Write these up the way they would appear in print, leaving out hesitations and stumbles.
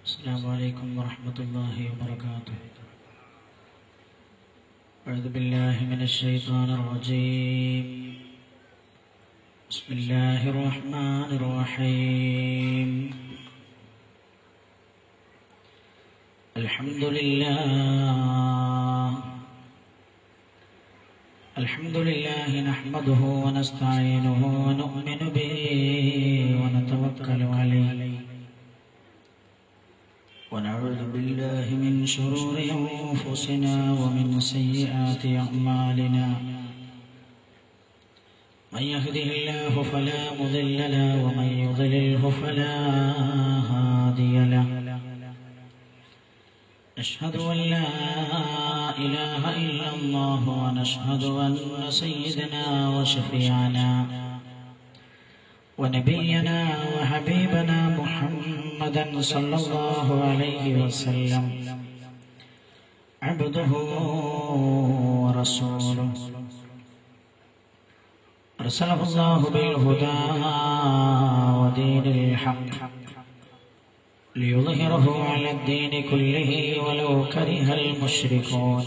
السلام عليكم ورحمة الله وبركاته. أعوذ بالله من الشيطان الرجيم. بسم الله الرحمن الرحيم. الحمد لله نحمده ونستعينه ونؤمن به ونتوكل عليه ونعوذ بالله من شرور أنفسنا ومن سيئات أعمالنا. من يهده الله فلا مضل له ومن يضلله فلا هادي له. أشهد أن لا إله إلا الله ونشهد أن سيدنا وشفيعنا ونبينا وحبيبنا محمدا صلى الله عليه وسلم عبده ورسوله أرسله الله بالهدى ودين الحق ليظهره على الدين كله ولو كره المشركون.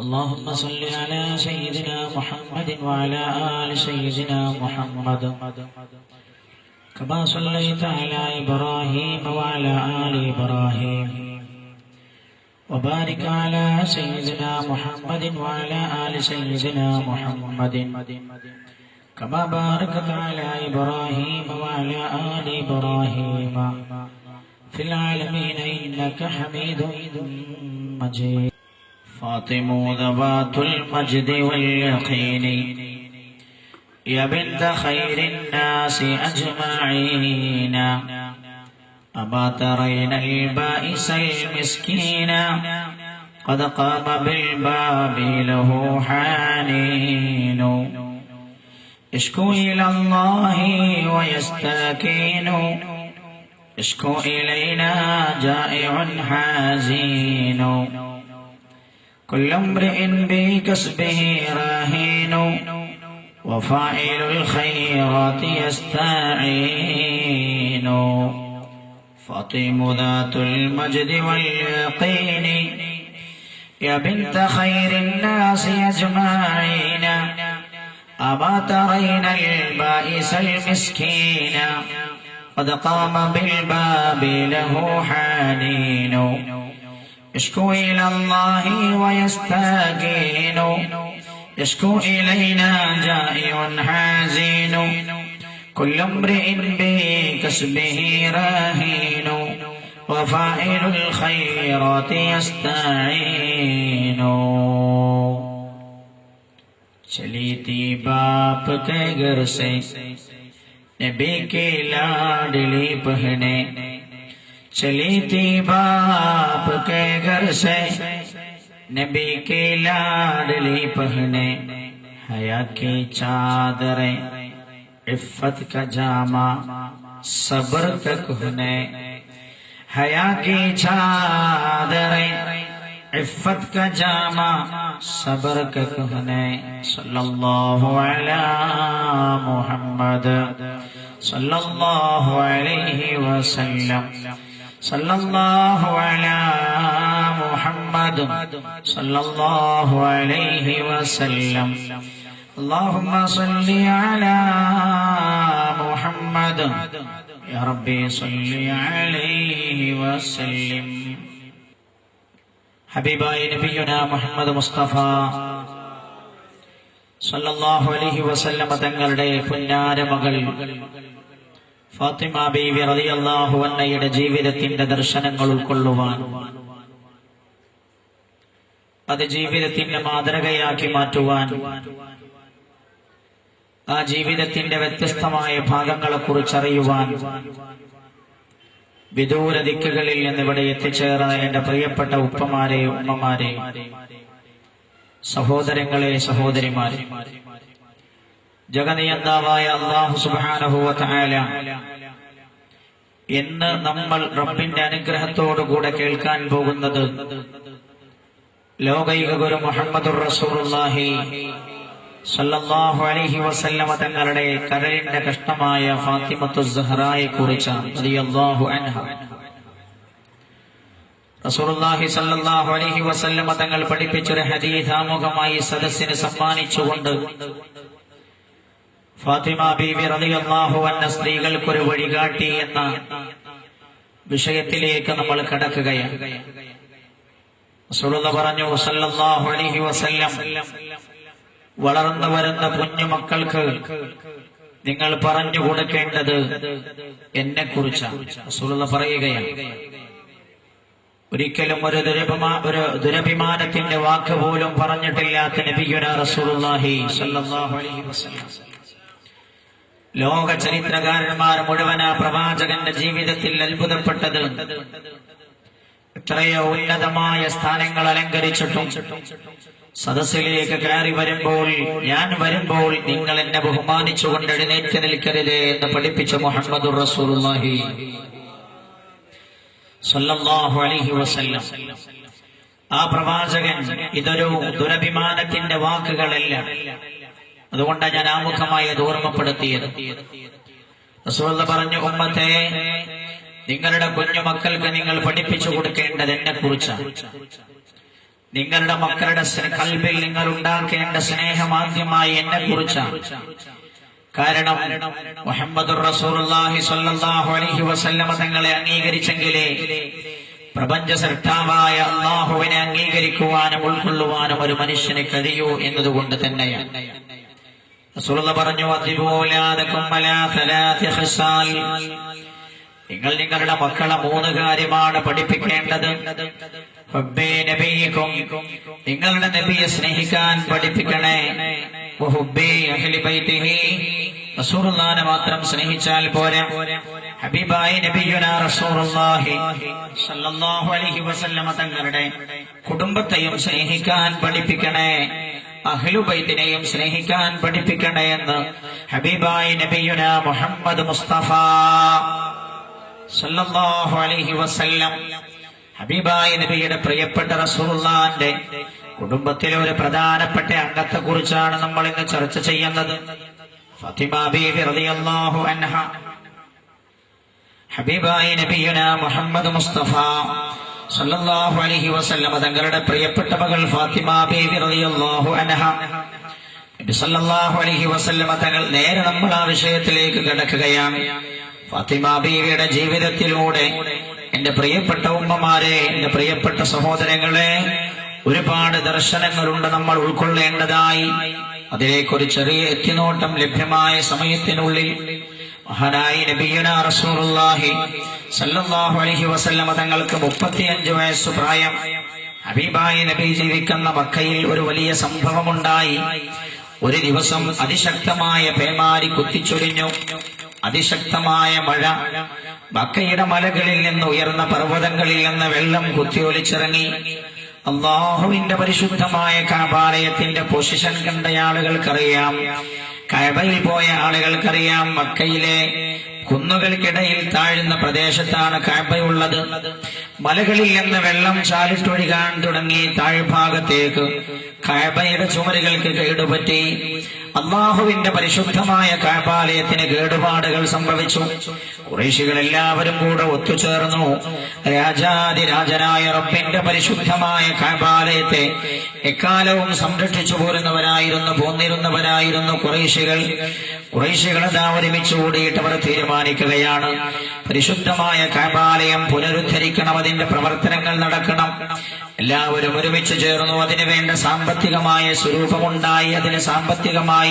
اللهم صل على سيدنا محمد وعلى آل سيدنا محمد كما صليت على إبراهيم وعلى آل إبراهيم وبارك على سيدنا محمد وعلى آل سيدنا محمد كما باركت على إبراهيم وعلى آل إبراهيم في العالمين إنك حميد مجيد. فاطمة ذوات المجد واليقين يا بنت خير الناس أجمعين أما ترين البائس المسكين قد قام بالباب له حنين يشكو إلى الله ويستكين يشكو إلينا جائع حزين كل امرئ بكسبه راهين وفاعل الخيرات يستعين. فاطمة ذات المجد واليقين يا بنت خير الناس أجمعين أما ترين البائس المسكين قد قام بالباب له حنين يشكو إلى الله ويستكين يشكو إلينا جائع حزين كل امرئ بكسبه راهين وفاعل الخيرات يستعين. चली थी बाप के घर से नबी की लाडली बहने चली थी बाप के घर से नबी की लाडली बहने हया की चादरें इफ़्फ़त का जामा सब्र का कहने हया की चादरें इफ़्फ़त का जामा सब्र का कहने. सल्लल्लाहु अला मुहम्मद सल्लल्लाहु अलैहि वसल्लम सल्लल्लाहु अला मुहम्मद सल्लल्लाहु अलैहि वसल्लम. अल्लाहुम्मा सल्लि अला मुहम्मद या रब्बी सल्लि अलैहि वसल्लम. ഹബീബായ നബിയുന മുഹമ്മദ് മുസ്തഫ സല്ലല്ലാഹു അലൈഹി വസല്ലം തങ്ങളുടെ പുന്നാര മകൾ ഫാത്തിമ ബീവി റളിയല്ലാഹു അൻഹയുടെ ജീവിതത്തിന്റെ ദർശനങ്ങൾ ഉൾക്കൊള്ളുവാൻ, അത് ജീവിതത്തിന്റെ മാതൃകയാക്കി മാറ്റുവാൻ, ആ ജീവിതത്തിന്റെ വ്യത്യസ്തമായ ഭാഗങ്ങളെ കുറിച്ചറിയുവാൻ വിദൂര ദിക്കുകളിൽ നിന്നിവിടെ എത്തിച്ചേർന്ന എന്റെ പ്രിയപ്പെട്ട ഉപ്പമാരെ, ഉമ്മമാരെ, സഹോദരങ്ങളെ, സഹോദരിമാരെ, ജഗനിയന്താവായ അല്ലാഹു സുബ്ഹാനഹു വ തആല ഇന്ന് നമ്മൾ റബ്ബിന്റെ അനുഗ്രഹത്തോടുകൂടെ കേൾക്കാൻ പോകുന്നത് ലോകൈക ഗുരു മുഹമ്മദുർ റസൂലുള്ളാഹി സല്ലല്ലാഹു അലൈഹി വസല്ലമ തങ്ങളുടെ കരളിന്റെ കഷ്ണമായ ഫാത്തിമത്തു സുഹ്റായെ കുറിച്ചാണ് റളിയല്ലാഹു അൻഹ. റസൂലുള്ളാഹി സല്ലല്ലാഹു അലൈഹി വസല്ലമ തങ്ങൾ പഠിപ്പിച്ചൊരു ഹദീസ് ആമുഖമായി സദസ്സിന് സമ്മാനിച്ചുകൊണ്ട് ഫാത്തിമ ബീവി റളിയല്ലാഹു അൻഹ സ്ത്രീകൾക്കൊരു വഴികാട്ടി എന്ന വിഷയത്തിലേക്ക് നമ്മൾ കടക്കുകയാണ്. റസൂലുള്ളാഹി പറഞ്ഞു സല്ലല്ലാഹു അലൈഹി വസല്ലം, വളർന്നു വരുന്ന കുഞ്ഞുമക്കൾക്ക് നിങ്ങൾ പറഞ്ഞു കൊടുക്കേണ്ടത് എന്നെ കുറിച്ചാണ്. റസൂലുള്ളാഹി പറയുകയാണ്, ഒരിക്കലും ഒരു ദുരഭിമാനത്തിന്റെ വാക്ക് പോലും പറഞ്ഞിട്ടില്ലാത്ത നബിയുനാ റസൂലുള്ളാഹി സ്വല്ലല്ലാഹു അലൈഹി വസല്ലം. ലോക ചരിത്രകാരന്മാർ മുഴുവൻ ആ പ്രവാചകന്റെ ജീവിതത്തിൽ അത്ഭുതപ്പെട്ടത് എത്രയോ ഉന്നതമായ സ്ഥാനങ്ങൾ അലങ്കരിച്ചിട്ടും സദസ്സിലേക്ക് കയറി വരുമ്പോൾ, ഞാൻ വരുമ്പോൾ നിങ്ങൾ എന്നെ ബഹുമാനിച്ചുകൊണ്ട് എഴുന്നേറ്റ് നിൽക്കരുതേ എന്ന് പഠിപ്പിച്ച മുഹമ്മദുർ റസൂലുള്ളാഹി സ്വല്ലല്ലാഹു അലൈഹി വസല്ലം. ആ പ്രവാചകൻ ഇതൊരു ദുരഭിമാനത്തിന്റെ വാക്കുകളല്ല. അതുകൊണ്ടാണ് ഞാൻ ആമുഖമായി അത് ഓർമ്മപ്പെടുത്തിയത്. റസൂലുള്ളാഹി പറഞ്ഞു, ഉമ്മത്തെ, നിങ്ങളുടെ കുഞ്ഞുമക്കൾക്ക് നിങ്ങൾ പഠിപ്പിച്ചു കൊടുക്കേണ്ടത് എന്നെ കുറിച്ചാണ്. നിങ്ങളുടെ മക്കളുടെ കൽബിൽ നിങ്ങൾ ഉണ്ടാക്കേണ്ട സ്നേഹം ആദ്യമായി എന്നെ കുറിച്ചാണ്. കാരണം മുഹമ്മദുർ റസൂലുള്ളാഹി സ്വല്ലല്ലാഹു അലൈഹി വസല്ലമ തങ്ങളെ അംഗീകരിച്ചെങ്കിലേ പ്രപഞ്ച സൃഷ്ടാവായ അല്ലാഹുവിനെ അംഗീകരിക്കുവാനും ഉൾക്കൊള്ളുവാനും ഒരു മനുഷ്യന് കഴിയൂ എന്നതുകൊണ്ട് തന്നെയാണ്. റസൂലുള്ളാഹി പറഞ്ഞു, അതിബൂലാദകും അലാ സലാത്തി ഖിസാൽ, നിങ്ങൾ നിങ്ങളുടെ മക്കളെ 3 കാര്യമാണ് പഠിപ്പിക്കേണ്ടത്. ഹുബ്ബി നബിയിക്കും, നിങ്ങളുടെ നബിയെ സ്നേഹിക്കാൻ പഠിപ്പിക്കണേ. വഹുബ്ബി അഹ്ലി ബൈതിഹി, റസൂലുള്ളാഹിനെ മാത്രം സ്നേഹിച്ചാൽ പോരാ, ഹബീബായ നബിയുനാ റസൂലുള്ളാഹി സ്വല്ലല്ലാഹു അലൈഹി വസല്ലമ തങ്ങളുടെ കുടുംബത്തെയും സ്നേഹിക്കാൻ പഠിപ്പിക്കണേ, അഹ്ലു ബൈത്തിനെയും സ്നേഹിക്കാൻ പഠിപ്പിക്കണേ എന്ന് ഹബീബായ നബിയുനാ മുഹമ്മദ് മുസ്തഫ സല്ലല്ലാഹു അലൈഹി വസല്ലം. ഹബീബായ നബിയുടെ പ്രിയപ്പെട്ട റസൂലുള്ളാഹിന്റെ കുടുംബത്തിലെ ഒരു പ്രധാനപ്പെട്ട അംഗത്തെ കുറിച്ചാണ് നമ്മൾ ഇന്ന് ചർച്ച ചെയ്യുന്നത്. ഫാത്തിമ ബീവി റളിയല്ലാഹു അൻഹ, ഹബീബായ നബിയുനാ മുഹമ്മദ് മുസ്തഫ സല്ലല്ലാഹു അലൈഹി വസല്ലം തങ്ങളുടെ പ്രിയപ്പെട്ട മകൾ ഫാത്തിമ ബീവി റളിയല്ലാഹു അൻഹ. നബി സല്ലല്ലാഹു അലൈഹി വസല്ലം തങ്ങൾ നേരെ നമ്മൾ ആ വിഷയത്തിലേക്ക് കടക്കുകയാണ്. ഫാത്തിമ ബീവിയുടെ ജീവിതത്തിലൂടെ എന്റെ പ്രിയപ്പെട്ട ഉമ്മമാരെ, എന്റെ പ്രിയപ്പെട്ട സഹോദരങ്ങളെ, ഒരുപാട് ദർശനങ്ങളുണ്ട് നമ്മൾ ഉൾക്കൊള്ളേണ്ടതായി. അതിലേക്കൊരു ചെറിയ എത്തിനോട്ടം ലഭ്യമായ സമയത്തിനുള്ളിൽ മഹാനായ നബിയുനാ റസൂലുള്ളാഹി സല്ലല്ലാഹു അലൈഹി വസല്ലമ തങ്ങൾക്ക് 35 വയസ്സ് പ്രായം. ഹബീബായ നബി ജീവിക്കുന്ന മക്കയിൽ ഒരു വലിയ സംഭവമുണ്ടായി. ഒരു ദിവസം അതിശക്തമായ പേമാരി കുത്തിച്ചൊരിഞ്ഞു. അതിശക്തമായ മഴ. മക്കയുടെ മലകളിൽ നിന്ന്, ഉയർന്ന പർവ്വതങ്ങളിൽ നിന്ന് വെള്ളം കുത്തിയൊലിച്ചിറങ്ങി. അല്ലാഹുവിന്റെ പരിശുദ്ധമായ കഅബാലയത്തിന്റെ പൊസിഷൻ കണ്ട ആളുകൾക്കറിയാം, കഅബയിൽ പോയ ആളുകൾക്കറിയാം, മക്കയിലെ കുന്നുകൾക്കിടയിൽ താഴ്ന്ന പ്രദേശത്താണ് കഅബയുള്ളത്. മലകളിൽ നിന്ന് വെള്ളം ചാലിട്ടൊഴുകാൻ തുടങ്ങി താഴ്ഭാഗത്തേക്ക്. കഅബയുടെ ചുമരുകൾക്ക് കേടുപറ്റി. അല്ലാഹുവിന്റെ പരിശുദ്ധമായ കഅബാലയത്തിന് കേടുപാടുകൾ സംഭവിച്ചു. ഖുറൈശികൾ എല്ലാവരും കൂടെ ഒത്തുചേർന്നു. രാജാതിരാജനായ റബ്ബിന്റെ പരിശുദ്ധമായ കഅബാലയത്തെ എക്കാലവും സംരക്ഷിച്ചു പോന്നിരുന്നവരായിരുന്നു ഖുറൈശികൾ. ഖുറൈശികളെല്ലാം ഒരുമിച്ച് കൂടിയിട്ട് അവർ തീരുമാനിക്കുകയാണ്, പരിശുദ്ധമായ കഅബാലയം പുനരുദ്ധരിക്കണം, അതിന്റെ പ്രവർത്തനങ്ങൾ നടക്കണം. എല്ലാവരും ഒരുമിച്ച് ചേർന്നു. അതിനുവേണ്ട സാമ്പത്തികമായ സ്വരൂപമുണ്ടായി. അതിന് സാമ്പത്തികമായി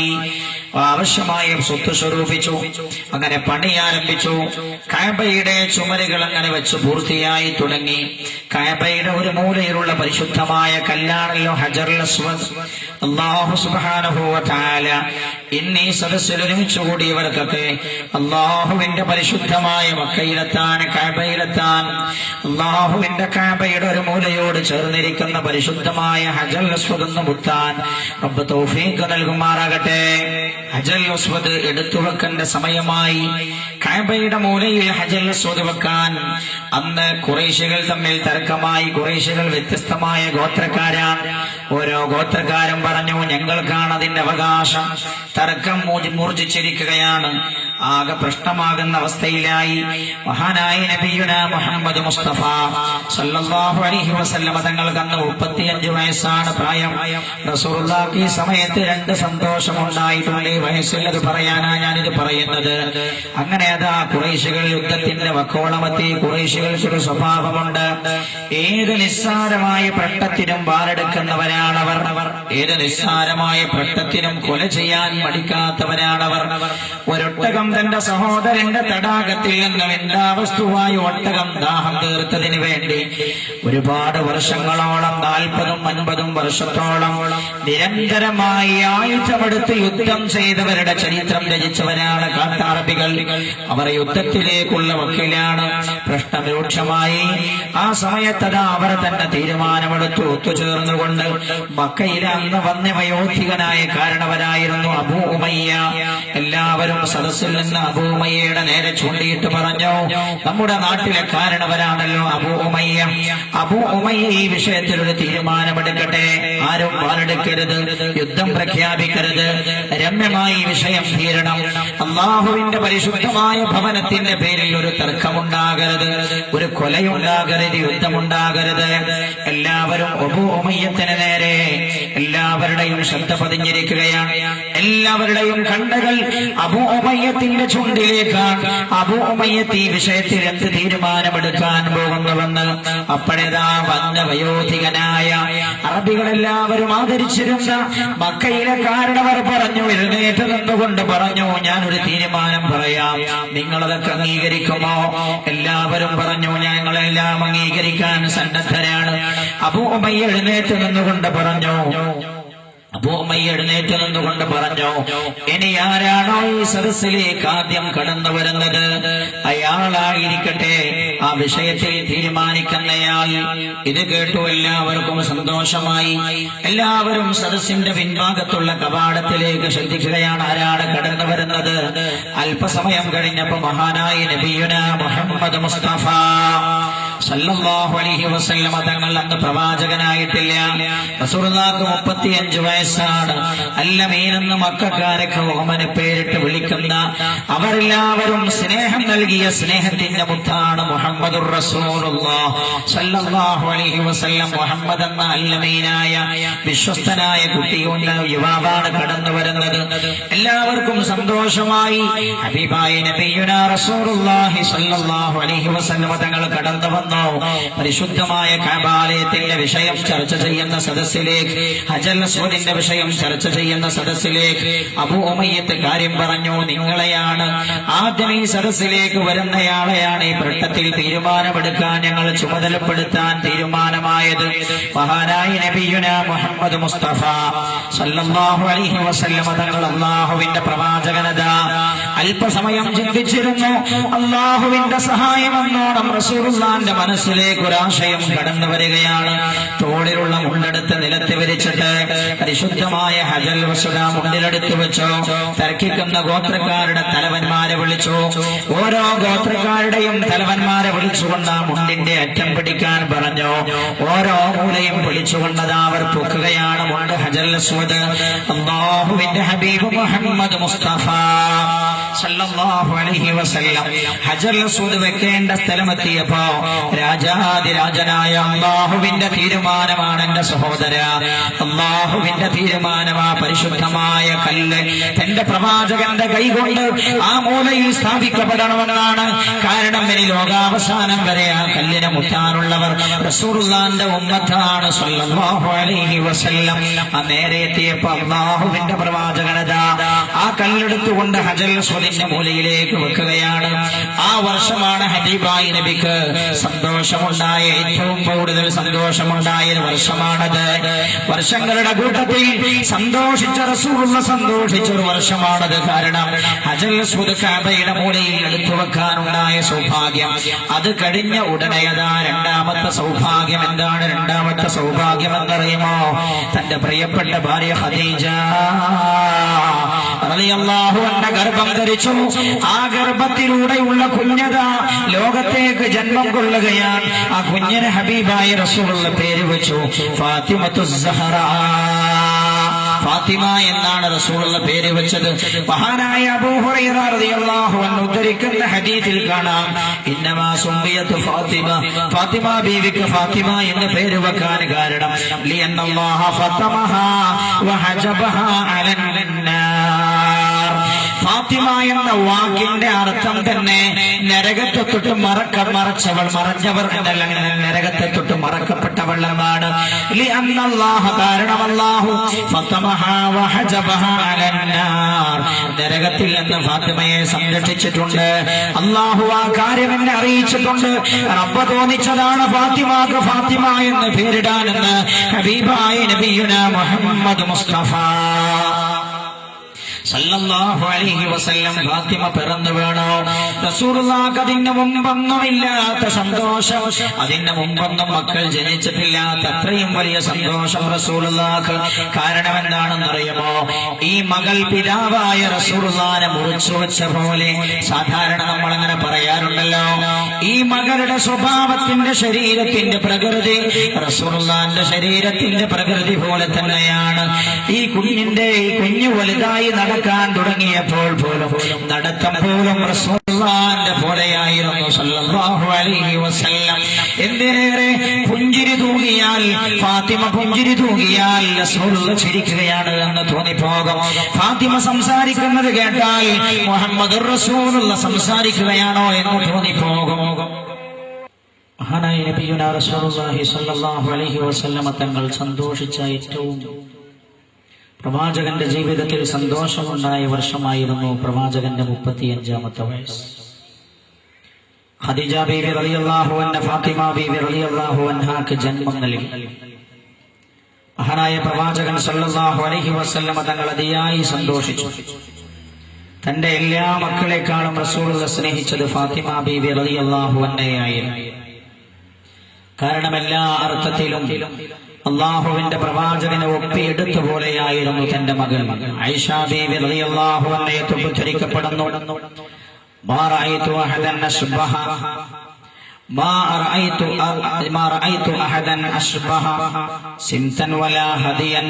ആവശ്യമായ സ്വത്ത് സ്വരൂപിച്ചു. അങ്ങനെ പണി ആരംഭിച്ചു. കഅബയുടെ ചുമരുകൾ അങ്ങനെ വെച്ച് പൂർത്തിയായി തുടങ്ങി. കഅബയുടെ ഒരു മൂലയിലുള്ള പരിശുദ്ധമായ കല്ലാണല്ലോ ഹജറുൽ അസ്വദ്. അല്ലാഹു സുബ്ഹാനഹു വ തആല ഇന്നീ സദസ്സിൽ ഒരുമിച്ച് കൂടിയവർക്കൊക്കെ അല്ലാഹുവിന്റെ പരിശുദ്ധമായ മക്കയിലെത്താൻ, കഅബയിലെത്താൻ, അല്ലാഹുവിന്റെ കഅബയുടെ ഒരു മൂലയോട് ചേർന്നിരിക്കുന്ന പരിശുദ്ധമായ ഹജറുൽ അസ്വദ് എന്ന് മുത്താൻ റബ്ബ് തൗഫീഖ് നൽകുമാറാകട്ടെ. ഹജൽ അസ്വദ് എടുത്തു വെക്കേണ്ട സമയമായി. കഅബയുടെ മൂലയിൽ ഹജൽ അസ്വദ് വെക്കാൻ അന്ന് ഖുറൈശികൾ തമ്മിൽ തർക്കമായി. ഖുറൈശികൾ വ്യത്യസ്തമായ ഗോത്രക്കാരാണ്. ഓരോ ഗോത്രക്കാരും പറഞ്ഞു ഞങ്ങൾക്കാണ് അതിന്റെ അവകാശം. തർക്കം മൂർജിച്ചിരിക്കുകയാണ്. ആകെ പ്രശ്നമാകുന്ന അവസ്ഥയിലായി. മഹാനായ നബിയുനാ മുഹമ്മദ് മുസ്തഫ സല്ലല്ലാഹു അലൈഹി വസല്ലം തങ്ങൾക്ക് അന്ന് 35 വയസ്സാണ് പ്രായം. റസൂലുള്ളാഹിക്ക് ഈ സമയത്ത് 2 സന്തോഷമുണ്ടായിട്ടുണ്ട്. ഈ വയസ്സിൽ അത് പറയാനാ ഞാനിത് പറയുന്നത്. അങ്ങനെ അതാ ഖുറൈശികൾ യുദ്ധത്തിന്റെ വക്കോളമെത്തി. ഖുറൈശികൾക്കൊരു സ്വഭാവമുണ്ട്. ഏത് നിസ്സാരമായ പ്രശ്നത്തിനും വാളെടുക്കുന്നവരാണവർ. ഏത് നിസ്സാരമായ പ്രശ്നത്തിനും കൊല ചെയ്യാൻ മടിക്കാത്തവരാണവർ. ഒരൊട്ടകം തന്റെ സഹോദരന്റെ തടാകത്തിൽ നിന്ന് എന്താവസ്തുവായി ഒട്ടകം ദാഹം തീർത്തതിന് വേണ്ടി ഒരുപാട് വർഷങ്ങളോളം 40-50 വർഷത്തോളം നിരന്തരമായി ആയുധമെടുത്ത് യുദ്ധം ചെയ്തവരുടെ ചരിത്രം രചിച്ചവരാണ് കാട്ടാറബികൾ. അവർ യുദ്ധത്തിലേക്കുള്ള വക്കീലാണ്. പ്രശ്നം രൂക്ഷമായി. ആ സമയത്തതാ അവർ തന്നെ തീരുമാനമെടുത്തു. ഒത്തുചേർന്നുകൊണ്ട് മക്കയിലെ അന്ന് വന്യവയോധികനായ കാരണവരായിരുന്നു അബൂ ഉമയ്യ. എല്ലാവരും സദസ്സിൽ നിന്ന് അബൂ ഉമയ്യയുടെ നേരെ ചൂണ്ടിയിട്ട് പറഞ്ഞു, നമ്മുടെ നാട്ടിലെ കാരണവരാണല്ലോ അബൂ ഉമയ്യ. അബൂ ഉമയ്യ ഈ വിഷയത്തിൽ ഒരു തീരുമാനമെടുക്കട്ടെ. ആരും വാളെടുക്കരുത്, യുദ്ധം പ്രഖ്യാപിക്കരുത്, രമ്യമായി വിഷയം തീരണം. അള്ളാഹുവിന്റെ പരിശുദ്ധമായ ഭവനത്തിന്റെ പേരിൽ ഒരു തർക്കമുണ്ടാകരുത്, ഒരു കൊലയുണ്ടാകരുത്, യുദ്ധമുണ്ടാകരുത്. എല്ലാവരും അബൂ ഉമയ്യത്തിന് നേരെ എല്ലാവരുടെയും ശ്രദ്ധ പതിഞ്ഞിരിക്കുകയാണ്. എല്ലാവരുടെയും കണ്ണുകൾ അബൂ ഉമയ്യത്തിന്റെ ചുണ്ടിലേക്കാണ്. അബൂ ഉമയ്യത്ത് ഈ വിഷയത്തിൽ എന്ത് തീരുമാനമെടുക്കാൻ പോകുന്നുവെന്ന് അപ്പോഴേതാ വന്ന വയോധികനായ അറബികളെല്ലാവരും ആദരിച്ചിരുന്ന മക്കയിലെ കാരണവർ പറഞ്ഞു, എഴുന്നേറ്റ് നിന്നുകൊണ്ട് പറഞ്ഞു, ഞാനൊരു തീരുമാനം പറയാം, നിങ്ങളതൊക്കെ അംഗീകരിക്കുമോ? എല്ലാവരും പറഞ്ഞു, ഞങ്ങളെല്ലാം അംഗീകരിക്കാൻ സന്നദ്ധരാണ്. അബൂ ഉമയ്യ എഴുന്നേറ്റ് നിന്നുകൊണ്ട് പറഞ്ഞു, ഇനി ആരാണോ ഈ സദസ്സിലേക്ക് ആദ്യം കടന്നു വരുന്നത് അയാളായിരിക്കട്ടെ ആ വിഷയത്തിൽ തീരുമാനിക്കുന്നയാൾ. ഇത് കേട്ടു എല്ലാവർക്കും സന്തോഷമായി. എല്ലാവരും സദസ്സിന്റെ പിൻഭാഗത്തുള്ള കവാടത്തിലേക്ക് ശ്രദ്ധിക്കുകയാണ്, ആരാണ് കടന്നു വരുന്നത്. അല്പസമയം കഴിഞ്ഞപ്പോ മഹാനായ നബിയുനാ മുഹമ്മദ് മുസ്തഫ സല്ലല്ലാഹു അലൈഹി വസല്ലം തങ്ങൾ അന്ന് പ്രവാചകനായിട്ടില്ല. റസൂലുള്ളാഹിക്ക് 35 വയസ്സാണ്. അല്ലമീനെന്ന് മക്കക്കാരൊക്കെ ഓമന പേരിട്ട് വിളിക്കുന്ന അവരെല്ലാവരും സ്നേഹം നൽകിയ സ്നേഹത്തിന്റെ മുത്താണ് മുഹമ്മദുർ റസൂലുള്ളാഹ് സല്ലല്ലാഹു അലൈഹി വസല്ലം. മുഹമ്മദ് എന്ന അല്ലമീനായ വിശ്വസ്തനായ കുട്ടിയുണ്ട്, യുവാവാണ് കടന്നു വരുന്നത്. എല്ലാവർക്കും സന്തോഷമായി. ഹബീബായ നബിയുനാ റസൂലുള്ളാഹി സല്ലല്ലാഹു അലൈഹി വസല്ലം തങ്ങൾ കടന്നു വന്നു. പരിശുദ്ധമായ കഅബാലയത്തിന്റെ വിഷയം ചർച്ച ചെയ്യുന്ന സദസ്സിലേക്ക്, ഹജൽ അസ്വദിന്റെ വിഷയം ചർച്ച ചെയ്യുന്ന സദസ്സിലേക്ക് അബൂ ഉമയ്യത്ത് കാര്യം പറഞ്ഞു, നിങ്ങളെയാണ് ആദ്യം ഈ സദസ്സിലേക്ക് വരുന്നയാളെയാണ് ഈ പ്രശ്നത്തിൽ തീരുമാനമെടുക്കാൻ ഞങ്ങൾ ചുമതലപ്പെടുത്താൻ തീരുമാനമായത്. മഹാനായ നബിയുനാ മുഹമ്മദ് മുസ്തഫ സല്ലല്ലാഹു അലൈഹി വസല്ലം തങ്ങൾ അല്ലാഹുവിന്റെ പ്രവാചകനത അല്പസമയം ചിന്തിച്ചിരുന്നു. അല്ലാഹുവിന്റെ സഹായമെന്നോണം റസൂലുള്ളാഹിന്റെ മനസ്സിലേക്ക് ഒരാശയം കടന്നു വരികയാണ്. തോളിലുള്ള മുണ്ടെടുത്ത് നിലത്ത് വിരിച്ചിട്ട് പരിശുദ്ധമായ ഹജൽ വസ്വദ മുണ്ടിലെടുത്ത് വെച്ചു. തർക്കിക്കുന്ന ഗോത്രക്കാരുടെ തലവന്മാരെ വിളിച്ചു. ഓരോ ഗോത്രക്കാരുടെയും തലവന്മാരെ വിളിച്ചുകൊണ്ട് ആ മുണ്ടിന്റെ അറ്റം പിടിക്കാൻ പറഞ്ഞു. ഓരോ മൂലയും പിടിച്ചുകൊണ്ടത് അവർ പൊക്കുകയാണ് മുണ്ട് ഹജൽ അസ്വദ്. അല്ലാഹുവിന്റെ ഹബീബ് മുഹമ്മദ് മുസ്തഫ സല്ലല്ലാഹു അലൈഹി വസല്ലം ഹജൽ അസ്വദ് വെക്കേണ്ട സ്ഥലമെത്തിയപ്പോ രാജാതിരാജനായ അല്ലാഹുവിന്റെ തീരുമാനമാണ് എന്റെ സഹോദര, അല്ലാഹുവിന്റെ തീരുമാനമാ. പരിശുദ്ധമായ കല്ല് തന്റെ പ്രവാചകന്റെ കൈകൊണ്ട് ആ മൂലയിൽ സ്ഥാപിക്കപ്പെടണമെന്നാണ്. കാരണം ഇനി ലോകാവസാനം വരെ ആ കല്ലിനെ മുത്താനുള്ളവർ റസൂലുള്ളാഹിന്റെ ഉമ്മത്താണ് സല്ലല്ലാഹു അലൈഹി വസല്ലം. ആ നേരെ എത്തിയപ്പോ അല്ലാഹുവിന്റെ പ്രവാചകനത ആ കല്ലെടുത്തുകൊണ്ട് ഹജൽ അസ്വദിന്റെ മൂലയിലേക്ക് വെക്കുകയാണ്. ആ വർഷമാണ് ഹബീബായ നബിക്ക് സന്തോഷമുണ്ടായ, ഏറ്റവും കൂടുതൽ സന്തോഷമുണ്ടായ വർഷമാണത്. വർഷങ്ങളുടെ കൂട്ടത്തിൽ സന്തോഷിച്ച റസൂലുള്ള സന്തോഷിച്ചൊരു വർഷമാണത്. കാരണം ഹജൽ അസ്വദ് കഅബയുടെ മൂലയിൽ എടുത്തു വെക്കാനുണ്ടായ സൗഭാഗ്യം അത് കഴിഞ്ഞ ഉടനെ അതാ രണ്ടാമത്തെ സൗഭാഗ്യം എന്താണ്? രണ്ടാമത്തെ സൗഭാഗ്യം എന്നറിയുമോ? തന്റെ പ്രിയപ്പെട്ട ഭാര്യ ഖദീജ റളിയല്ലാഹു അൻഹ ഗർഭം ധരിച്ചു. ആ ഗർഭത്തിലൂടെയുള്ള കുഞ്ഞത ലോകത്തേക്ക് ജന്മം കൊള്ളുകയാണ്. ആ കുഞ്ഞിന് ഹബീബായ റസൂലുള്ള പേര് വെച്ചു ഫാത്തിമത്തുസ് സഹറ. ഫാത്തിമ എന്നാണ് റസൂലുള്ള പേര് വെച്ചത്. മഹാനായ അബൂ ഹുറൈറ റളിയല്ലാഹു അൻഹു ഉദ്ധരിക്കുന്ന ഹദീസിൽ കാണാം, ഇന്നമാ സുമ്മിയത്ത് ഫാത്തിമ, ഫാത്തിമ ബീവിക്ക് ഫാത്തിമ എന്ന് പേര് വെക്കാൻ കാരണം ലിഅന്നല്ലാഹ ഫതമഹാ വഹജബഹാ അലന്നാർ. ഫാത്തിമ എന്ന വാക്കിന്റെ അർത്ഥം തന്നെ നരകത്തെ തൊട്ട് മറഞ്ഞവർ എന്നല്ല, നരകത്തെ തൊട്ട് മറക്കപ്പെട്ടവൾ എന്നാണ്. ലിഅന്നല്ലാഹ, കാരണം അല്ലാഹു ഫതമഹാ വഹജബഹാ അലന്നാർ, നരകത്തിൽ നിന്ന് ഫാത്തിമയെ സംരക്ഷിച്ചിട്ടുണ്ട്. അല്ലാഹു ആ കാര്യം എന്നെ അറിയിച്ചിട്ടുണ്ട്. റബ്ബ് തോന്നിച്ചതാണ് ഫാത്തിമക്ക് ഫാത്തിമ എന്ന് പേരിടാനെന്ന് ഹബീബായ നബിയുനാ മുഹമ്മദ് മുസ്തഫ സല്ലല്ലാഹു അലൈഹി വസല്ലം. ഫാത്തിമ പിറന്നു വീണു. റസൂലുള്ളാഹിക്ക് അതിന് മുമ്പൊന്നുമില്ലാത്ത സന്തോഷം, അതിന് മുമ്പൊന്നും മക്കൾ ജനിച്ചിട്ടില്ലാത്ത അത്രയും വലിയ സന്തോഷം റസൂലുള്ളാഹിക്ക്. കാരണം എന്താണെന്നറിയുമോ? ഈ മകൾ പിതാവായ റസൂലുള്ളാഹിനെ മുറിച്ചു വെച്ച പോലെ സാധാരണ നമ്മൾ അങ്ങനെ പറയാറുണ്ടല്ലോ. ഈ മകളുടെ സ്വഭാവത്തിന്റെ ശരീരത്തിന്റെ പ്രകൃതി റസൂലുള്ളാഹിന്റെ ശരീരത്തിന്റെ പ്രകൃതി പോലെ തന്നെയാണ്. ഈ കുഞ്ഞു വലുതായി നടക്കാൻ തുടങ്ങിയപ്പോൾ പോലും നടത്തം പോലും റസൂലുള്ളാഹിന്റെ പോലെയായിരുന്നു സല്ലല്ലാഹു അലൈഹി വസല്ലം. എന്തിനേറെ പുഞ്ചിരി തൂകിയാൽ, ഫാത്തിമ പുഞ്ചിരി തൂകിയാൽ റസൂലുള്ളാഹി ചിരിക്കുകയാണ് എന്ന് തോന്നിപ്പോകും. ഫാത്തിമ സംസാരിക്കുന്നത് കേട്ടാൽ മുഹമ്മദുർ റസൂലുള്ളാഹി സംസാരിക്കുകയാണോ എന്ന് തോന്നിപ്പോകും. മഹാനായ നബിയുനാ റസൂലുള്ളാഹി സ്വല്ലല്ലാഹു അലൈഹി വസല്ലം തങ്ങൾ സന്തോഷിച്ച ഏറ്റവും പ്രവാചകന്റെ ജീവിതത്തിൽ സന്തോഷമുണ്ടായ വർഷമായിരുന്നു പ്രവാചകന്റെ 35ാമത്തെ വയസ്സ്. ഖദീജ ബീവി റളിയല്ലാഹു അൻഹ ഫാത്തിമ ബീവി റളിയല്ലാഹു അൻഹാക്ക് ജന്മം നൽകി. മഹാനായ പ്രവാചകൻ സല്ലല്ലാഹു അലൈഹി വസല്ലം തങ്ങൾ അതിയായി സന്തോഷിച്ചു. തന്റെ എല്ലാ മക്കളെക്കാളും റസൂലുള്ളാഹി സ്നേഹിച്ചത് ഫാത്തിമ ബീവി റളിയല്ലാഹു അൻഹയായിരുന്നു. കാരണം എല്ലാ അർത്ഥത്തിലും അള്ളാഹുവിന്റെ പ്രവാചകനെ ഒപ്പിയെടുത്ത പോലെയായിരുന്നു തന്റെ മകൾ ആയിഷ ബീവി റളിയല്ലാഹു അൻഹയെ ഉദ്ധരിക്കപ്പെടുന്നു. മാ റഅയ്തു അഹദൻ അശ്ബഹ സിംതൻ വലാ ഹദിയൻ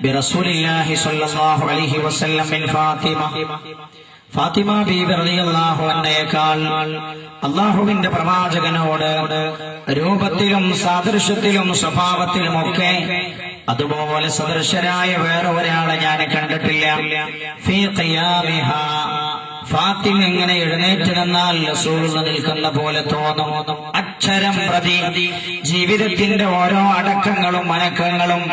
ബിറസൂലില്ലാഹി സ്വല്ലല്ലാഹു അലൈഹി വസല്ലം മിൻ ഫാത്തിമ. ഫാത്തിമ ബീവി റളിയല്ലാഹു അൻഹയേക്കാൾ അള്ളാഹുവിന്റെ പ്രവാചകനോട് രൂപത്തിലും സാദൃശ്യത്തിലും സ്വഭാവത്തിലുമൊക്കെ അതുപോലെ സദൃശരായ വേറെ ഒരാളെ ഞാൻ കണ്ടിട്ടില്ല. ഫീ ഖിയാമിഹാ, ഫാത്തിമ ഇങ്ങനെ എഴുന്നേറ്റ് നിന്നാൽ റസൂലുള്ളാഹി നിൽക്കുന്ന പോലെ തോന്നും. അക്ഷരം പ്രതി ജീവിതത്തിന്റെ ഓരോ അടക്കങ്ങളും അനക്കങ്ങളും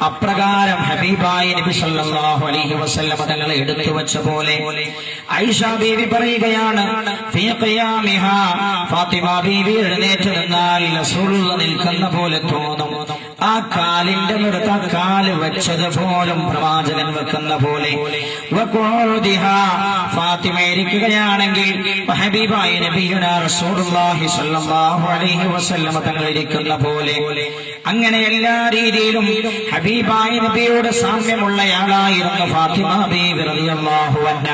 അപ്രകാരം ഹബീബായ നബി സല്ലല്ലാഹു അലൈഹി വസല്ലം തങ്ങളെ എടുത്തു വെച്ച പോലെ. ആയിഷ ബീവി പറയുകയാണ്, ഫീ ഖിയാമിഹാ, ഫാത്തിമ ബീവി എഴുന്നേറ്റ് നിന്നാൽ റസൂലുള്ളാഹി നിൽക്കുന്ന പോലെ തോന്നും. ആ കാലിന്റെ നിർത്ത കാല് വെച്ചത് പോലും പ്രവാചകൻ വെക്കുന്ന പോലെ. വഖൂദിഹാ, ഫാത്തിമ ഇരിക്കുകയാണെങ്കിൽ ഹബീബായ നബിയുനാ റസൂലുള്ളാഹി സ്വല്ലല്ലാഹു അലൈഹി വസല്ലം തങ്ങൾ ഇരിക്കുന്ന പോലെ. അങ്ങനെ എല്ലാ രീതിയിലും ഹബീബായ നബിയോട് സാമ്യമുള്ളയാളായിരുന്നു ഫാത്തിമ ബീവി റളിയല്ലാഹു അൻഹ.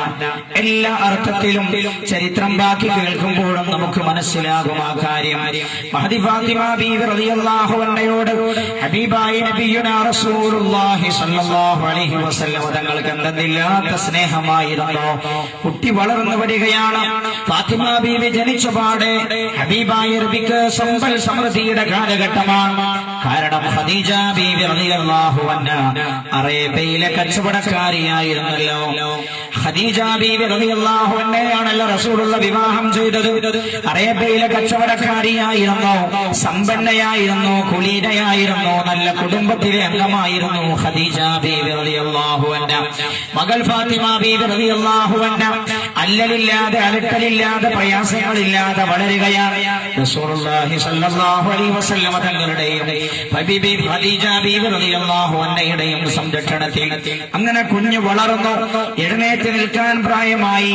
എല്ലാ അർത്ഥത്തിലും ചരിത്രം ബാക്കി കേൾക്കുമ്പോഴും നമുക്ക് മനസ്സിലാകും ആ കാര്യം. മഹദി ഫാത്തിമ ബീവി റളിയല്ലാഹു അൻഹയോട് ഹബീബായ നബിയുനാ റസൂലുള്ളാഹി സ്വല്ലല്ലാഹു അലൈഹി വസല്ലം തങ്ങൾക്ക് എന്തെന്നില്ലാത്ത സ്നേഹമായിരുന്നു. കുട്ടി വളർന്നു വരികയാണ്. ഫാത്തിമ ബീവി ജനിച്ച പാടെ ഹബീബായ നബിക്ക് സമ്പൽ സമൃദ്ധിയുടെ കാലഘട്ടമാണ്. കാരണം ഖദീജ ബീവി റളിയല്ലാഹു അൻഹ അറേബ്യയിലെ കച്ചവടക്കാരിയായിരുന്നല്ലോ. ഖദീജ ബീവി റളിയല്ലാഹു അൻഹയാണല്ലോ റസൂലുള്ളാഹി വിവാഹം ചെയ്തത്. അറേബ്യയിലെ കച്ചവടക്കാരിയായിരുന്നു, സമ്പന്നയായിരുന്നു, കുലീനയായിരുന്നു, നല്ല കുടുംബത്തിലെ അംഗമായിരുന്നു ഖദീജ ബീവി റളിയല്ലാഹു അൻഹ. മകൾ ഫാത്തിമ ബീവി റളിയല്ലാഹു അൻഹ അല്ലലില്ലാതെ അലട്ടലില്ലാതെ പ്രയാസങ്ങളില്ലാതെ വളരുകയാണ്. റസൂലുള്ളാഹി സ്വല്ലല്ലാഹു അലൈഹി വസല്ലം തങ്ങളുടെയും ഹബീബി ഖദീജ ബീവി റളിയല്ലാഹു അൻഹയുടെയും സംരക്ഷണത്തിൽ അങ്ങനെ കുഞ്ഞു വളർന്നു. എഴുന്നേറ്റ് നിൽക്കാൻ പ്രായമായി,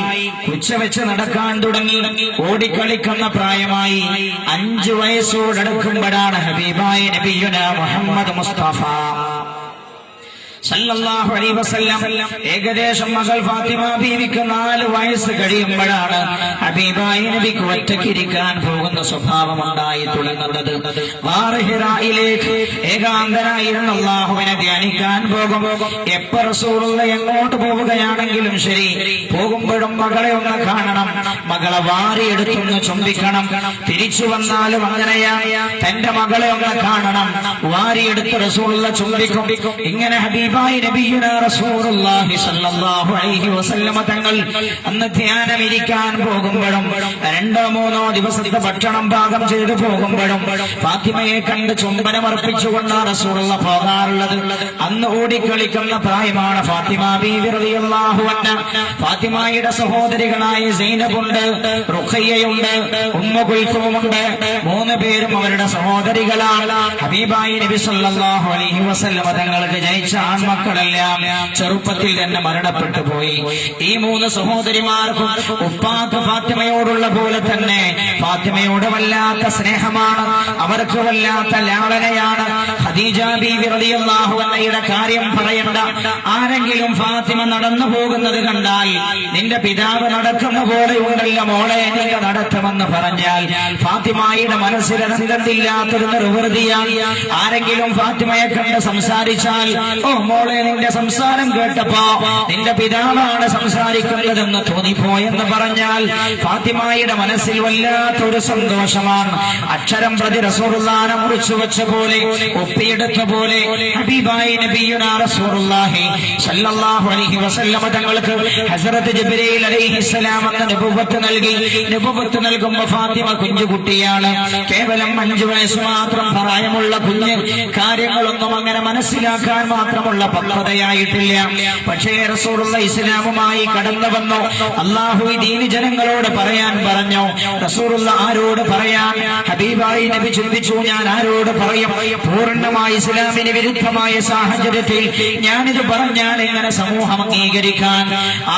ഉച്ചവെച്ച് നടക്കാൻ തുടങ്ങി, ഓടിക്കളിക്കുന്ന പ്രായമായി. 5 വയസ്സോടടുക്കുമ്പോഴാണ് ഹബീബായ നബിയുനാ മുഹമ്മദ് മുസ്തഫ സല്ലല്ലാഹു അലൈഹി വസല്ലം ഏകദേശം മകൾ ഫാത്തിമ ബീവിക്ക് 4 വയസ്സ് കഴിയുമ്പോഴാണ് ഹബീബായ നബിക്ക് ഒറ്റയ്ക്കിരിക്കാൻ പോകുന്ന സ്വഭാവം ഉണ്ടായി തുടങ്ങുന്നത്. ഹിറായിലേക്ക് ഏകാന്തനായിരുന്ന അല്ലാഹുവിനെ ധ്യാനിക്കാൻ പോകും. എപ്പോ റസൂലുള്ള എങ്ങോട്ട് പോവുകയാണെങ്കിലും ശരി, പോകുമ്പോഴും മകളെ ഒന്ന് കാണണം, മകളെ വാരിയെടുത്തൊന്ന് ചുംബിക്കണം. തിരിച്ചു വന്നാലും അങ്ങനെയാ, തന്റെ മകളെ ഒന്ന് കാണണം, വാരിയെടുത്ത് റസൂലുള്ള ചുംബിക്കും. ഇങ്ങനെ ഹബീബായ നബിയുനാ റസൂലുള്ളാഹി സ്വല്ലല്ലാഹു അലൈഹി വസല്ലം തങ്ങൾ അന്ന് ധ്യാനമിരിക്കാൻ പോകുമ്പോഴും 2-3 ദിവസത്തെ ഭക്ഷണം പാകം ചെയ്തു പോകുമ്പോഴും ഫാത്തിമയെ കണ്ട് ചുംബനമർപ്പിച്ചുകൊണ്ടാണ് റസൂലുള്ള പോകാറുള്ളത്. അന്ന് ഓടിക്കളിക്കുന്ന പ്രായമാണ് ഫാത്തിമ ബീവി റളിയല്ലാഹു അൻഹ. ഫാത്തിമയുടെ സഹോദരികളായ സൈനബുണ്ട്, റുഖയ്യയുണ്ട്, ഉമ്മു കുൽസൂമുണ്ട്. 3 പേരും അവരുടെ സഹോദരികളാണ്. ഹബീബായ നബി സല്ലല്ലാഹു അലൈഹി വസല്ലം തങ്ങൾക്ക് ജനിച്ച മക്കളെല്ലാം ചെറുപ്പത്തിൽ തന്നെ മരണപ്പെട്ടു പോയി. ഈ 3 സഹോദരിമാർക്കും ഉപ്പാക്ക് ഫാത്തിമയോടുള്ള പോലെ തന്നെ ഫാത്തിമയോട് വല്ലാത്ത സ്നേഹമാണ്, അവർക്ക് വല്ലാത്ത ലാളനയാണ്. ഖദീജ ബീവി റളിയല്ലാഹു അൻഹയുടെ കാര്യം പറയണ്ട. ആരെങ്കിലും ഫാത്തിമ നടന്നു പോകുന്നത് കണ്ടാൽ, നിന്റെ പിതാവ് നടക്കുന്ന പോലെ ഉണ്ടല്ലോ മോളെ നിന്റെ നടത്തുമെന്ന് പറഞ്ഞാൽ ഫാത്തിമയുടെ മനസ്സിൽ എന്തില്ലാത്തൊരു നിർവൃതിയാണ്. ആരെങ്കിലും ഫാത്തിമയെ കണ്ട് സംസാരിച്ചാൽ, ഓ മോളെ നിന്റെ സംസാരം കേട്ടപ്പോ നിന്റെ പിതാവാണ് സംസാരിക്കുന്നതെന്ന് തോന്നിപ്പോയെന്ന് പറഞ്ഞാൽ ഫാത്തിമയുടെ മനസ്സിൽ വല്ലാത്തൊരു സന്തോഷമാണ്. അക്ഷരം പ്രതി റസൂലുള്ളാഹിനെ മുറിച്ചു വെച്ച പോലെ, ഒപ്പിയെടുത്ത പോലെ ഹബീബായ നബിയുനാ റസൂലുള്ളാഹി സ്വല്ലല്ലാഹു അലൈഹി വസല്ലം തങ്ങൾക്ക് ഹസ്രത്ത് ജിബ്രീൽ അലൈഹിസ്സലാം എന്ന നബുവത്ത് നൽകി. നബുവത്ത് നൽകുമ്പോൾ ഫാത്തിമ കുഞ്ഞുകുട്ടിയാണ്, കേവലം 5 വയസ്സ് മാത്രം പ്രായമുള്ള കുഞ്ഞ്. കാര്യങ്ങളൊന്നും അങ്ങനെ മനസ്സിലാക്കാൻ മാത്രമുള്ള പക്വതയായിട്ടില്ല. പക്ഷേ റസൂലുള്ള ഇസ്ലാമുമായി കടന്നു വന്നു. അല്ലാഹു ദീനി ജനങ്ങളോട് പറയാൻ പറഞ്ഞു. റസൂലുള്ള ആരോട് പറയാൻ? ഹബീബായ നബി ചിന്തിച്ചു, ഞാൻ ആരോട് പറയും? പൂർണ്ണമായി ഇസ്ലാമിന് വിരുദ്ധമായ സാഹചര്യത്തിൽ ഞാനിത് പറഞ്ഞാൽ എങ്ങനെ സമൂഹം അംഗീകരിക്കാൻ?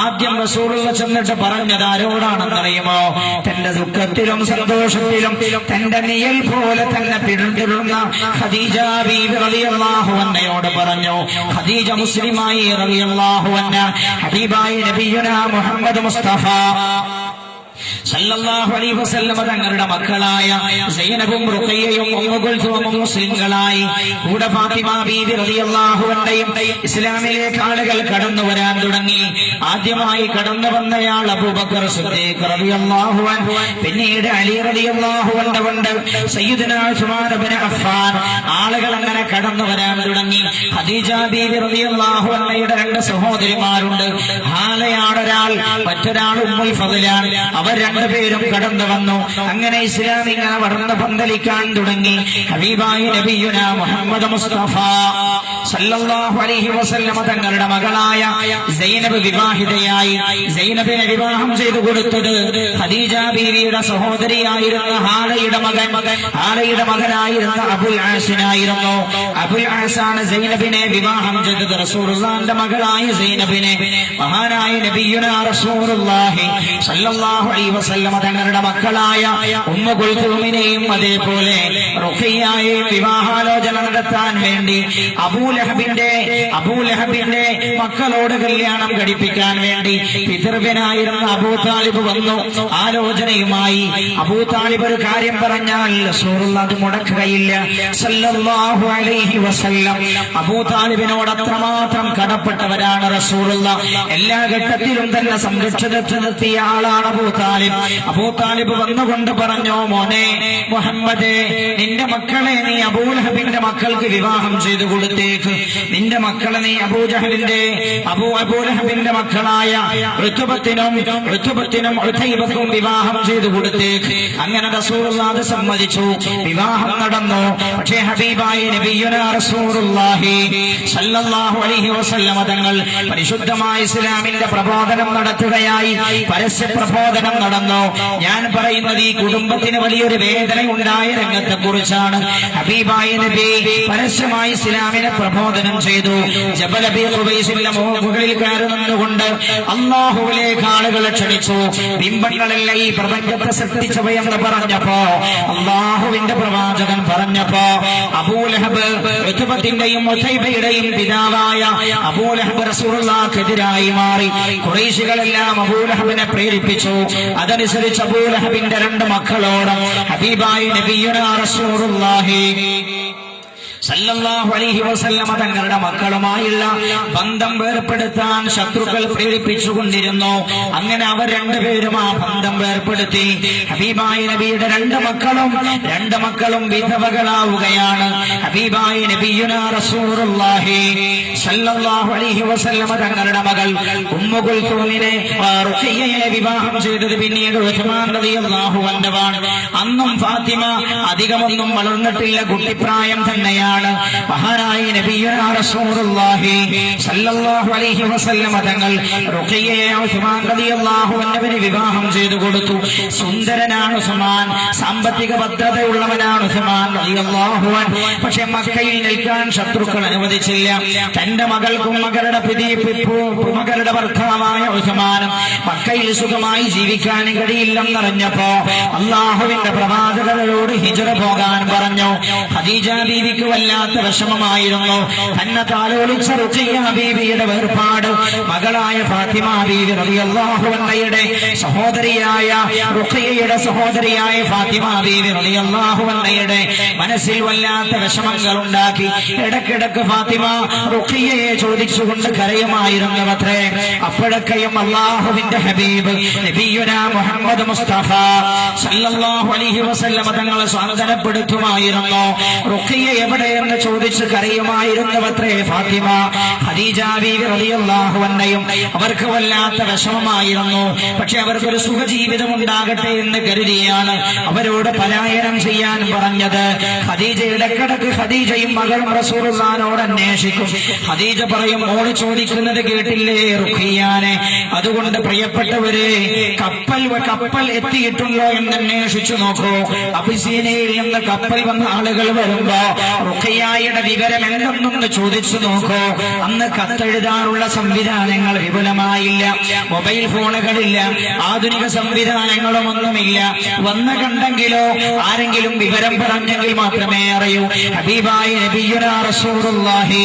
ആദ്യം റസൂലുള്ള ചെന്നിട്ട് പറഞ്ഞത് ആരോടാണെന്നറിയുമോ? തന്റെ ദുഃഖത്തിലും സന്തോഷത്തിലും തന്റെ നിഴൽ പോലെ തന്നെ പിന്തുടർന്ന ഖദീജ ബീവി റളിയല്ലാഹു അൻഹയോട് പറഞ്ഞു. ഖദീജ മുസ്ലിമായി റളിയല്ലാഹു അൻഹ ഹബീബായ നബിയുനാ മുഹമ്മദ് മുസ്തഫ സല്ലല്ലാഹു അലൈഹി വസല്ലം തങ്ങളുടെ മക്കളായ സൈനബും റുഖയ്യയും ഉമ്മു കുൽസൂമും മുസ്ലിങ്ങളായി. കൂടെ ഫാത്തിമ ബീവി റളിയല്ലാഹു അൻഹയും ഇസ്ലാമിലേക്ക് ആളുകൾ കടന്നു വരാൻ തുടങ്ങി. ആദ്യമായി കടന്നു വന്നയാൾ അബൂബക്കർ സിദ്ദീഖ് റളിയല്ലാഹു അൻഹു, പിന്നീട് അലി റളിയല്ലാഹു അൻഹുണ്ട്, സയ്യിദുനാ ഉസ്മാൻ ഇബ്നു അഫ്ഫാൻ. ആളുകൾ അങ്ങനെ കടന്നു വരാൻ തുടങ്ങി. ഖദീജ ബീവി റളിയല്ലാഹു അൻഹയുടെ 2 സഹോദരിമാരുണ്ട്. ഹാലയാണ് ഒരാൾ, മറ്റൊരാൾ ഉമ്മുൽ ഫദ്ലാണ്. അവർ 2 പേരും കടന്നു വന്നു. അങ്ങനെ ഇസ്ലാം ഇങ്ങനെ വളർന്ന് പന്തലിക്കാൻ തുടങ്ങി. ഹബീബായ നബിയുനാ മുഹമ്മദ് മുസ്തഫ സല്ലല്ലാഹു അലൈഹി വസല്ലം തങ്ങളുടെ മകളായ സൈനബ് വിവാഹിതയായി. സൈനബിനെ വിവാഹം ചെയ്തു കൊടുത്തത് ഖദീജ ബീവിയുടെ സഹോദരിയായിരുന്ന ഹാലയുടെ മകനായിരുന്ന അബുൽ ആസിനായിരുന്നു. അബുൽ ആസാണ് സൈനബിനെ വിവാഹം ചെയ്തത്. റസൂലുള്ളാഹിന്റെ മകളായ സൈനബിനെ മഹാനായ നബിയുനാ റസൂലുള്ളാഹി സല്ലല്ലാഹു അലൈഹി വസല്ലം തങ്ങളുടെ മക്കളായ ഉമ്മു കുൽസൂമിനെയും അതേപോലെ റുഖയ്യയെയും വിവാഹാലോചന നടത്താൻ വേണ്ടി അബൂലഹബിന്റെ മക്കളോട് കല്യാണം കഴിപ്പിക്കാൻ വേണ്ടി പിതൃവ്യനായിരുന്ന അബൂ താലിബ് വന്നു ആലോചനയുമായി. അബൂ താലിബ് ഒരു കാര്യം പറഞ്ഞാൽ റസൂലുള്ളാഹി അത് മുടക്കുകയില്ല സല്ലല്ലാഹു അലൈഹി വസല്ലം. അബൂ താലിബിനോട് അത്രമാത്രം കടപ്പെട്ടവരാണ് റസൂലുള്ളാഹി. എല്ലാ ഘട്ടത്തിലും തന്നെ സംരക്ഷിച്ചു നിർത്തിയ ആളാണ് അബൂ താലിബ്. അബൂ താലിബ് വന്നുകൊണ്ട് പറഞ്ഞു, മോനെ മുഹമ്മദേ, നിന്റെ മക്കളെ നീ അബൂലഹബിന്റെ മക്കൾക്ക് വിവാഹം ചെയ്തു കൊടുത്തേക്ക്. നിന്റെ മക്കളെ നീ അബൂലഹബിന്റെ മക്കളായ ഋതുബത്തിനും ഉതൈബക്കും വിവാഹം ചെയ്തു കൊടുത്തേക്ക്. അങ്ങനെ റസൂലുള്ളാഹി സമ്മതിച്ചു. വിവാഹം നടന്നു. പക്ഷേ ഹബീബായ നബിയുനാ റസൂലുള്ളാഹി സല്ലല്ലാഹു അലൈഹി വസല്ലമ തങ്ങൾ പരിശുദ്ധമായ ഇസ്ലാമിന്റെ പ്രബോധനം നടത്തുകയായി. പരസ്യ പ്രബോധനം നടന്നു. ഞാൻ പറയുന്നത് ഈ കുടുംബത്തിന് വലിയൊരു വേദന ഉണ്ടായ രംഗത്തെ കുറിച്ചാണ്. ഹബീബായ നബി പരസ്യമായി ഇസ്ലാമിനെ പ്രബോധനം ചെയ്തു. ജബൽ അബീ ഖുബൈസിന്റെ മുകളിൽ കയറി നിന്നുകൊണ്ട് അല്ലാഹുവിലേക്ക് ആളുകളെ ക്ഷണിച്ചു. ബിംബങ്ങളല്ല ഈ പ്രപഞ്ചത്തെ സൃഷ്ടിച്ചവയെന്ന് പറഞ്ഞപ്പോ, അല്ലാഹുവിന്റെ പ്രവാചകൻ പറഞ്ഞപ്പോ, അബൂലഹബ് ഋതുബത്തിന്റെയും ഉതൈബയുടെയും പിതാവായ അബൂലഹബ് റസൂലുള്ളാഹിക്കെതിരായി മാറി. ഖുറൈശികളെല്ലാം അബൂലഹബിനെ പ്രേരിപ്പിച്ചു. അതനുസരിച്ച് അബൂലഹബിന്റെ 2 മക്കളോട് ഹബീബായ നബിയുനാ റസൂലുള്ളാഹി സല്ലല്ലാഹു അലൈഹി വസല്ലമ തങ്ങളുടെ മക്കളുമായുള്ള ബന്ധം വേർപ്പെടുത്താൻ ശത്രുക്കൾ പ്രേരിപ്പിച്ചുകൊണ്ടിരുന്നു. അങ്ങനെ അവർ 2 പേരും ആ ബന്ധം വേർപ്പെടുത്തി. ഹബീബായ നബിയുടെ 2 മക്കളും വിധവകളാവുകയാണ്. ഹബീബായ നബിയുനാ റസൂലുള്ളാഹി സല്ലല്ലാഹു അലൈഹി വസല്ലമ തങ്ങളുടെ മകൾ ഉമ്മു കുൽസൂമിനെ റുഖിയ്യയെ വിവാഹം ചെയ്തത് പിന്നീട് ഉസ്മാൻ റളിയല്ലാഹു അൻഹുവാണ്. അന്നും ഫാത്തിമ അധികമൊന്നും വളർന്നിട്ടില്ല, കുട്ടിപ്രായം തന്നെയാണ്. മഹാനായ നബിയുനാ റസൂലുള്ളാഹി സല്ലല്ലാഹു അലൈഹി വസല്ലമ തങ്ങൾ റുഖിയ്യയെ ഉസ്മാൻ റളിയല്ലാഹു അൻഹുവിന് വിവാഹം ചെയ്തു കൊടുത്തു. സുന്ദരനാണ് ഉസ്മാൻ, സാമ്പത്തിക ഭദ്രതയുള്ളവനാണ് ഉസ്മാൻ റളിയല്ലാഹു അൻഹു. പക്ഷെ മക്കയിൽ നിൽക്കാൻ ശത്രുക്കൾ അനുവദിച്ചില്ല. തന്റെ മകൾക്കും മകളുടെ ഭർത്താവായ ഉസ്മാനും മക്കയിൽ സുഖമായി ജീവിക്കാനും കഴിയില്ലെന്നറിഞ്ഞപ്പോ അല്ലാഹുവിന്റെ പ്രവാചകരോട് ഹിജ്റ പോകാൻ പറഞ്ഞു. ഖദീജ ബീവിക്ക് വല്ലാത്ത വിഷമമായിരുന്നു. തന്നെ താലോലിച്ച റുഖിയ്യ ബീവിയുടെ വേർപാട് മകളായ ഫാത്തിമ ബീവി റളിയല്ലാഹു അൻഹയുടെ സഹോദരിയായ റുഖിയ്യയുടെ സഹോദരിയായ ഫാത്തിമ ബീവി റളിയല്ലാഹു അൻഹയുടെ മനസ്സിൽ വല്ലാത്ത വിഷമങ്ങൾ ഉണ്ടാക്കി. ഇടയ്ക്കിടയ്ക്ക് ഫാത്തിമ റുഖിയ്യയെ ചോദിച്ചുകൊണ്ട് കരയുമായിരുന്നവത്രേ. അപ്പോഴൊക്കെയും അല്ലാഹുവിന്റെ ഹബീബ് നബിയുനാ മുഹമ്മദ് മുസ്തഫ സല്ലല്ലാഹു അലൈഹി വസല്ലമ തങ്ങളെ സാന്ത്വനപ്പെടുത്തുമായിരുന്നു. റുഖിയ്യ എവിടെയെന്ന് ചോദിച്ച് കരയുമായിരുന്നവത്രേ ഫാത്തിമ. ഖദീജ ബീവി റളിയല്ലാഹു അൻഹയും അവർക്ക് വല്ലാത്ത വിഷമമായിരുന്നു. പക്ഷെ അവർക്കൊരു സുഖജീവിതം ഉണ്ടാകട്ടെ എന്ന് കരുതിയാണ് അവരോട് പലായനം ചെയ്യാൻ പറഞ്ഞത്. ഖദീജ ഇടക്കിടക്ക് ഖദീജയും മകളും റസൂലുള്ളാഹിനോട് അന്വേഷിക്കും. ഖദീജ പറയും, മോള് ചോദിക്കുന്നത് കേട്ടില്ലേ റുഖിയ്യാനെ? അതുകൊണ്ട് പ്രിയപ്പെട്ടവരെ, കപ്പൽ എത്തിയിട്ടുണ്ടോ എന്ന് അന്വേഷിച്ചു നോക്കൂ. അബിസീനയിൽ നിന്ന് കപ്പൽ വന്ന ആളുകൾ വരുമ്പോ റുഖിയ്യയുടെ വിവരം എന്തെന്നൊന്ന് ചോദിച്ചു നോക്കൂ. അന്ന് കത്തെഴുതാനുള്ള സംവിധാനങ്ങൾ വിപുലമായില്ല, മൊബൈൽ ഫോണുകളില്ല, ആധുനിക സംവിധാനങ്ങളും ഒന്നുമില്ല. വന്ന് കണ്ടെങ്കിലോ ആരെങ്കിലും വിവരം പറഞ്ഞെങ്കിൽ മാത്രമേ അറിയൂ. ഹബീബായ നബിയുനാ റസൂലുള്ളാഹി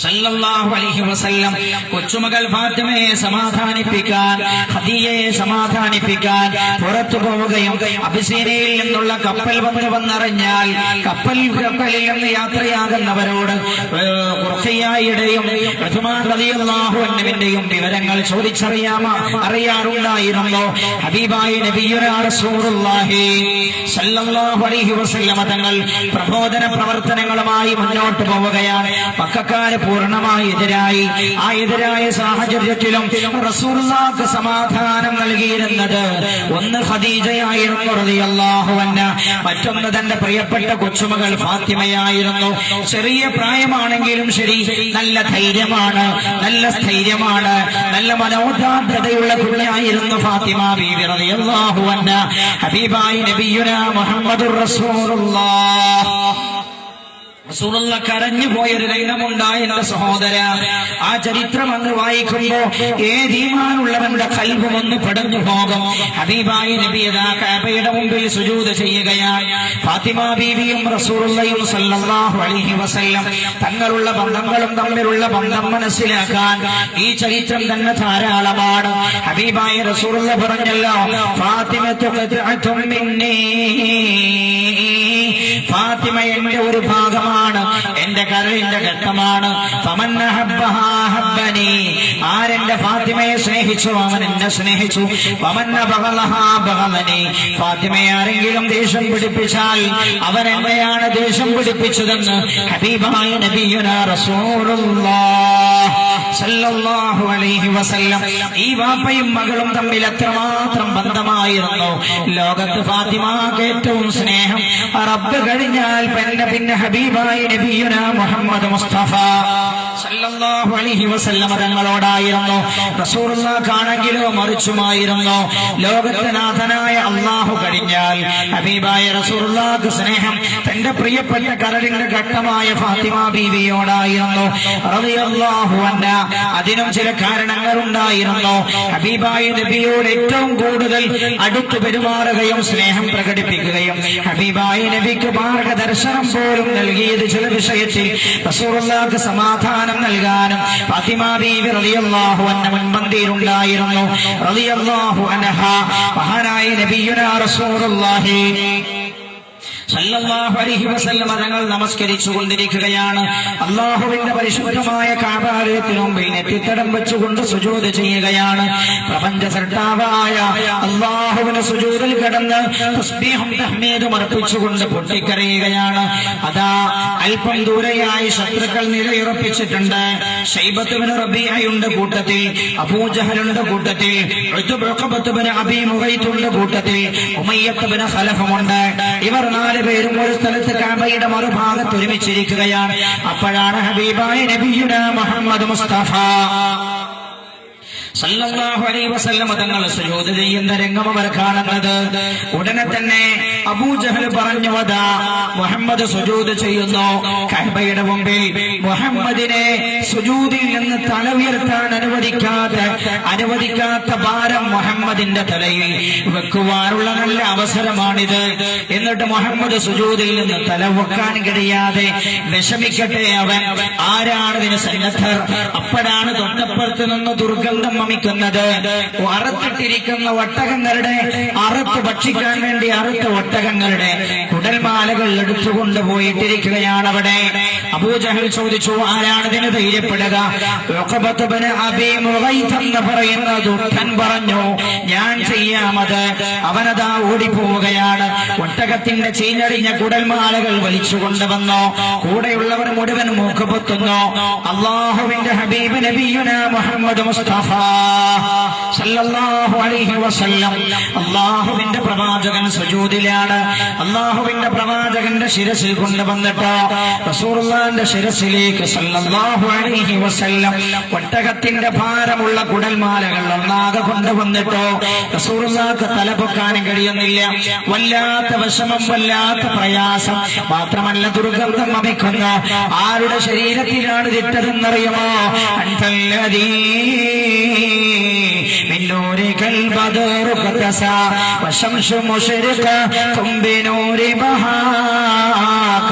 സല്ലല്ലാഹു അലൈഹി വസല്ലം കൊച്ചുമകൾ ഫാത്തിമയെ സമാധാനിപ്പിക്കാൻ, ഖദീജയെ സമാധാനിപ്പിക്കാൻ പുറത്തു പോവുകയും അബിസീനയിൽ നിന്നുള്ള കപ്പൽ വന്നറിഞ്ഞാൽ കപ്പലിൽ നിന്ന് യാത്രയാകുന്നവരോട് റുഖിയ്യയുടെയും ഉസ്മാൻ റളിയല്ലാഹു അൻഹുവിന്റെയും വിവരങ്ങൾ അറിയാറുണ്ടായിരുന്നു. ഹബീബായ നബിയുനാ റസൂലുള്ളാഹി സല്ലല്ലാഹു അലൈഹി വസല്ലം തങ്ങൾ പ്രബോധന പ്രവർത്തനങ്ങളുമായി മുന്നോട്ട് പോവുകയാണ്. മക്കക്കാർ പൂർണ്ണമായി എതിരായി. ആ എതിരായ സാഹചര്യത്തിലും റസൂലുള്ളാഹിക്ക് സമാധാനം നൽകിയിരുന്നത് ഒന്ന് ഖദീജയായിരുന്നു റളിയല്ലാഹു അൻഹ, മറ്റൊന്ന് തന്റെ പ്രിയപ്പെട്ട കൊച്ചുമകൾ ഫാത്തിമയായിരുന്നു. ചെറിയ പ്രായമാണെങ്കിലും ശരി, നല്ല ധൈര്യമാണ്, നല്ല സ്ഥൈര്യമാണ്, നല്ല മനോദാർഢ്യതയുള്ള കുഞ്ഞായിരുന്നു ഫാത്തിമ ബീവി റളിയല്ലാഹു അൻഹ. ഹബീബായ നബിയുനാ മുഹമ്മദുർ റസൂലുള്ളാഹ് റസൂലുള്ള കരഞ്ഞുപോയൊരു രംഗമുണ്ടായി എന്റെ സഹോദര. ആ ചരിത്രം അങ്ങ് വായിക്കുമ്പോ ഏത് ഈമാനുള്ളവന്റെ ഖൽബും ഒന്ന് പടഞ്ഞു പോകും. ഹബീബായ നബി കഅബയുടെ മുമ്പിൽ സുജൂദ് ചെയ്യുകയാണ്. ഫാത്തിമ ബീവിയും റസൂലുള്ളാഹിയും സല്ലല്ലാഹു അലൈഹി വസല്ലം തങ്ങളുള്ള ബന്ധങ്ങളും തമ്മിലുള്ള ബന്ധം മനസ്സിലാക്കാൻ ഈ ചരിത്രം തന്നെ ധാരാളമാണ്. ഹബീബായ റസൂലുള്ളാഹി പറഞ്ഞല്ലോ, ഫാത്തിമത്തു ഖത്അത്തും മിന്നീ, ഫാത്തിമ എന്റെ ഒരു ഭാഗമാണ്, എന്റെ കരളിന്റെ ഘട്ടമാണ്. ഫമൻ അഹബ്ബഹാ അഹബ്ബനി, ആരെന്റെ ഫാത്തിമയെ സ്നേഹിച്ചു അവൻ എന്നെ സ്നേഹിച്ചു. വമൻ അബ്ഗളഹാ അബ്ഗളനി, ഫാത്തിമയെ ആരെങ്കിലും ദേഷ്യം പിടിപ്പിച്ചാൽ അവൻ എന്നെയാണ് ദേഷ്യം പിടിപ്പിച്ചതെന്ന് ഹബീബായ നബിയുനാ റസൂലുള്ളാഹ് സല്ലല്ലാഹു അലൈഹി വസല്ലം. ഈ വാപ്പയും മകളും തമ്മിൽ എത്രമാത്രം ബന്ധമായിരുന്നു. ലോകത്ത് ഫാത്തിമക്ക് ഏറ്റവും സ്നേഹം റബ്ബ് കഴിഞ്ഞാൽ പിന്നെ ഹബീബായ നബിയുനാ മുഹമ്മദ് മുസ്തഫ സല്ലല്ലാഹു അലൈഹി വസല്ലം തങ്ങളോടായിരുന്നു. റസൂലുള്ളാഹിക്കാണെങ്കിലോ മറിച്ചുമായിരുന്നു. ലോകത്ത് നാഥനായ അല്ലാഹു കഴിഞ്ഞാൽ ഹബീബായ റസൂലുള്ളാഹിക്ക് സ്നേഹം തന്റെ പ്രിയപ്പെട്ട കരളിന്റെ ഘട്ടമായ ഫാത്തിമ ബീവിയോടായിരുന്നു റളിയല്ലാഹു അൻഹാ. അതിനും ചില കാരണങ്ങൾ ഉണ്ടായിരുന്നു. ഹബീബായ നബിയോട് ഏറ്റവും കൂടുതൽ അടുത്തു പെരുമാറുകയും സ്നേഹം പ്രകടിപ്പിക്കുകയും ഹബീബായ നബിക്ക് മാർഗദർശനം പോലും നൽകിയത് ചില വിഷയത്തിൽ റസൂലുള്ളാഹിക്ക് സമാധാനം നൽകാനും ഫാത്തിമ ബീവി റളിയല്ലാഹു അൻഹ മുൻപന്തിയിലുണ്ടായിരുന്നു റളിയല്ലാഹു അൻഹാ. മഹാനായ നബിയുനാ റസൂലുള്ളാഹി സല്ലല്ലാഹു അലൈഹി വസല്ലം തങ്ങൾ നമസ്കരിച്ചു കൊണ്ടിരിക്കുകയാണ്. അല്ലാഹുവിന്റെ പരിശുദ്ധമായ കഅബാലയത്തിനു മുമ്പിൽ നെറ്റിത്തടം വെച്ചുകൊണ്ട് സുജൂദ് ചെയ്യുകയാണ്. പ്രപഞ്ച സൃഷ്ടാവായ അല്ലാഹുവിന് സുജൂദിൽ കിടന്ന് തസ്ബീഹും തഹ്മീദും അർപ്പിച്ചുകൊണ്ട് പൊട്ടിക്കരയുകയാണ്. അതാ അല്പം ദൂരെയായി ശത്രുക്കൾ നിലയുറപ്പിച്ചിട്ടുണ്ട്. ശൈബത്ത് ബിൻ റബീഅയുടെ കൂട്ടത്തിൽ, അബൂജഹലുണ്ട് കൂട്ടത്തിൽ, ഉത്ബ ബിൻ അബീ മുഗൈത്തുണ്ട് കൂട്ടത്തിൽ, ഉമയ്യത്ത് ബിൻ ഖലഫുമുണ്ട്. ഇവർ പേരും ഒരു സ്ഥലത്ത് കഅബയുടെ മറുഭാഗത്ത് ഒരുമിച്ചിരിക്കുകയാണ്. അപ്പോഴാണ് ഹബീബായ നബിയുനാ മുഹമ്മദ് മുസ്തഫ സല്ലല്ലാഹു അലൈഹി വസല്ലം തങ്ങൾ സുജൂദ് ചെയ്യുന്ന രംഗം അവർ കാണുന്നത്. ഉടനെ തന്നെ അബൂജഹൽ പറഞ്ഞു, അതാ മുഹമ്മദ് സുജൂദ് ചെയ്യുന്നു. കഅബയുടെ മുമ്പിൽ മുഹമ്മദിനെ സുജൂദിൽ നിന്ന് തല ഉയർത്താൻ അനുവദിക്കാത്ത ഭാരം മുഹമ്മദിന്റെ തലയിൽ വെക്കുവാനുള്ള നല്ല അവസരമാണിത്. എന്നിട്ട് മുഹമ്മദ് സുജൂദിൽ നിന്ന് തല വെക്കാൻ കഴിയാതെ വിഷമിക്കട്ടെ അവൻ. ആരാണ് ഇതിന് സന്നദ്ധർ? അപ്പോഴാണ് തൊട്ടപ്പുറത്ത് നിന്ന് ദുർഗന്ധം വമിക്കുന്നത്. അറുത്തിട്ടിരിക്കുന്ന ഒട്ടകങ്ങളുടെ, അറുത്ത് ഭക്ഷിക്കാൻ വേണ്ടി അറുത്ത ഒട്ടകങ്ങളുടെ കുടൽമാലകൾ എടുത്തുകൊണ്ടുപോയിട്ടിരിക്കുകയാണ് അവിടെ. അബൂജഹൽ ചോദിച്ചു, ആരാണിതിന് ധൈര്യപ്പെടുക? ഉഖബത്ത് ബിൻ അബീ മുഗൈത്ത് എന്ന് പറയുന്ന ദുഷ്ടൻ പറഞ്ഞു, ഞാൻ ചെയ്യാമത്. അവനതാ ഓടിപ്പോവുകയാണ്. ഒട്ടകത്തിന്റെ ചീഞ്ഞടിഞ്ഞ കുടൽമാലകൾ വലിച്ചുകൊണ്ടുവന്നു. കൂടെയുള്ളവർ മുഴുവൻ മൂക്കുപൊത്തുന്നു. അല്ലാഹുവിന്റെ ഹബീബ് നബിയുനാ മുഹമ്മദ് മുസ്തഫ സല്ലല്ലാഹു അലൈഹി വസല്ലം, അല്ലാഹുവിന്റെ പ്രവാചകൻ സുജൂദിലാണ്. അല്ലാഹുവിന്റെ പ്രവാചകന്റെ ശിരസിൽ കൊണ്ടുവന്നിട്ട് റസൂലുള്ളാഹിന്റെ ശിരസിലേക്ക് സല്ലല്ലാഹു അലൈഹി വസല്ലം ഒട്ടകത്തിന്റെ ഭാരമുള്ള കുടൽമാലകൾ ഒന്നാകെ കൊണ്ടുവന്നിട്ടോ റസൂലുള്ളാഹിക്ക് തലപൊക്കാനും കഴിയുന്നില്ല. വല്ലാത്ത വിഷമം, വല്ലാത്ത പ്രയാസം. മാത്രമല്ല ദുർഗന്ധം വമിക്കുന്ന ആരുടെ ശരീരത്തിലാണ് ഇട്ടതെന്നറിയുമോ? അൻതല്ലദീ من نورك البدر قتسا والشمس مشرقة بنور بهاك.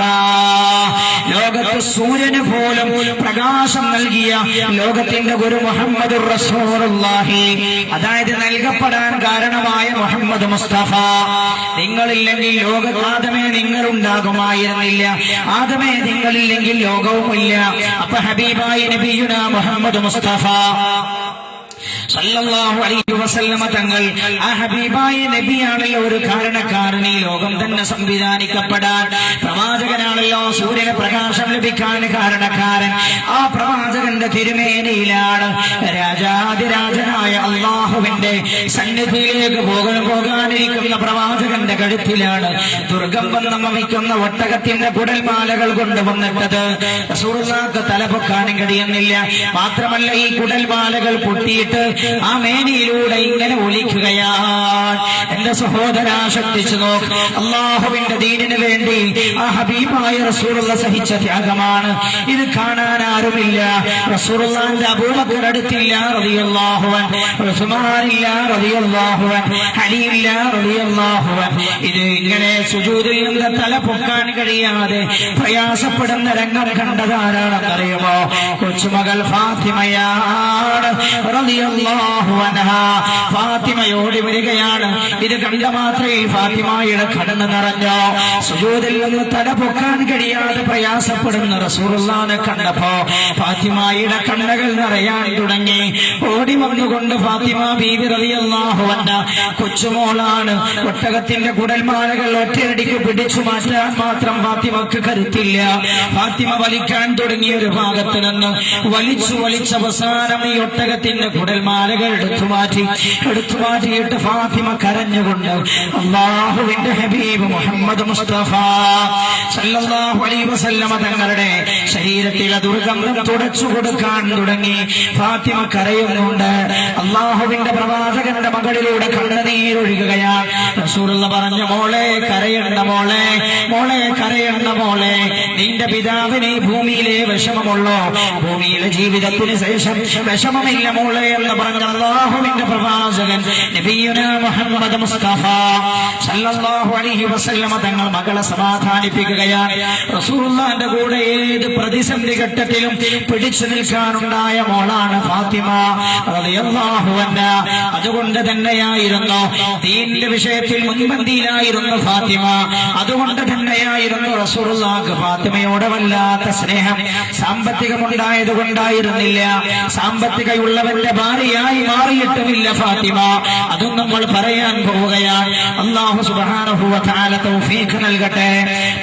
ലോകത്ത് സൂര്യന് പോലും പ്രകാശം നൽകിയ ലോകത്തിന്റെ ഗുരു മുഹമ്മദ് റസൂലുള്ളാഹി, അതായത് നൽകപ്പെടാൻ കാരണമായ മുഹമ്മദ് മുസ്തഫ. നിങ്ങളില്ലെങ്കിൽ ആദമേ നിങ്ങളുണ്ടാകുമായിരുന്നില്ല. ആദമേ നിങ്ങളില്ലെങ്കിൽ ലോകവുമില്ല. അപ്പൊ ഹബീബായ നബിയുനാ മുഹമ്മദ് മുസ്തഫ സല്ലല്ലാഹു അലൈഹി വസല്ലമ തങ്ങൾ, ആ ഹബീബായ നബിയാണല്ലോ ഒരു കാരണക്കാരൻ ഈ ലോകം തന്നെ സംവിധാനിക്കപ്പെടാൻ. പ്രവാചകനാണല്ലോ സൂര്യന് പ്രകാശം ലഭിക്കാൻ കാരണക്കാരൻ. ആ പ്രവാചകന്റെ തിരുമേനിയിലാണ് രാജാതിരാജനായ അല്ലാഹുവിന്റെ സന്നിധിയിലേക്ക് പോകാനിരിക്കുന്ന പ്രവാചകന്റെ കഴുത്തിലാണ് ദുർഗന്ധം വമിക്കുന്ന ഒട്ടകത്തിന്റെ കുടൽമാലകൾ കൊണ്ടുവന്നിട്ടത്. റസൂലുള്ളാഹിക്ക് തലപൊക്കാനും കഴിയുന്നില്ല. മാത്രമല്ല ഈ കുടൽമാലകൾ പൊട്ടിയിട്ട് ആ മേനിയിലൂടെ ഇങ്ങനെ ഒലിക്കുകയാണ്. എന്റെ സഹോദരാ, ശ്രദ്ധിച്ചു നോക്ക്. അല്ലാഹുവിന്റെ ദീനിന് വേണ്ടി ആ ഹബീബായ റസൂലുള്ളാഹി സഹിച്ച ത്യാഗമാണ്. ഇത് കാണാൻ ആരുമില്ല. റസൂലുള്ളാഹിന്റെ അബൂബക്കർ അടുത്തില്ല റളിയല്ലാഹു അൻഹു, ഉസ്മാൻ ഇല്ല റളിയല്ലാഹു അൻഹു, അലി ഇല്ല റളിയല്ലാഹു അൻഹു, ഇത് ഇങ്ങനെ സുജൂദിൽ നിന്ന് തല പൊക്കാൻ കഴിയാതെ പ്രയാസപ്പെടുന്ന രംഗം കണ്ടതാരാണെന്നറിയുമോ? കൊച്ചുമകൾ ഫാത്തിമയാണ് റളിയല്ലാഹു അൻഹാ. ഫാത്തിമയോടി വരികയാണ്. ഇത് കണ്ട മാത്രമേ ഫാത്തിമയുടെ കണ്ണ് നിറഞ്ഞോ. സുജൂദിൽ നിന്ന് തല പൊക്കാൻ കഴിയാതെ പ്രയാസപ്പെടുന്ന റസൂലുള്ളാഹിനെ കണ്ടപ്പോ ഫാത്തിമയുടെ കണ്ണുകൾ നിറയാൻ തുടങ്ങി. ഓടി വന്നുകൊണ്ട് ഫാത്തിമ ബീവി റളിയല്ലാഹു അൻഹ, കൊച്ചുമോളാണ്, ഒട്ടകത്തിന്റെ കുടൽമാലകൾ ഒറ്റയടിക്ക് പിടിച്ചു മാറ്റാൻ മാത്രം ഫാത്തിമക്ക് കരുത്തില്ല. ഫാത്തിമ വലിക്കാൻ തുടങ്ങിയ ഒരു ഭാഗത്ത് നിന്ന് വലിച്ച അവസാനം ഈ ഒട്ടകത്തിന്റെ കുടൽമാലകൾ എടുത്തു മാറ്റിയിട്ട് ഫാത്തിമ കരഞ്ഞുകൊണ്ട് അല്ലാഹുവിന്റെ ഹബീബ് മുഹമ്മദ് മുസ്തഫ സല്ലല്ലാഹു അലൈഹി വസല്ലമ തങ്ങളുടെ ശരീരത്തിലെ ദുർഗന്ധം തുടച്ചു കൊടുക്കാൻ തുടങ്ങി. ഫാത്തിമ കരയുന്നുണ്ട്. അല്ലാഹുവിന്റെ പ്രവാചകന്റെ മകളിലൂടെ കണ്ണുനീരൊഴുകുകയാണ്. റസൂലുള്ളാഹി പറഞ്ഞു, മോളെ കരയണ്ട, മോളെ കരയണ്ട മോളെ, നിന്റെ പിതാവിന് ഭൂമിയിലെ വിഷമമുള്ളോ? ഭൂമിയിലെ ജീവിതത്തിന് ശേഷം വിഷമമില്ല മോളെ എന്ന് പറഞ്ഞ അല്ലാഹുവിന്റെ പ്രവാചകൻ നബിയുനാ മുഹമ്മദ് മുസ്തഫ സല്ലല്ലാഹു അലൈഹി വസല്ലമ തങ്ങൾ മകളെ സമാധാനിപ്പിക്കുകയാണ്. റസൂലുള്ളാഹിന്റെ കൂടെ ഏത് പ്രതിസന്ധി ഘട്ടത്തിലും പിടിച്ചു നിൽക്കാനുണ്ടായ മോളാണ് ഫാത്തിമ റളിയല്ലാഹു അൻഹാ. അതുകൊണ്ട് തന്നെയായിരുന്നു ദീനിന്റെ വിഷയത്തിൽ മുൻപന്തിയിലായിരുന്നു ഫാത്തിമ. അതുകൊണ്ട് തന്നെയായിരുന്നു റസൂലുള്ളാഹിക്ക് ഫാത്തിമയോട് വല്ലാത്ത സ്നേഹം. സാമ്പത്തികമുണ്ടായത് കൊണ്ടായിരുന്നില്ല, സാമ്പത്തികമുള്ളവന്റെ ഭാര്യയായി മാറിയിട്ടുമില്ല ഫാത്തിമ. അതും നമ്മൾ പറയാൻ പോവുകയാണ്. അല്ലാഹു സുബ്ഹാനഹു വ തആല തൗഫീഖ് നൽകട്ടെ.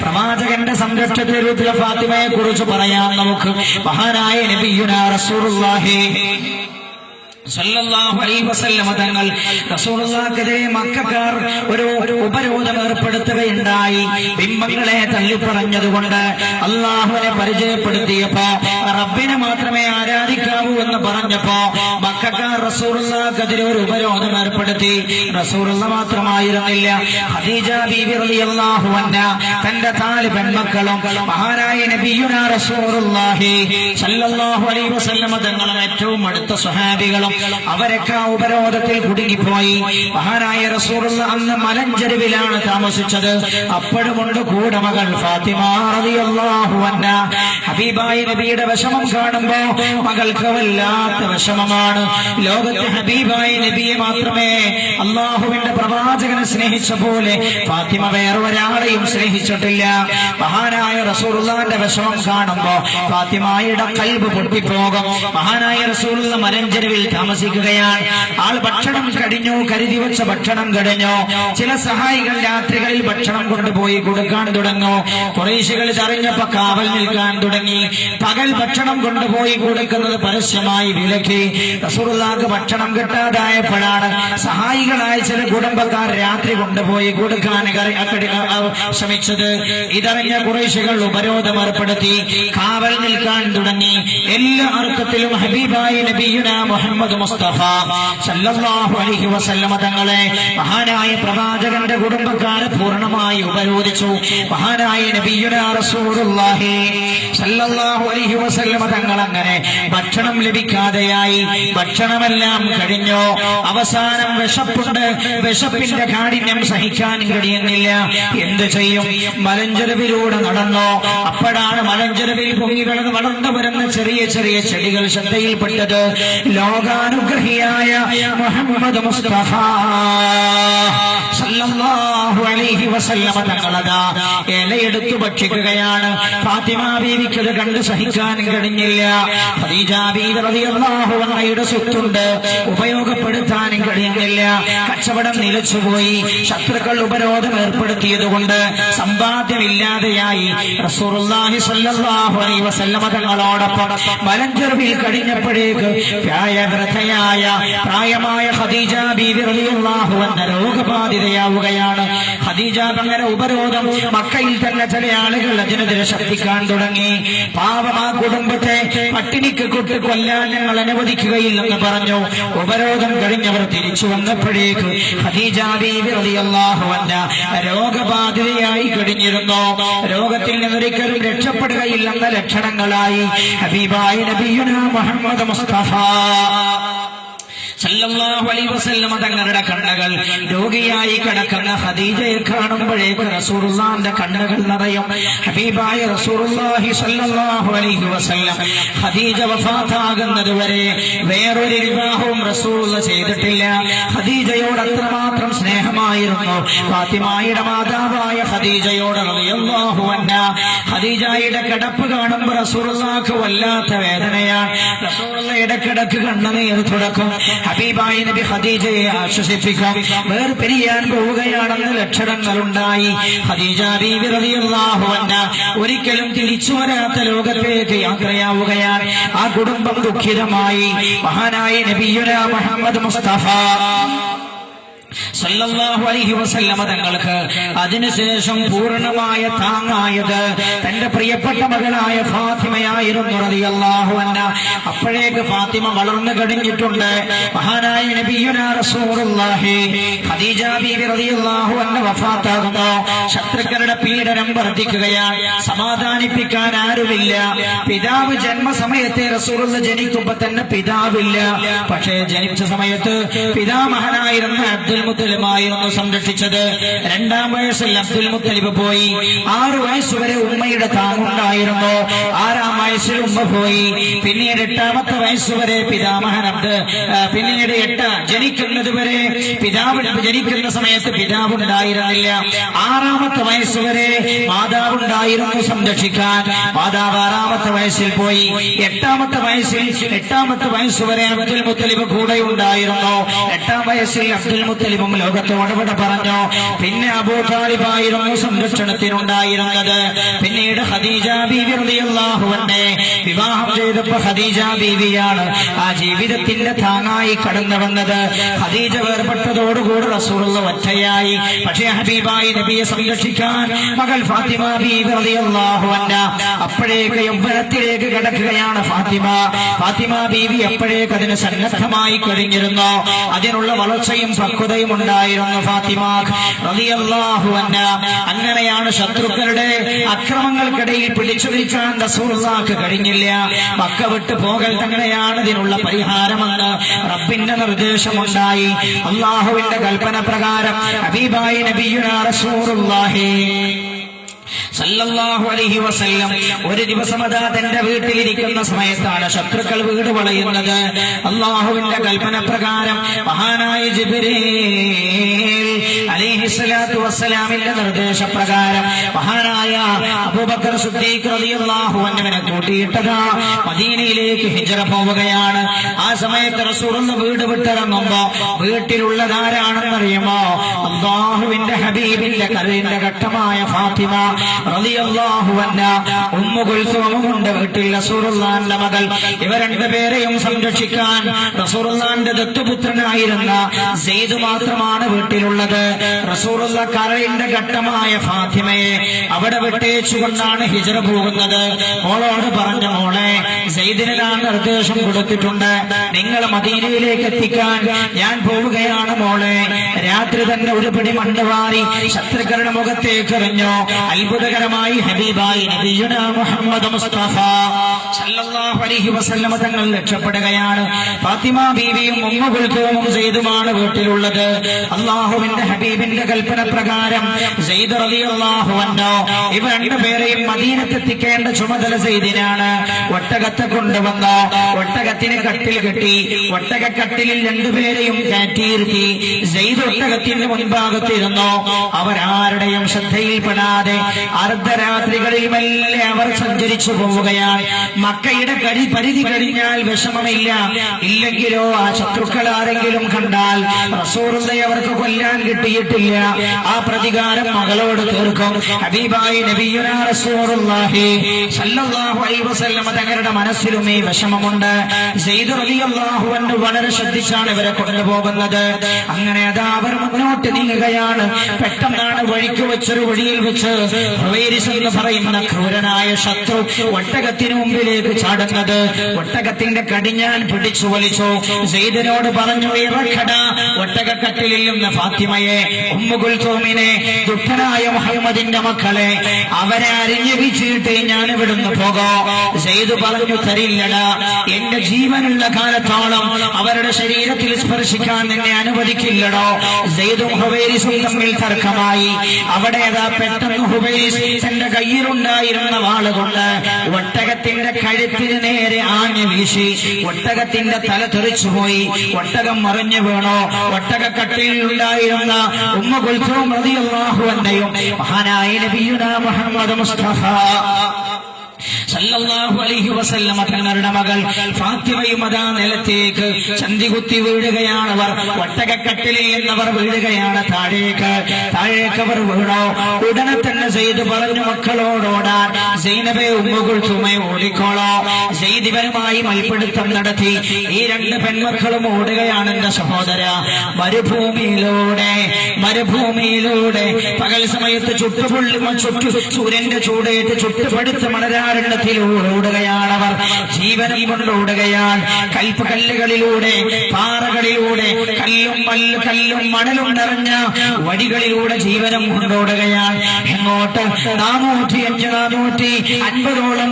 പ്രവാചകന്റെ സംരക്ഷണത്തിലെ ഫാത്തിമയെ കുറിച്ച് പറയാൻ നമുക്ക് മഹാനായ നബിയുനാ റസൂലുള്ളാഹി സല്ലല്ലാഹു അലൈഹി വസല്ലമ തങ്ങൾ റസൂലുള്ളാഹിക്കെതിരെ മക്കക്കാർ ഒരു ഉപരോധം ഏർപ്പെടുത്തുകയുണ്ടായി. ബിംബങ്ങളെ തള്ളിപ്പറഞ്ഞതുകൊണ്ട് അല്ലാഹുവിനെ പരിചയപ്പെടുത്തിയപ്പോ റബ്ബിനെ മാത്രമേ ആരാധിക്കാവൂ എന്ന് പറഞ്ഞപ്പോ മക്കക്കാർ റസൂലുള്ളാഹിക്കെതിരെ ഒരു ഉപരോധം ഏർപ്പെടുത്തി. റസൂലുള്ളാഹി മാത്രമായിരുന്നില്ല, ഖദീജ ബീവി റളിയല്ലാഹു അൻഹാ തന്റെ 4 പെൺമക്കളും മഹാനായ നബിയുനാ റസൂലുള്ളാഹി സല്ലല്ലാഹു അലൈഹി വസല്ലമ തങ്ങളും ഏറ്റവും അടുത്ത സ്വഹാബികളും അവരൊക്കെ ആ ഉപരോധത്തിൽ കുടുങ്ങിപ്പോയി. മഹാനായ റസൂലുള്ളാഹി അന്ന് മലഞ്ചെരുവിലാണ് താമസിച്ചത്. അപ്പോഴുമുണ്ട് കൂടെ മകൾ ഫാത്തിമ റളിയല്ലാഹു അൻഹാ. ഹബീബായ നബിയുടെ വിഷമം കാണുമ്പോ മകൾക്ക് വല്ലാത്ത വിഷമമാണ്. ലോകത്തെ ഹബീബായ നബിയെ മാത്രമേ അല്ലാഹുവിന്റെ പ്രവാചകനെ സ്നേഹിച്ച പോലെ ഫാത്തിമ വേറെ ഒരാളെയും സ്നേഹിച്ചിട്ടില്ല. മഹാനായ റസൂലുള്ളാഹിന്റെ വിഷമം കാണുമ്പോ ഫാത്തിമയുടെ ഖൽബ് പൊട്ടിപ്പോകും. മഹാനായ റസൂലുള്ളാഹി മലഞ്ചെരുവിൽ താമസിക്കുകയാണ്. ആൾ ഭക്ഷണം കഴിഞ്ഞു, കരുതി വെച്ച ഭക്ഷണം കഴിഞ്ഞു. ചില സഹായികൾ രാത്രികളിൽ ഭക്ഷണം കൊണ്ടുപോയി കൊടുക്കാൻ തുടങ്ങും. ഖുറൈശികൾ അറിഞ്ഞപ്പോ കാവൽ നിൽക്കാൻ തുടങ്ങി. പകൽ ഭക്ഷണം കൊണ്ടുപോയി കൊടുക്കുന്നത് പരസ്യമായി വിലക്കി. റസൂലുള്ളാഹിക്ക് ഭക്ഷണം കിട്ടാതായപ്പോഴാണ് സഹായികളായ ചില കുടുംബക്കാർ രാത്രി കൊണ്ടുപോയി കൊടുക്കാൻ ശ്രമിച്ചത്. ഇതറിഞ്ഞ ഖുറൈശികൾ ഉപരോധം ഏർപ്പെടുത്തി, കാവൽ നിൽക്കാൻ തുടങ്ങി. എല്ലാ അർത്ഥത്തിലും ഹബീബായ നബിയുനാ മുഹമ്മദ് മുസ്തഫ സല്ലല്ലാഹു അലൈഹി വസല്ലമ തങ്ങളെ മഹാനായ പ്രവാചകന്റെ കുടുംബക്കാരെ പൂർണ്ണമായി ഉപരോധിച്ചു. മഹാനായ നബിയുനാ റസൂലുള്ളാഹി സല്ലല്ലാഹു അലൈഹി വസല്ലമ തങ്ങൾ അങ്ങനെ ഭക്ഷണം ലഭിക്കാതെയായി. ഭക്ഷണമെല്ലാം കഴിഞ്ഞു. അവസാനം വിശപ്പുണ്ട്. വിശപ്പിന്റെ കാഠിന്യം സഹിക്കാൻ കഴിയുന്നില്ല. എന്ത് ചെയ്യും? മലഞ്ചെരുവിലൂടെ നടന്നു. അപ്പോഴാണ് മലഞ്ചെരുവിൽ പൊങ്ങി കിടന്ന് വളർന്നു വരുന്ന ചെറിയ ചെറിയ ചെടികൾ ശ്രദ്ധയിൽപ്പെട്ടത്. ലോകാനുഗ്രഹിയായ മുഹമ്മദ് മുസ്തഫ സല്ലല്ലാഹു അലൈഹി വസല്ലമ തങ്ങളതാ ഇലയെടുത്തു ഭക്ഷിക്കുകയാണ്. ഫാത്തിമ ബീവിക്ക് അത് കണ്ട് സഹിക്കാൻ കഴിഞ്ഞില്ല. ഖദീജ ബീവി റളിയല്ലാഹു അൻഹയുടെ സ്വത്തുണ്ട്, ഉപയോഗപ്പെടുത്താനും കഴിയുന്നില്ല. കച്ചവടം നിലച്ചുപോയി. ശത്രുക്കൾ ഉപരോധം ഏർപ്പെടുത്തിയതുകൊണ്ട് സമ്പാദ്യമില്ലാതെയായി. റസൂലുള്ളാഹി സ്വല്ലല്ലാഹു അലൈഹി വസല്ലമ തങ്ങളോടൊപ്പം മലഞ്ചെരുവിൽ കഴിഞ്ഞപ്പോഴേക്ക് പ്രായമായ ഖദീജ ബീവി റളിയല്ലാഹു അൻഹ രോഗബാധിതയാവുകയാണ്. ഖദീജ അങ്ങനെ ഉപരോധം മക്കയിൽ തന്നെ ചില ആളുകൾ അതിനെതിരെ ശക്തിക്കാൻ തുടങ്ങി. പാവം ആ കുടുംബത്തെ പട്ടിണിക്ക് കൊട്ട് കൊല്ലാൻ ഞങ്ങൾ അനുവദിക്കുകയില്ലെന്ന് പറഞ്ഞു. ഉപരോധം കഴിഞ്ഞവർ തിരിച്ചു വന്നപ്പോഴേക്ക് ഖദീജ ബീവി റളിയല്ലാഹു അൻഹ രോഗബാധിതയായി കഴിഞ്ഞിരുന്നു. രോഗത്തിൽ നിന്നൊരിക്കലും രക്ഷപ്പെടുകയില്ലെന്ന ലക്ഷണങ്ങളായി. ഹബീബായ നബിയുനാ മുഹമ്മദ് മുസ്തഫ സല്ലല്ലാഹു അലൈഹി വസല്ലം തങ്ങളുടെ കണ്ണുകൾ രോഗിയായി കിടക്കുന്ന ഖദീജയെ കാണുമ്പോഴേക്ക് റസൂലുള്ളാഹിന്റെ കണ്ണുകൾ നിറയും. ഹബീബായ റസൂലുള്ളാഹി സല്ലല്ലാഹു അലൈഹി വസല്ലം ഖദീജ വഫാത്താകുന്നത് വരെ വേറൊരു വിവാഹവും റസൂലുള്ളാഹി ചെയ്തിട്ടില്ല. ഖദീജയോട് അത്രമാത്രം സ്നേഹമായിരുന്നു ഫാത്തിമയുടെ മാതാവായ ഖദീജയോട് റളിയല്ലാഹു അൻഹാ. ഖദീജയുടെ കിടപ്പ് കാണുമ്പോൾ റസൂലുള്ളാഹിക്ക് വല്ലാത്ത വേദനയാണ്. റസൂലുള്ളാഹി ഇടക്കിടക്ക് കണ്ണുനീർ തുടക്കും. ഹബീബായ നബി ഖദീജയെ ആശ്വസിപ്പിക്കാം. വേർപിരിയാൻ പോവുകയാണെന്ന് ലക്ഷണങ്ങളുണ്ടായി. ഖദീജ ബീവി റളിയല്ലാഹു അൻഹാ ഒരിക്കലും തിരിച്ചു വരാത്ത ലോകത്തേക്ക് യാത്രയാവുകയാണ്. ആ കുടുംബം ദുഃഖിതമായി. മഹാനായ നബിയുനാ മുഹമ്മദ് മുസ്തഫ സല്ലല്ലാഹു അലൈഹി വസല്ലമ തങ്ങൾക്ക് അതിനുശേഷം പൂർണ്ണമായ താങ്ങായത് തന്റെ പ്രിയപ്പെട്ട മകളായ ഫാത്തിമയായിരുന്നു റളിയല്ലാഹു അൻഹാ. അപ്പോഴേക്ക് ഫാത്തിമ വളർന്നു കഴിഞ്ഞിട്ടുണ്ട്. മഹാനായ നബിയുനാ റസൂലുള്ളാഹി ഖദീജ ബീവി റളിയല്ലാഹു അൻഹ വഫാത്താകുന്നു. ശത്രുക്കളുടെ പീഡനം വർദ്ധിക്കുകയാണ്. സമാധാനിപ്പിക്കാൻ ആരുമില്ല. പിതാവ് ജന്മസമയത്തെ റസൂലുള്ളാഹി ജനിക്കുമ്പോൾ തന്നെ പിതാവില്ല. പക്ഷേ ജനിച്ച സമയത്ത് പിതാമഹനായിരുന്ന അബ്ദുൽ മുത്തലിബായിരുന്നു സംരക്ഷിച്ചത്. 2-ാം വയസ്സിൽ അബ്ദുൽ മുത്തലിബ് പോയി. 6 വയസ്സുവരെ ഉമ്മയുടെ താങ്ങുണ്ടായിരുന്നു. 6-ാം വയസ്സിൽ ഉമ്മ പോയി. പിന്നീട് 8-ാമത്തെ വയസ്സുവരെ പിതാമഹൻ പിന്നീട് 8 ജനിക്കുന്നത് വരെ ജനിക്കുന്ന സമയത്ത് പിതാവുണ്ടായിരുന്നില്ല. 6-ാമത്തെ വയസ്സുവരെ മാതാവുണ്ടായിരുന്നു സംരക്ഷിക്കാൻ. മാതാവ് 6-ാമത്തെ വയസ്സിൽ പോയി. 8-ാമത്തെ വയസ്സുവരെ അബ്ദുൽ മുത്തലിബ് കൂടെ ഉണ്ടായിരുന്നു. 8-ാം വയസ്സിൽ അബ്ദുൽ മുത്തലിബും ലോകത്തോട് വിട പറഞ്ഞു. പിന്നെ അബൂ താലിബായിരുന്നു സംരക്ഷണത്തിനുണ്ടായിരുന്നത്. പിന്നീട് ഖദീജ ബീവി റളിയല്ലാഹു അൻഹ വിവാഹം ചെയ്തപ്പോൾ ഖദീജ ബീവിയാണ് ആ ജീവിതത്തിന്റെ താങ്ങായി കടന്നു വന്നത്. ഖദീജ വേർപെട്ടതോടുകൂടി റസൂലുള്ളാഹി ഒറ്റയായി. പക്ഷേ ഹബീബായി നബിയെ സംരക്ഷിക്കാൻ മകൾ ഫാത്തിമ ബീവി റളിയല്ലാഹു അൻഹ അപ്പോഴേക്ക് യൗവനത്തിലേക്ക് കടക്കുകയാണ്. ഫാത്തിമ ബീവി അപ്പോഴേക്ക് അതിന് സന്നദ്ധമായി കഴിഞ്ഞിരുന്നു. അതിനുള്ള വളർച്ചയും പക്വതയും ഉണ്ടായിരുന്നു ഫാത്തിമ റളിയല്ലാഹു അൻഹ. അങ്ങനെയാണ് ശത്രുക്കളുടെ അക്രമങ്ങൾക്കിടയിൽ പിടിച്ചു നിൽക്കാൻ റസൂലുള്ളാഹിക്ക് കഴിഞ്ഞില്ല. മക്ക വിട്ടു പോകൽ തന്നെയാണ് ഇതിനുള്ള പരിഹാരമെന്ന് റബ്ബിന്റെ നിർദ്ദേശമുണ്ടായി. അല്ലാഹുവിന്റെ കൽപ്പന പ്രകാരം ഹബീബായ നബിയുനാ റസൂലുള്ളാഹി സല്ലല്ലാഹു അലൈഹി വസല്ലം ഒരു ദിവസം അതാ തന്റെ വീട്ടിലിരിക്കുന്ന സമയത്താണ് ശത്രുക്കൾ വീട് വളയുന്നത്. അല്ലാഹുവിന്റെ കൽപ്പന പ്രകാരം മഹാനായ ജിബ്രീൽ അലൈഹിസ്സലാത്തു വസ്സലാമിന്റെ നിർദ്ദേശപ്രകാരം മഹാനായ അബൂബക്കർ സിദ്ദീഖ് റളിയല്ലാഹു അൻഹുവിനെ കൂട്ടിയിട്ടതാ മദീനയിലേക്ക് ഹിജ്റ പോവുകയാണ്. ആ സമയത്ത് റസൂലുള്ളാഹി വീട് വിട്ടിറങ്ങുമ്പോ വീട്ടിലുള്ളതാരാണെന്നറിയുമോ? അല്ലാഹുവിന്റെ ഹബീബിന്റെ കരളിന്റെ ഘട്ടമായ ഫാത്തിമ റളിയല്ലാഹു അൻഹാ. ഉമ്മു കുൽസൂമുണ്ട് വീട്ടിൽ, റസൂലുള്ളാഹിന്റെ മകൾ. ഇവർ രണ്ടുപേരെയും സംരക്ഷിക്കാൻ റസൂലുള്ളാഹിന്റെ ദത്തുപുത്രനായിരുന്ന സെയ്ദ് മാത്രമാണ് വീട്ടിലുള്ളത്. റസൂലുള്ളാഹി കരളിന്റെ ഘട്ടമായ ഫാത്തിമയെ അവിടെ വിട്ടേച്ചുകൊണ്ടാണ് ഹിജ്റ പോകുന്നത്. മോളോട് പറഞ്ഞു, മോളെ, സെയ്ദിന് ഞാൻ നിർദ്ദേശം കൊടുത്തിട്ടുണ്ട്, നിങ്ങൾ മദീനയിലേക്ക് എത്തിക്കാൻ ഞാൻ പോവുകയാണ് മോളെ. രാത്രി തന്നെ ഒരു പിടി മണ്ണ് വാരി ശത്രുക്കളുടെ മുഖത്തേക്ക് എറിഞ്ഞു. അത്ഭുതകരമായി ഹബീബായി നബിയുനാ മുഹമ്മദ് മുസ്തഫ സല്ലല്ലാഹു അലൈഹി വസല്ലം തങ്ങൾ രക്ഷപ്പെടുകയാണ്. ഫാത്തിമ ബീവിയും ഉമ്മു കുൽസൂമും സെയ്ദുമാണ് വീട്ടിലുള്ളത്. അല്ലാഹുവിന്റെ ഹബീബിന്റെ കൽപ്പന പ്രകാരം സെയ്ദ് റളിയല്ലാഹു അൻഹു ഇവർ രണ്ടുപേരെയും മദീനത്തെത്തിക്കേണ്ട ചുമതല സെയ്ദിനാണ്. ഒട്ടകത്തെ കൊണ്ടുവന്ന ഒട്ടകത്തിന് കട്ടിൽ കെട്ടി ഒട്ടകക്കട്ടിലിൽ രണ്ടുപേരെയും കയറ്റിയിരുത്തി സെയ്ദ് ഒട്ടകത്തിന്റെ മുൻഭാഗത്തിരുന്നു. അവരാരുടെയും ശ്രദ്ധയിൽപ്പെടാതെ അർദ്ധരാത്രികളിൽ മെല്ലെ അവർ സഞ്ചരിച്ചു പോവുകയാണ്. മക്കയുടെ പരിധി കഴിഞ്ഞാൽ വിഷമമില്ല, ഇല്ലെങ്കിലോ ആ ശത്രുക്കൾ ആരെങ്കിലും കണ്ടാൽ റസൂലുള്ളാഹി അവർക്ക് കൊല്ലാൻ കിട്ടിയിട്ടില്ല, ആ പ്രതികാരം മകളോട് തീർക്കും. ഹബീബായി നബിയുനാ റസൂലുള്ളാഹി സല്ലല്ലാഹു അലൈഹി വസല്ലം തങ്ങളുടെ മനസ്സിലും ഈ വിഷമമുണ്ട്. സെയ്ദ് റളിയല്ലാഹു അൻഹു വളരെ ശ്രദ്ധിച്ചാണ് ഇവരെ കൊണ്ടുപോകുന്നത്. അങ്ങനെ അതാ അവർ മുന്നോട്ട് നീങ്ങുകയാണ്. പെട്ടെന്നാണ് വഴിക്ക് വെച്ചൊരു വഴിയിൽ വെച്ച് ഹുവൈരിസ് എന്ന് പറയുന്ന ക്രൂരനായ ശത്രു ഒട്ടകത്തിന് മുമ്പിലേക്ക് മുകളിലേക്ക് ചാടുന്നത്. ഒട്ടകത്തിന്റെ കടിഞ്ഞാൻ പിടിച്ചു വലിച്ചു. സെയ്ദിനോട് പറഞ്ഞു, ഇറക്കട ഒട്ടകക്കട്ടിലിൽ നിന്ന് ഫാത്തിമയെ, ഉമ്മു കുൽസൂമിനെ, ദുഃഖനായ മുഹമ്മദിന്റെ മക്കളെ, അവരെ അരിഞ്ഞു വീച്ചിട്ട് ഞാൻ ഇവിടുന്ന് പോകോ? സെയ്ദ് പറഞ്ഞു, തരില്ലടാ, എന്റെ ജീവനുള്ള കാലത്തോളം അവരുടെ ശരീരത്തിൽ സ്പർശിക്കാൻ നിന്നെ അനുവദിക്കില്ലടോ. സെയ്ദും ഹുവൈരിസും തമ്മിൽ തർക്കമായി. അവിടെ പെട്ടെന്ന് ഹുവൈരിസ് തന്റെ കയ്യിലുണ്ടായിരുന്ന വാളുകൊണ്ട് ഒട്ടകത്തിന്റെ കഴുത്തിന് നേരെ ആഞ്ഞു വീശി. ഒട്ടകത്തിന്റെ തല തെറിച്ചുപോയി. ഒട്ടകം മറിഞ്ഞു വീണു. ഒട്ടകക്കട്ടിലുണ്ടായിരുന്ന ഉമ്മു കുൽസൂം റളിയല്ലാഹു അൻഹയും മഹാനായ നബിയുനാ മുഹമ്മദ് മുസ്തഫ സല്ലല്ലാഹു അലൈഹി വസല്ലമ തങ്ങളുടെ മകൾ ഫാത്തിമയും അതാ നിലത്തേക്ക് ചന്തികുത്തി വീഴുകയാണ്. അവർ ഒട്ടകക്കട്ടിലിൽ നിന്നവർ വീഴുകയാണ് താഴേക്ക്. അവർ വീണോ. ഉടനെ തന്നെ സെയ്ദ് പറഞ്ഞു, മക്കളോടോടാൻ. സൈനബേ, ഉമ്മു കുൽസൂമേ, ഓടിക്കോളോ. സെയ്ദ് ഇവരുമായി മൽപ്പിടുത്തം നടത്തി. ഈ രണ്ട് പെൺമക്കളും ഓടുകയാണ്. എന്റെ സഹോദര, മരുഭൂമിയിലൂടെ പകൽ സമയത്ത് സൂര്യന്റെ ചൂടേറ്റ് ചുട്ടുപടുത്ത് മണരാരണ്യത്തിലൂടുകയാണവർ. ജീവനം കൊണ്ടോടുകയാണ്. കല്ലുകളിലൂടെ, പാറകളിലൂടെ, കല്ലും മണലും നിറഞ്ഞ വടികളിലൂടെ ജീവനം കൊണ്ടോടുകയാണ്. എങ്ങോട്ട്? 450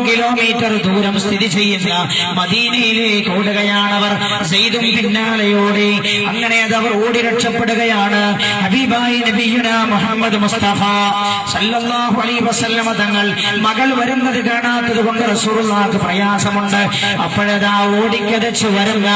കിലോമീറ്റർ ദൂരം സ്ഥിതി ചെയ്യുന്ന മദീനയിലേക്ക് ഓടുകയാണവർ. സെയ്ദും പിന്നാലെയോടി. അങ്ങനെ അതവർ ഓടി രക്ഷപ്പെടുകയാണ്. ഹബീബായ നബിയുനാ മുഹമ്മദ് മുസ്തഫ സല്ലല്ലാഹു അലൈഹി വസല്ലമ തങ്ങൾ മകൾ വരുന്നത് കാണാത്തത് കൊണ്ട് റസൂലുള്ളാഹിക്ക് പ്രയാസമുണ്ട്. അപ്പോഴതാ ഓടിക്കതച്ചു വരുന്ന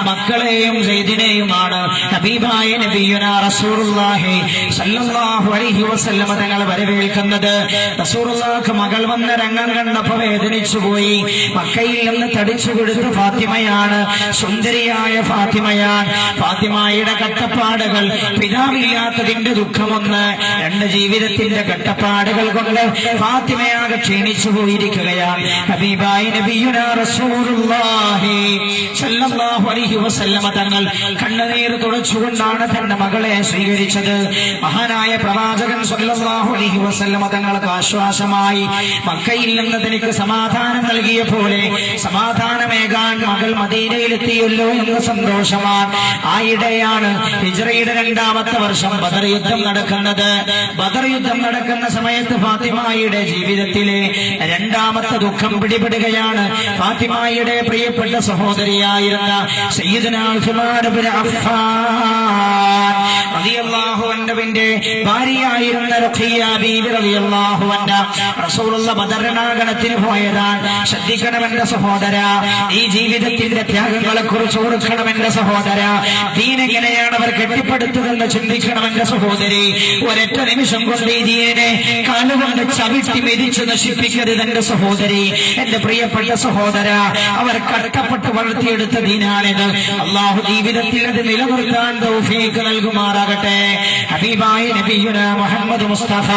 മക്കളെയും സെയ്ദിനെയുമാണ് ഹബീബായ നബിയുനാ റസൂലുള്ളാഹി സല്ലല്ലാഹു അലൈഹി വസല്ലമ തങ്ങൾ വരവേൽക്കുന്നത്. റസൂലുള്ളാഹിക്ക് മകൾ വന്ന രംഗം കണ്ടപ്പോൾ വേദനിച്ചുപോയി. മക്കയിൽ നിന്ന് തടിച്ചു കൊടുത്ത ഫാത്തിമയാണ്, സുന്ദരിയായ ഫാത്തിമയാണ്. ഫാത്തിമയുടെ കട്ടപ്പാടുകൾ, പിതാവില്ലാത്തതിന്റെ ദുഃഖമൊന്ന്, രണ്ട് ജീവിതത്തിന്റെ കട്ടപ്പാടുകൾ കൊണ്ട് ഫാത്തിമയാകെ ക്ഷീണിച്ചു പോയിരിക്കുകയാണ്. ഹബീബായ നബിയുനാ റസൂലുള്ളാഹി സല്ലല്ലാഹു അലൈഹി വസല്ലമ തങ്ങൾ കണ്ണുനീർ തുടച്ചുകൊണ്ടാണ് തന്റെ മകളെ സ്വീകരിച്ചത്. മഹാനായ പ്രവാചകൻ സല്ലല്ലാഹു അലൈഹി വസല്ലമ തങ്ങൾക്ക് ആശ്വാസമായി. മക്കയിൽ നിന്ന് തനിക്ക് സമാധാനം നൽകിയ പോലെ സമാധാനമേകാൻ മകൾ മദീനയിലെത്തിയല്ലോ എന്ന സന്തോഷമാണ്. ആയിടെയാണ് ഹിജ്റയുടെ 2ാമത്തെ വർഷം ബദർ യുദ്ധം നടക്കുന്നത്. ബദർ യുദ്ധം നടക്കുന്ന സമയത്ത് ഫാത്തിമയുടെ ജീവിതത്തിലെ 2ാമത്തെ ദുഃഖം പിടിപെടുകയാണ്. ഫാത്തിമയുടെ പ്രിയപ്പെട്ട സഹോദരിയായിരുന്ന സയ്യിദുനാ ഉസ്മാൻ ഇബ്നു അഫ്ഫാൻ റളിയല്ലാഹു അൻഹുവിന്റെ ഭാര്യയായിരുന്ന റുഖിയ്യ ബീവി റളിയല്ലാഹു അൻഹ റസൂലുള്ള ബദർ രണാങ്കണത്തിന് പോയതാണ്. ശ്രദ്ധിക്കണമെന്റെ സഹോദര, ഈ ജീവിതത്തിന്റെ ത്യാഗങ്ങളെ കുറിച്ച് ഓർക്കണമെന്റെ സഹോദര. ദീനെങ്ങനെയാണ് അവർ കെട്ടിപ്പടുത്തതെന്ന് ചിന്തിക്കണമെന്റെ സഹോദരി. ഒരൊറ്റ നിമിഷം കൊണ്ട് ഈ ദീനെ കാലുകൊണ്ട് ചവിട്ടി മെതിച്ച് നശിപ്പിക്കരുത് എന്റെ സഹോദരി, എന്റെ പ്രിയപ്പെട്ട സഹോദര. അവർ കഷ്ടപ്പെട്ട് വളർത്തിയെടുത്ത ദീനാണിത്. അള്ളാഹു ജീവിതത്തിൽ അത് നിലനിർത്താൻ തൗഫീഖ് നൽകുമാറാകട്ടെ. ഹബീബായ നബിയുനാ മുഹമ്മദ് മുസ്തഫ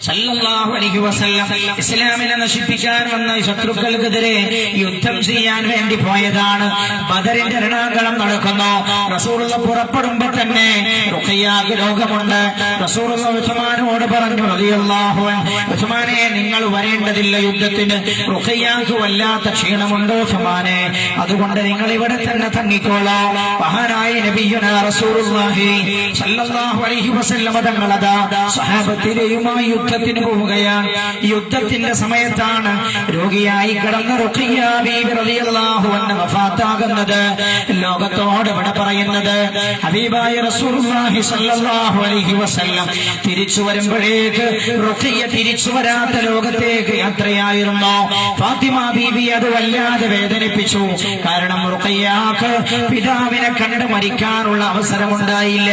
സല്ലല്ലാഹു അലൈഹി വസല്ലം ഇസ്ലാമിനെ നശിപ്പിക്കാൻ വന്ന ശത്രുക്കൾക്കെതിരെ യുദ്ധം ചെയ്യാൻ വേണ്ടി പോയതാണ്. ബദറിന്റെ രണാങ്കണം നടക്കുന്നു. റസൂലുള്ള പുറപ്പെടുമ്പോ തന്നെ റുഖിയ്യക്ക് രോഗമുണ്ട്. റസൂലുള്ള ഉസ്മാനോട് പറഞ്ഞു, റളിയല്ലാഹു അൻഹു, ഉസ്മാനെ, നിങ്ങൾ വരേണ്ടതില്ല യുദ്ധത്തിന്. റുഖിയ്യക്ക് വല്ലാത്ത ക്ഷീണമുണ്ട് ഉസ്മാനെ, അതുകൊണ്ട് നിങ്ങൾ ഇവിടെ തന്നെ തങ്ങിക്കോളാം. മഹാനായ നബിയുനാ റസൂലുള്ളാഹി സല്ലല്ലാഹു അലൈഹി വസല്ലം തങ്ങളതാ സ്വഹാബത്തിനെയുമായി യുദ്ധത്തിന് പോവുകയാണ്. യുദ്ധത്തിന്റെ സമയത്താണ് രോഗിയായി കിടന്ന റുഖിയ്യ ബീവി റളിയല്ലാഹു അൻഹ വഫാത്താകുന്നത്. ലോകത്തോട് ഇവിടെ പറയുന്നത് ഹബീബായ റസൂലുള്ളാഹി സ്വല്ലല്ലാഹു അലൈഹി വസല്ലം തിരിച്ചു വരുമ്പോഴേക്ക് റുഖിയ്യ തിരിച്ചു വരാത്ത ലോകത്തേക്ക് യാത്രയായിരുന്നു. ഫാത്തിമ ബീവി അത് വല്ലാതെ വേദനിപ്പിച്ചു. കാരണം റുഖിയ്യക്ക് പിതാവിനെ കണ്ട് മരിക്കാനുള്ള അവസരമുണ്ടായില്ല,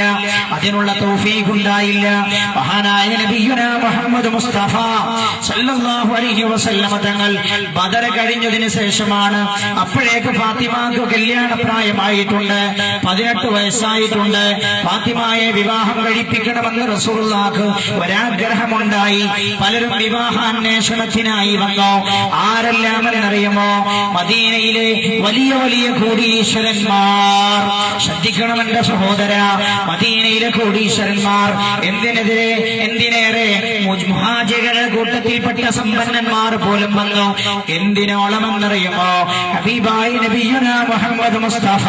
അതിനുള്ള തൗഫീഖ് ഉണ്ടായില്ല. മഹാനായ നബിയുനാ മുഹമ്മദ് മുസ്തഫ സല്ലല്ലാഹു അലൈഹി വസല്ലമ തങ്ങൾ ബദർ കഴിഞ്ഞതിന് ശേഷമാണ്. അപ്പോഴേക്ക് ഫാത്തിമക്ക് കല്യാണ പ്രായമായിട്ടുണ്ട്, 18 വയസ്സായിട്ടുണ്ട്. ഫാത്തിമയെ വിവാഹം കഴിപ്പിക്കണമെന്ന് റസൂലുള്ളാഹിക്ക് ഒരാഗ്രഹമുണ്ടായി. പലരും വിവാഹാന്വേഷണത്തിനായി വന്നു. ആരെല്ലാം എന്നറിയുമോ? മദീനയിലെ വലിയ വലിയ കോടീശ്വരന്മാർ. ശ്രദ്ധിക്കണമെന്റെ സഹോദര, മദീനയിലെ കോടീശ്വരന്മാർ. എന്തിനേറെ മുഹാജികളുടെ കൂട്ടത്തിൽപ്പെട്ട സമ്പന്നന്മാർ പോലും വന്നു. എന്തിനോളമെന്നറിയുമോ? ഹബീബായ നബിയുനാ മുഹമ്മദ് മുസ്തഫ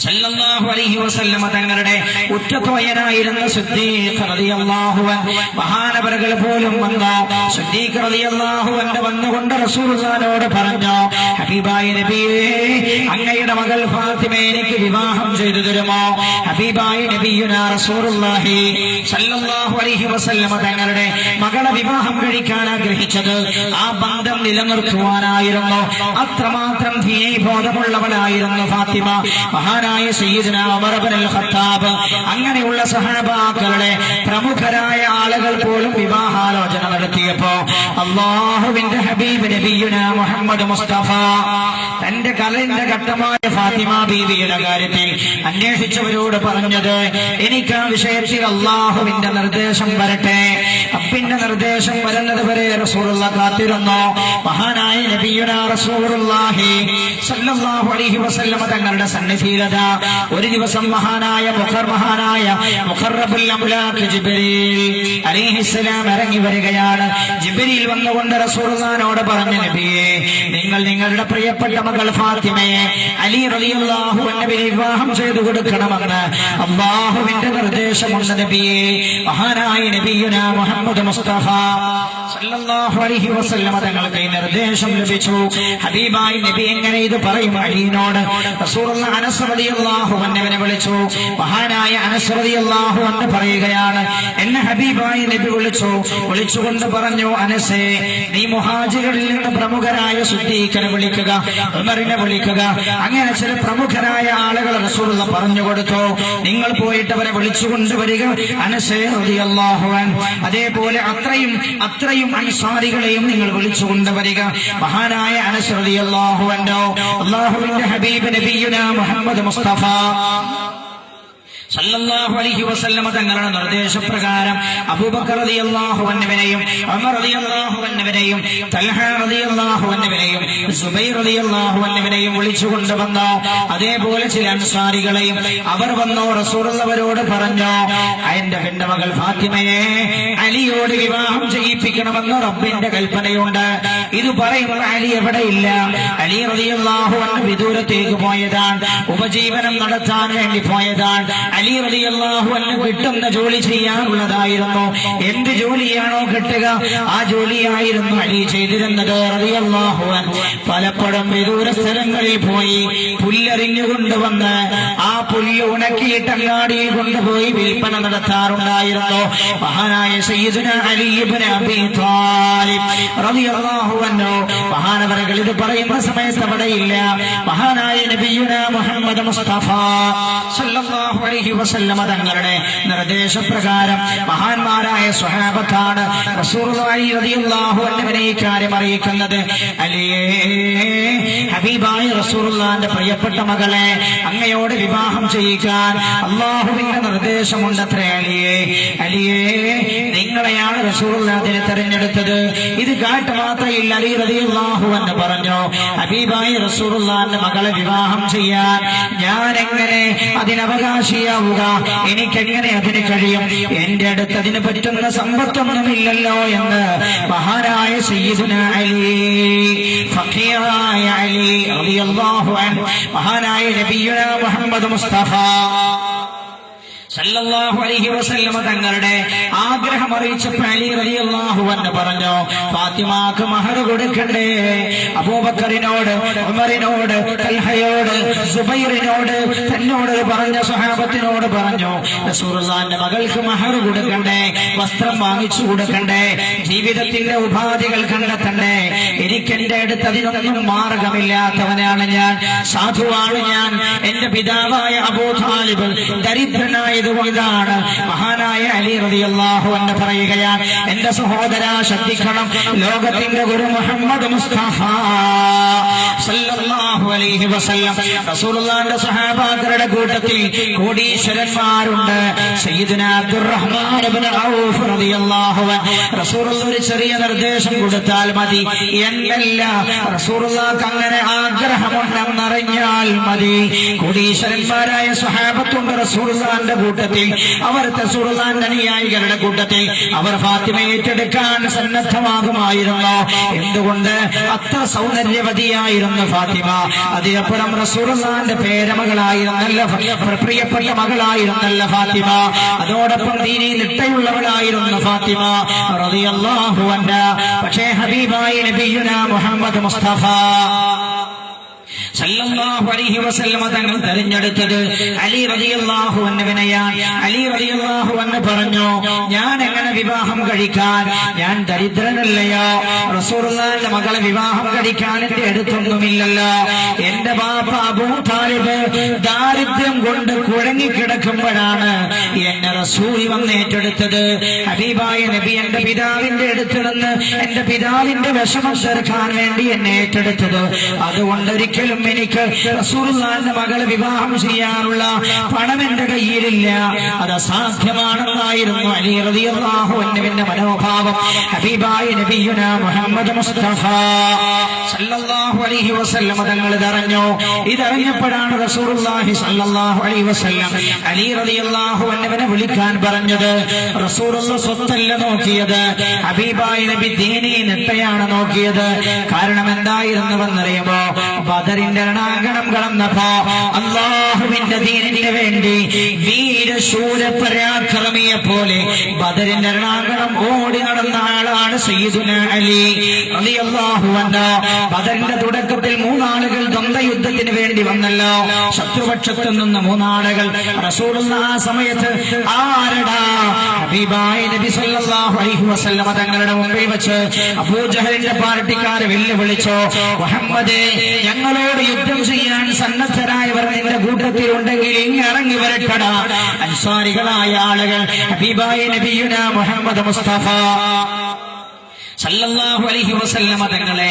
സല്ലല്ലാഹു അലൈഹി വസല്ലമ തങ്ങളുടെ ഉറ്റത്തോയനായിരുന്ന സിദ്ദീഖ് റളിയല്ലാഹു അൻഹു മഹാനവറുകൾ പോലും വന്നു. സിദ്ദീഖ് റളിയല്ലാഹു അൻഹു വന്നുകൊണ്ട് റസൂലുള്ളാഹിനോട് പറഞ്ഞു, ഹബീബായ നബിയേ, അങ്ങയുടെ മകൾ ഫാത്തിമയെ എനിക്ക് വിവാഹം ചെയ്തു തരുമോ? ഹബീബായ നബിയുനാ റസൂലുള്ളാഹി സല്ലല്ലാഹു അലൈഹി വസല്ലമ തങ്ങളുടെ മകളെ വിവാഹം കഴിക്കാൻ ആഗ്രഹിച്ചത് ആ ബന്ധം നിലനിർത്തുവാനായിരുന്നു. അത്രമാത്രം ധീബോധമുള്ളവളായിരുന്നു ഫാത്തിമ. മഹാനായ സയ്യിദുനാ ഉമർ ഇബ്നുൽ ഖത്താബ് അങ്ങനെയുള്ള സഹാബാക്കളുടെ പ്രമുഖരായ ആളുകൾ പോലും വിവാഹാലോചന നടത്തിയപ്പോ അല്ലാഹുവിന്റെ ഹബീബ് നബിയുനാ മുഹമ്മദ് മുസ്തഫ തന്റെ കലന്റെ ഘട്ടമായ ഫാത്തിമ ബീവിയുടെ കാര്യത്തിൽ അന്വേഷിച്ചവരോട് പറഞ്ഞത്, എനിക്ക് ആ വിഷയത്തിൽ അല്ലാഹുവിന്റെ നിർദ്ദേശം വരട്ടെ. അപ്പിന്റെ നിർദ്ദേശം വരുന്നത് വരെ റസൂലുള്ളാഹി കാത്തിരുന്നു. മഹാനായ നബിയുനാ റസൂലുള്ളാഹി സല്ലല്ലാഹു അലൈഹി വസല്ലമ തങ്ങളുടെ സന്നിധിയിലത ഒരു ദിവസം മഹാനായ മുഖറബുൽ അംലാഖ് ജിബ്രീൽ അലൈഹിസ്സലാം ഇറങ്ങി വരികയാണ്. ജിബ്രീൽ വന്നുകൊണ്ട് റസൂലുള്ളാഹിനോട് പറഞ്ഞു, നബിയേ, നിങ്ങൾ നിങ്ങളുടെ പ്രിയപ്പെട്ട മകൾ ഫാത്തിമയെ അലി റളിയല്ലാഹു അൻഹുവിന് വിവാഹം ചെയ്തു കൊടുക്കണമെന്ന് അല്ലാഹുവിന്റെ നിർദ്ദേശമുണ്ട് നബിയേ. മഹാനായ നബിയുനാ മുഹമ്മദ് മുസ്തഫ സല്ലല്ലാഹു അലൈഹി വസല്ലമ തങ്ങൾക്ക് ഈ നിർദ്ദേശം ലഭിച്ചു. ഹബീബായി നബി എങ്ങനെ ഇത് പറയും അലിയോട്? റസൂലുള്ളാഹി അനസ് റളിയല്ലാഹു അൻഹുവിനെ വിളിച്ചു. മഹാനായ അനസ് റളിയല്ലാഹു അൻഹു പറയുകയാണ്, എന്നെ ഹബീബായി നബി വിളിച്ചുകൊണ്ട് പറഞ്ഞു, അനസേ, നീ മുഹാജികളിൽ നിന്ന് പ്രമുഖരായ സിദ്ദീഖിനെ വിളിക്കുക, ഉമറിനെ വിളിക്കുക. അങ്ങനെ ചില പ്രമുഖരായ ആളുകൾ റസൂലുള്ളാഹി പറഞ്ഞു കൊടുത്തു. നിങ്ങൾ പോയിട്ട് അവരെ വിളിച്ചുകൊണ്ട് വരിക അനസേ റളിയല്ലാഹു അൻഹു. അതേപോലെ അത്രയും അൻസാരികളെയും നിങ്ങൾ വിളിച്ചുകൊണ്ടുവരിക. മഹാനായ അനസ് റളിയല്ലാഹു അൻഹു അല്ലാഹുവിന്റെ ഹബീബ് നബിയുനാ മുഹമ്മദ് മുസ്തഫ സല്ലല്ലാഹു അലൈഹി വസല്ലമ തങ്ങളുടെ നിർദ്ദേശപ്രകാരം അബൂബക്കർ റളിയല്ലാഹു അൻഹുവിനെയും ഉമർ റളിയല്ലാഹു അൻഹുവിനെയും തൽഹ റളിയല്ലാഹു അൻഹുവിനെയും സുബൈർ റളിയല്ലാഹു അൻഹുവിനെയും വിളിച്ചുകൊണ്ട് വന്നു. അതേപോലെ ചില അൻസാരികളെയും അവർ വന്നു. റസൂലുള്ളാഹിയോട് പറഞ്ഞു, എന്റെ പെണ്ണ് മകൾ ഫാത്തിമയെ അലിയോട് വിവാഹം ചെയ്യിപ്പിക്കണമെന്ന് റബ്ബിന്റെ കൽപ്പനയുണ്ട്. ഇത് പറയുമ്പോൾ അലി എവിടെയില്ല. അലി റളിയല്ലാഹു അൻഹു വിദൂരത്തേക്ക് പോയതാണ്, ഉപജീവനം നടത്താൻ വേണ്ടി പോയതാണ്. അലി റളിയല്ലാഹു അൻഹു കിട്ടുന്ന ജോലി ചെയ്യാനുള്ളതായിരുന്നു. എന്ത് ജോലിയാണോ കിട്ടുക ആ ജോലിയായിരുന്നു അലി ചെയ്തിരുന്നത് റളിയല്ലാഹു അൻഹു. പലപ്പോഴും വിദൂര സ്ഥലങ്ങളിൽ പോയി പുല്ലറിഞ്ഞുകൊണ്ടുവന്ന് ആ പുല്ല് ഉണക്കിയിട്ട് അങ്ങാടിയിൽ കൊണ്ടുപോയി വിൽപ്പന നടത്താറുണ്ടായിരുന്നു. മഹാനായ സയ്യിദുനാ അലി ഇബ്നു അബീ ത്വാലിബ് റളിയല്ലാഹു അൻഹു മഹാനവറുകൾ ഇത് പറയുന്ന സമയത്ത് അവിടെയില്ല. മഹാനായ നബിയുനാ മുഹമ്മദ് മുസ്തഫ സല്ലല്ലാഹു അലൈഹി വസല്ലമ തങ്ങളുടെ നിർദ്ദേശപ്രകാരം മഹാന്മാരായ സ്വഹാബത്താണ് റസൂലുള്ളാഹി റളിയല്ലാഹു അൻഹുവിനെ ഈ കാര്യം അറിയിക്കുന്നത്. അലിയേ, ഹബീബായ റസൂലുള്ളാഹിന്റെ പ്രിയപ്പെട്ട മകളെ അങ്ങയോട് വിവാഹം ചെയ്യിക്കാൻ അല്ലാഹുവിന്റെ നിർദ്ദേശമുണ്ടത്രേ. അലിയേ, നിങ്ങളെയാണ് റസൂലുള്ളാഹിനെ തെരഞ്ഞെടുത്തത്. ഇത് കാട്ട് മാത്രയില്ല. അലി റളിയല്ലാഹു അൻഹു പറഞ്ഞു, ഹബീബായ റസൂലുള്ളാഹിന്റെ മകളെ വിവാഹം ചെയ്യാൻ ഞാൻ എങ്ങനെ അതിനവകാശിയാവുക? എനിക്കെങ്ങനെ അതിന് കഴിയും? എന്റെ അടുത്ത് അതിന് പറ്റുന്ന സമ്പത്തൊന്നുമില്ലല്ലോ എന്ന് മഹാനായ സയ്യിദുനാ അലി, ഫഖീറായ അലി റളിയല്ലാഹു അൻഹു മഹാനായ നബിയുനാ മുഹമ്മദ് മുസ്തഫ സല്ലല്ലാഹു അലൈഹി വസല്ലമ തങ്ങളുടെ ആഗ്രഹം അറിയിച്ചപ്പോൾ അലി റളിയല്ലാഹു അൻഹു പറഞ്ഞു, ഫാത്തിമാക്ക് മഹർ കൊടുക്കണ്ടേ? അബൂബക്കറിനോട്, ഉമറിനോട്, തൽഹയോട്, സുബൈറിനോട്, തന്നോട് പറഞ്ഞ സ്വഹാബത്തിനോട് പറഞ്ഞു, റസൂലുള്ളാഹിന്റെ മകൾക്ക് മഹർ കൊടുക്കണ്ടേ? വസ്ത്രം വാങ്ങിച്ചു കൊടുക്കണ്ടേ? ജീവിതത്തിന്റെ ഉപാധികൾ കണ്ടെത്തണ്ടേ? എനിക്കെന്റെ അടുത്ത് അതിനൊന്നും മാർഗമില്ലാത്തവനാണ് ഞാൻ, സാധുവാണ് ഞാൻ. എന്റെ പിതാവായ അബൂ താലിബ് ദരിദ്രനായ ാണ്. മഹാനായ അലി റളിയല്ലാഹു അൻഹു പറയുകയാണ്, എന്റെ സഹോദര ശ്രദ്ധിക്കണം, ലോകത്തിന്റെ ഗുരു മുഹമ്മദ് മുസ്തഫ സല്ലല്ലാഹു അലൈഹി വസല്ലം റസൂലുള്ളാഹിന്റെ സഹാബാക്കളുടെ കൂട്ടത്തിൽ കോടീശ്വരന്മാരുണ്ട്. സയ്യിദുനാ അബ്ദുറഹ്മാൻ ഇബ്നു ഔഫ് റളിയല്ലാഹു അൻഹു റസൂലുള്ളാഹി ഒരു ചെറിയ നിർദ്ദേശം കൊടുത്താൽ മതി എന്നല്ല, റസൂലുള്ളാഹിക്ക് അങ്ങനെ ആഗ്രഹമുണ്ടെന്നറിഞ്ഞാൽ മതി. കോടീശ്വരന്മാരായ സ്വഹാബത്തുണ്ട് റസൂലുള്ളാഹിന്റെ കൂട്ടത്തിൽ, അവർ റസൂലുള്ളാഹിന്റെ അനുയായികളുടെ കൂട്ടത്തിൽ അവർ ഫാത്തിമയെ ഏറ്റെടുക്കാൻ സന്നദ്ധമാകുമായിരുന്നു. എന്തുകൊണ്ട്? അത്ര സൗന്ദര്യവതിയായിരുന്നു ഫാത്തിമ. അതിനപ്പുറം റസൂലുള്ളാഹിന്റെ പേരമകളായിരുന്നല്ല, പ്രിയപ്പെട്ട മകളായിരുന്നല്ല ഫാത്തിമ. അതോടൊപ്പം ദീനി നിഷ്ഠയുള്ളവളായിരുന്നു ഫാത്തിമ റളിയല്ലാഹു അൻഹാ. പക്ഷേ ഹബീബായ നബിയുനാ മുഹമ്മദ് മുസ്തഫ സല്ലല്ലാഹു അലൈഹി വസല്ലമ തങ്ങൾ തെരഞ്ഞെടുത്തത് അലി റളിയല്ലാഹു അൻഹുവിനെയാണ്. അലി റളിയല്ലാഹു അൻഹു പറഞ്ഞു, ഞാൻ എങ്ങനെ വിവാഹം കഴിക്കാൻ? ഞാൻ ദരിദ്രനല്ലയോ? റസൂലുള്ളാഹിന്റെ മകളെ വിവാഹം കഴിക്കാൻ എന്റെ അടുത്തൊന്നുമില്ലല്ലോ. എന്റെ ബാപ്പ അബൂ താലിബ് ദാരിദ്ര്യം കൊണ്ട് കുഴങ്ങിക്കിടക്കുമ്പോഴാണ് എന്നെ റസൂൽ വന്ന് ഏറ്റെടുത്തത്. ഹബീബായ നബി എന്റെ പിതാവിന്റെ അടുത്ത് നിന്ന് എന്റെ പിതാവിന്റെ വിഷമം തീർക്കാൻ വേണ്ടി എന്നെ ഏറ്റെടുത്തത്. അതുകൊണ്ട് ഒരിക്കലും എനിക്ക് റസൂലുള്ളാഹിന്റെ മകളെ വിവാഹം ചെയ്യാനുള്ള പണം എന്റെ കയ്യിലില്ല, അത് അസാധ്യമാണെന്നായിരുന്നു അലി റളിയല്ലാഹു അൻഹുവിന്റെ മനോഭാവം. ഹബീബായ നബിയുനാ മുഹമ്മദ് മുസ്തഫ സല്ലല്ലാഹു അലൈഹി വസല്ലം തങ്ങൾ ഇതറിഞ്ഞു. ഇതറിഞ്ഞപ്പോഴാണ് റസൂലുള്ളാഹി സല്ലല്ലാഹു അലൈഹി വസല്ലം അലി റളിയല്ലാഹു അൻഹുവിനെ വിളിക്കാൻ പറഞ്ഞത്. റസൂലുള്ള സ്വത്തല്ല നോക്കിയത്, ഹബീബായ നബി ദീനി നിഷ്ഠയാണ് നോക്കിയത്. കാരണം എന്തായിരുന്നുവെന്നറിയുമോ? ബദറിന്റെ രണാങ്കണം കടന്നപ്പോ അല്ലാഹുവിന്റെ ദീനിന് വേണ്ടി വീരശൂര പരാക്രമിയെ പോലെ ബദറിന്റെ രണാങ്കണം ഓടി നടന്ന ആളാണ് സയ്യിദുനാ അലി റളിയല്ലാഹു അൻഹു. ബദറിന്റെ തുടക്കത്തിൽ 3 ആളുകൾ ദ്വന്ദ്വയുദ്ധത്തിന് വേണ്ടി വന്നല്ലോ. ശത്രുപക്ഷത്തു നിന്ന് 3 ആളുകൾ. റസൂലുള്ളാഹി ആ സമയത്ത് ആരടാ? ഹബീബായ നബി സല്ലല്ലാഹു അലൈഹി വസല്ലം തങ്ങളുടെ മുമ്പിൽ വെച്ച് അബൂജഹലിന്റെ പാർട്ടിക്കാരെ വെല്ലുവിളിച്ചു, മുഹമ്മദേ, ഞങ്ങളോട് യുദ്ധം ചെയ്യാൻ സന്നദ്ധരായവർ നിന്റെ കൂട്ടത്തിലുണ്ടെങ്കിൽ ഇറങ്ങി വരട്ടടാ. അൻസാരികളായ ആളുകൾ ഹബീബായ നബിയുനാ മുഹമ്മദ് മുസ്തഫ സല്ലല്ലാഹു അലൈഹി വസല്ലമ തങ്ങളെ